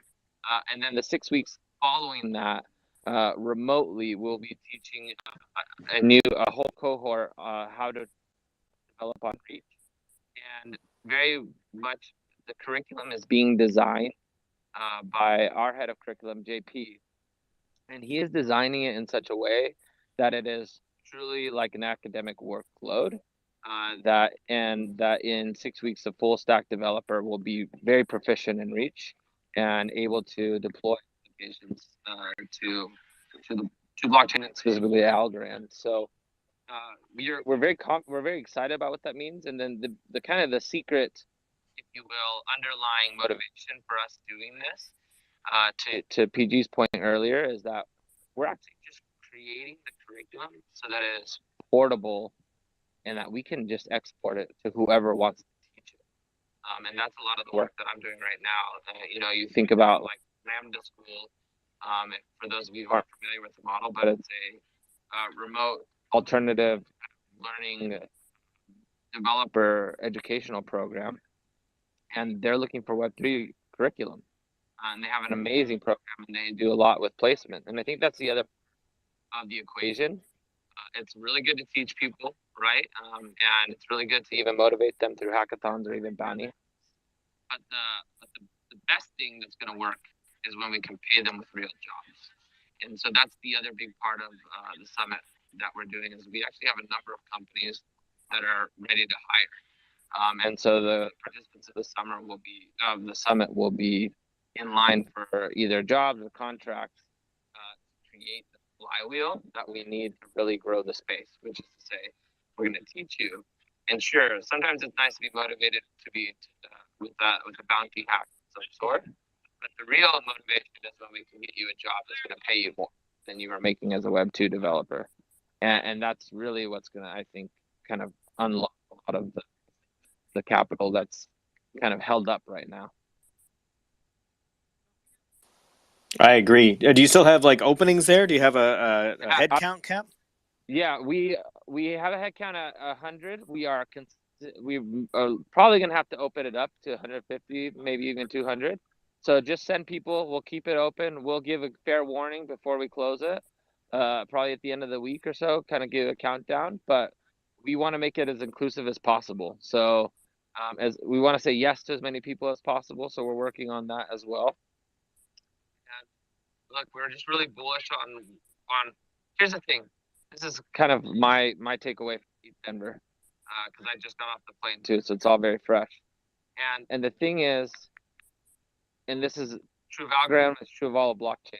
Speaker 18: And then the 6 weeks following that, remotely, we'll be teaching a whole cohort how to develop on Reach. And very much the curriculum is being designed by our head of curriculum, JP. And he is designing it in such a way that it is truly like an academic workload. That in 6 weeks, a full stack developer will be very proficient in Reach and able to deploy applications to blockchain and specifically Algorand. So we're very excited about what that means. And then the kind of the secret, if you will, underlying motivation for us doing this, to PG's point earlier, is that we're actually just creating the curriculum so that it is portable and that we can just export it to whoever wants to teach it. And that's a lot of the work that I'm doing right now. You think about like Lambda School, for those of you who aren't familiar with the model, but it's a remote alternative learning developer educational program. And they're looking for Web3 curriculum. And they have an amazing program, and they do a lot with placement. And I think that's the other of the equation. It's really good to teach people, right? And it's really good to even motivate them through hackathons or even bounty. But the best thing that's going to work is when we can pay them with real jobs. And so that's the other big part of the summit that we're doing, is we actually have a number of companies that are ready to hire. And so the participants of the summit will be in line for either jobs or contracts to create the flywheel that we need to really grow the space, which is to say, we're going to teach you. And sure, sometimes it's nice to be motivated to be with a bounty hack of some sort. But the real motivation is when we can get you a job that's going to pay you more than you were making as a Web2 developer. And that's really what's going to, I think, kind of unlock a lot of the capital that's kind of held up right now.
Speaker 11: I agree. Do you still have like openings there? Do you have a head count cap?
Speaker 18: Yeah, we have a head count at 100. We are probably going to have to open it up to 150, maybe even 200. So just send people. We'll keep it open. We'll give a fair warning before we close it, probably at the end of the week or so, kind of give a countdown. But we want to make it as inclusive as possible. So as we want to say yes to as many people as possible. So we're working on that as well. And look, we're just really bullish on. Here's the thing. This is kind of my takeaway from Denver, because I just got off the plane too, so it's all very fresh. And the thing is, and this is true of Algorithm, it's true of all of blockchain.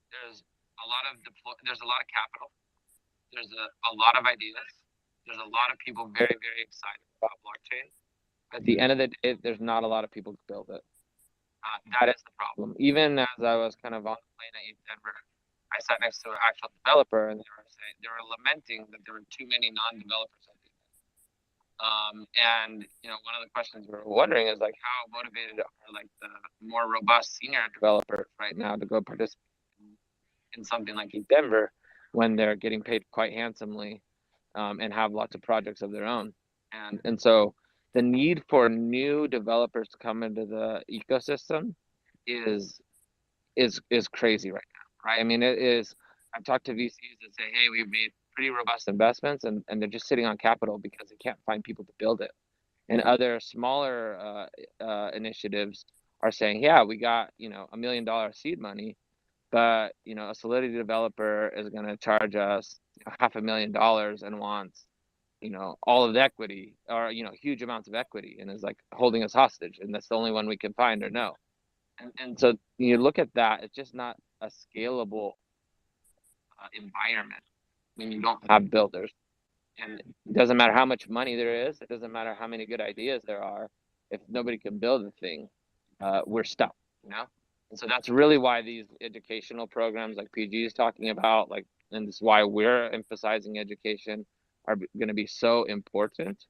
Speaker 18: There's a lot of capital. There's a lot of ideas. There's a lot of people very, very excited about blockchain. At the end of the day, there's not a lot of people to build it. That is the problem. Even as I was kind of on the plane at Denver, I sat next to an actual developer, and they were lamenting that there were too many non-developers at the event. And one of the questions we were wondering is like, how motivated are like the more robust senior developers right now to go participate in something like Denver when they're getting paid quite handsomely, and have lots of projects of their own. And so the need for new developers to come into the ecosystem is crazy right now, right? I mean, it is I've talked to VCs that say, hey, we've made pretty robust investments, and they're just sitting on capital because they can't find people to build it. And other smaller initiatives are saying, yeah, we got, you know, $1 million seed money, but, you know, a Solidity developer is going to charge us $500,000 and wants, you know, all of the equity, or, you know, huge amounts of equity, and is like holding us hostage, and that's the only one we can find or know. And so you look at that, it's just not a scalable environment when you don't have builders. And it doesn't matter how much money there is, it doesn't matter how many good ideas there are, if nobody can build the thing, we're stuck, you know? And so that's really why these educational programs like PG is talking about, like, and this is why we're emphasizing education, are going to be so important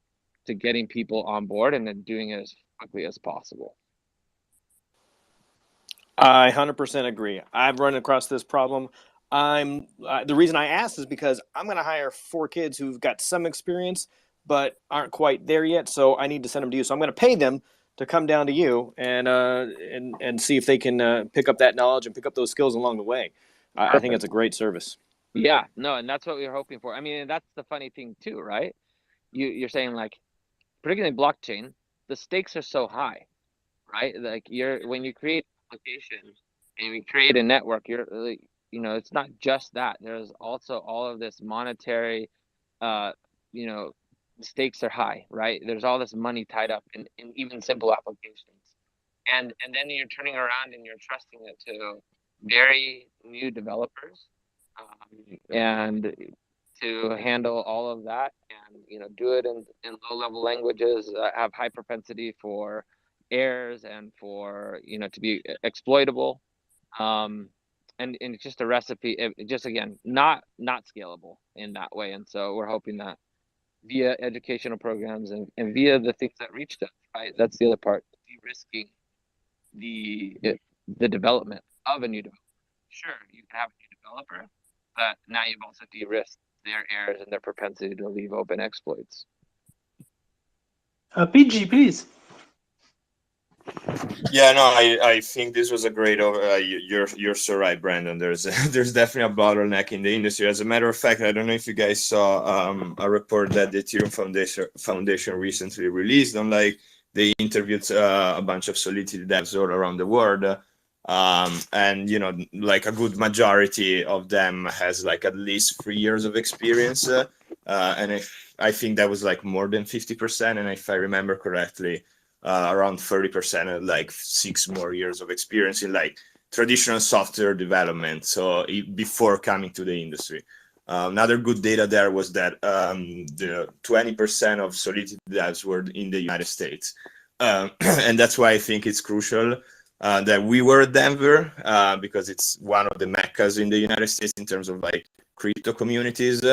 Speaker 18: to getting people on board and then doing it as quickly as possible.
Speaker 11: I 100% agree. I've run across this problem. The reason I asked is because I'm going to hire 4 kids who've got some experience but aren't quite there yet, so I need to send them to you. So I'm going to pay them to come down to you and see if they can pick up that knowledge and pick up those skills along the way. I think it's a great service.
Speaker 18: Yeah, no, and that's what we were hoping for. I mean, that's the funny thing too, right? You're saying, like, particularly blockchain, the stakes are so high, right? Like, when you create applications and you create a network, you're like, you know, it's not just that. There's also all of this monetary, you know, stakes are high, right? There's all this money tied up in even simple applications, and then you're turning around and you're trusting it to very new developers, and to handle all of that, and, you know, do it in low level languages, have high propensity for errors and for, you know, to be exploitable, and it's just a recipe. It just, again, not scalable in that way. And so we're hoping that via educational programs and via the things that reached us, right? That's the other part, de-risking the development of a new developer. Sure, you can have a new developer, but now you've also de-risked their errors and their propensity to leave open exploits.
Speaker 2: PG, please.
Speaker 19: Yeah, no, I think this was a great you're so right, Brandon. There's definitely a bottleneck in the industry. As a matter of fact, I don't know if you guys saw a report that the Ethereum Foundation recently released on, like, they interviewed a bunch of Solidity devs all around the world, and, you know, like, a good majority of them has, like, at least 3 years of experience, and I think that was, like, more than 50%, and if I remember correctly, around 30% and, like, 6 more years of experience in, like, traditional software development, so before coming to the industry. Another good data there was that the 20% of Solidity devs were in the United States, and that's why I think it's crucial that we were at Denver, because it's one of the meccas in the United States in terms of, like, crypto communities.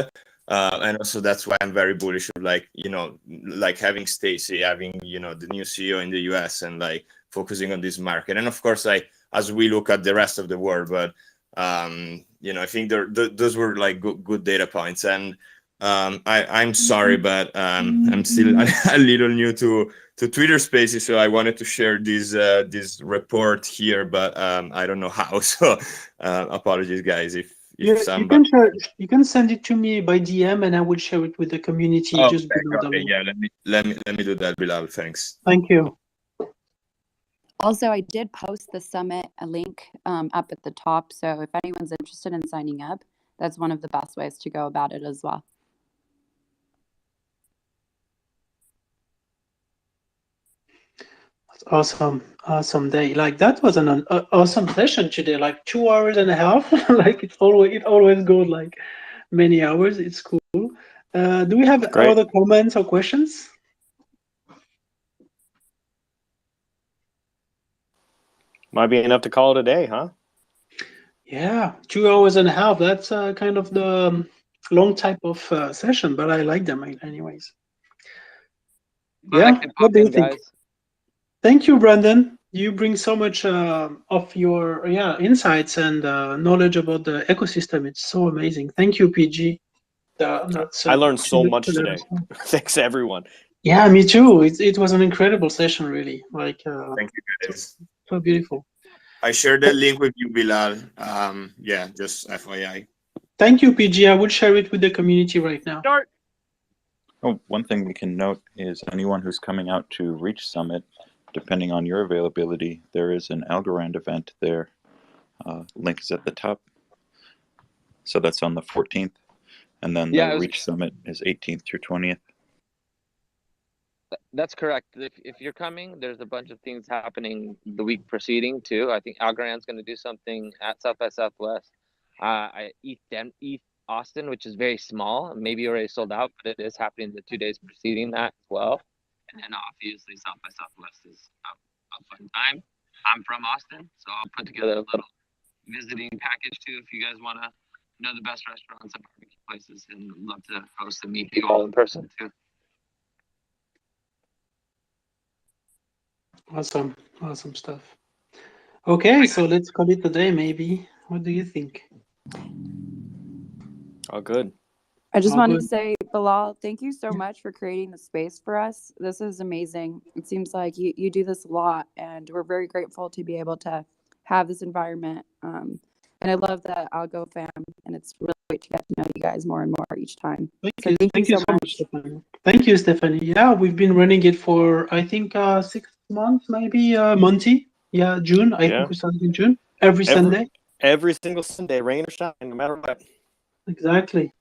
Speaker 19: And also that's why I'm very bullish of, like, you know, like, having Stacy, having, you know, the new CEO in the US, and, like, focusing on this market. And of course, like, as we look at the rest of the world, but you know, I think those were, like, good data points. And I'm sorry, but I'm still a little new to Twitter Spaces, so I wanted to share this report here, but I don't know how. So apologies, guys, if
Speaker 2: You
Speaker 19: somebody...
Speaker 2: you can send it to me by DM, and I will share it with the community.
Speaker 19: Oh,
Speaker 2: Just below the
Speaker 19: okay,
Speaker 2: link.
Speaker 19: yeah, let me do that, Bilal. Thanks.
Speaker 2: Thank you.
Speaker 16: Also, I did post the summit a link up at the top, so if anyone's interested in signing up, that's one of the best ways to go about it as well.
Speaker 2: Awesome day. Like, that was an awesome session today. Like 2 hours and a half. Like, it always goes, like, many hours. It's cool. Do we have other comments or questions?
Speaker 11: Might be enough to call it a day, huh?
Speaker 2: Yeah, 2 hours and a half. That's kind of the long type of session, but I like them anyways. Yeah, what do you think?
Speaker 18: Guys.
Speaker 2: Thank you, Brandon. You bring so much of your insights and knowledge about the ecosystem. It's so amazing. Thank you, PG.
Speaker 11: I learned so much today. Thanks, everyone.
Speaker 2: Yeah, me too. It was an incredible session, really. Like,
Speaker 19: thank you, guys.
Speaker 2: So beautiful.
Speaker 19: I shared the link with you, Bilal. Yeah, just FYI.
Speaker 2: Thank you, PG. I will share it with the community right now.
Speaker 12: Start.
Speaker 9: Oh, one thing we can note is anyone who's coming out to Reach Summit, depending on your availability, there is an Algorand event there. Link is at the top. So that's on the 14th. And then
Speaker 18: Yeah,
Speaker 9: the Reach Summit is 18th through 20th.
Speaker 18: That's correct. If you're coming, there's a bunch of things happening the week preceding too. I think Algorand's going to do something at South by Southwest. East Austin, which is very small, maybe already sold out, but it is happening the 2 days preceding that as well. And then obviously South by Southwest is a fun time. I'm from Austin, so I'll put together a little visiting package too if you guys want to know the best restaurants and barbecue places, and love to host and meet you all in person too.
Speaker 2: Awesome, awesome stuff. Okay, so let's call it a day, maybe. What do you think?
Speaker 11: Oh, good.
Speaker 16: I just
Speaker 2: All
Speaker 16: wanted
Speaker 2: good.
Speaker 16: to say, Bilal, thank you so much for creating the space for us. This is amazing. It seems like you do this a lot, and we're very grateful to be able to have this environment. And I love the AlgoFam, and it's really great to get to know you guys more and more each time. So
Speaker 2: Thank you so much, Stephanie. Thank you, Stephanie. Yeah, we've been running it for, I think, 6 months, maybe, Monty. Yeah, June. I think we started in June. Every Sunday.
Speaker 11: Every single Sunday, rain or shine, no matter what.
Speaker 2: Exactly.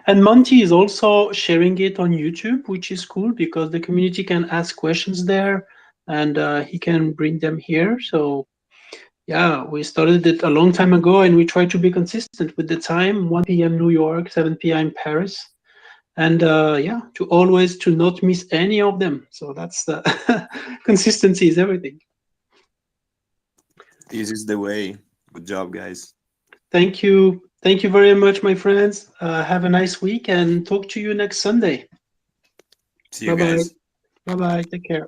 Speaker 2: And Monty is also sharing it on YouTube, which is cool because the community can ask questions there, and he can bring them here. So yeah, we started it a long time ago, and we try to be consistent with the time: 1 p.m. New York, 7 p.m. Paris, and yeah, to not miss any of them. So that's the consistency is everything.
Speaker 19: This is the way. Good job, guys.
Speaker 2: Thank you very much, my friends. Have a nice week, and talk to you next Sunday.
Speaker 19: See you
Speaker 2: Bye-bye.
Speaker 19: guys.
Speaker 2: Bye-bye. Take care.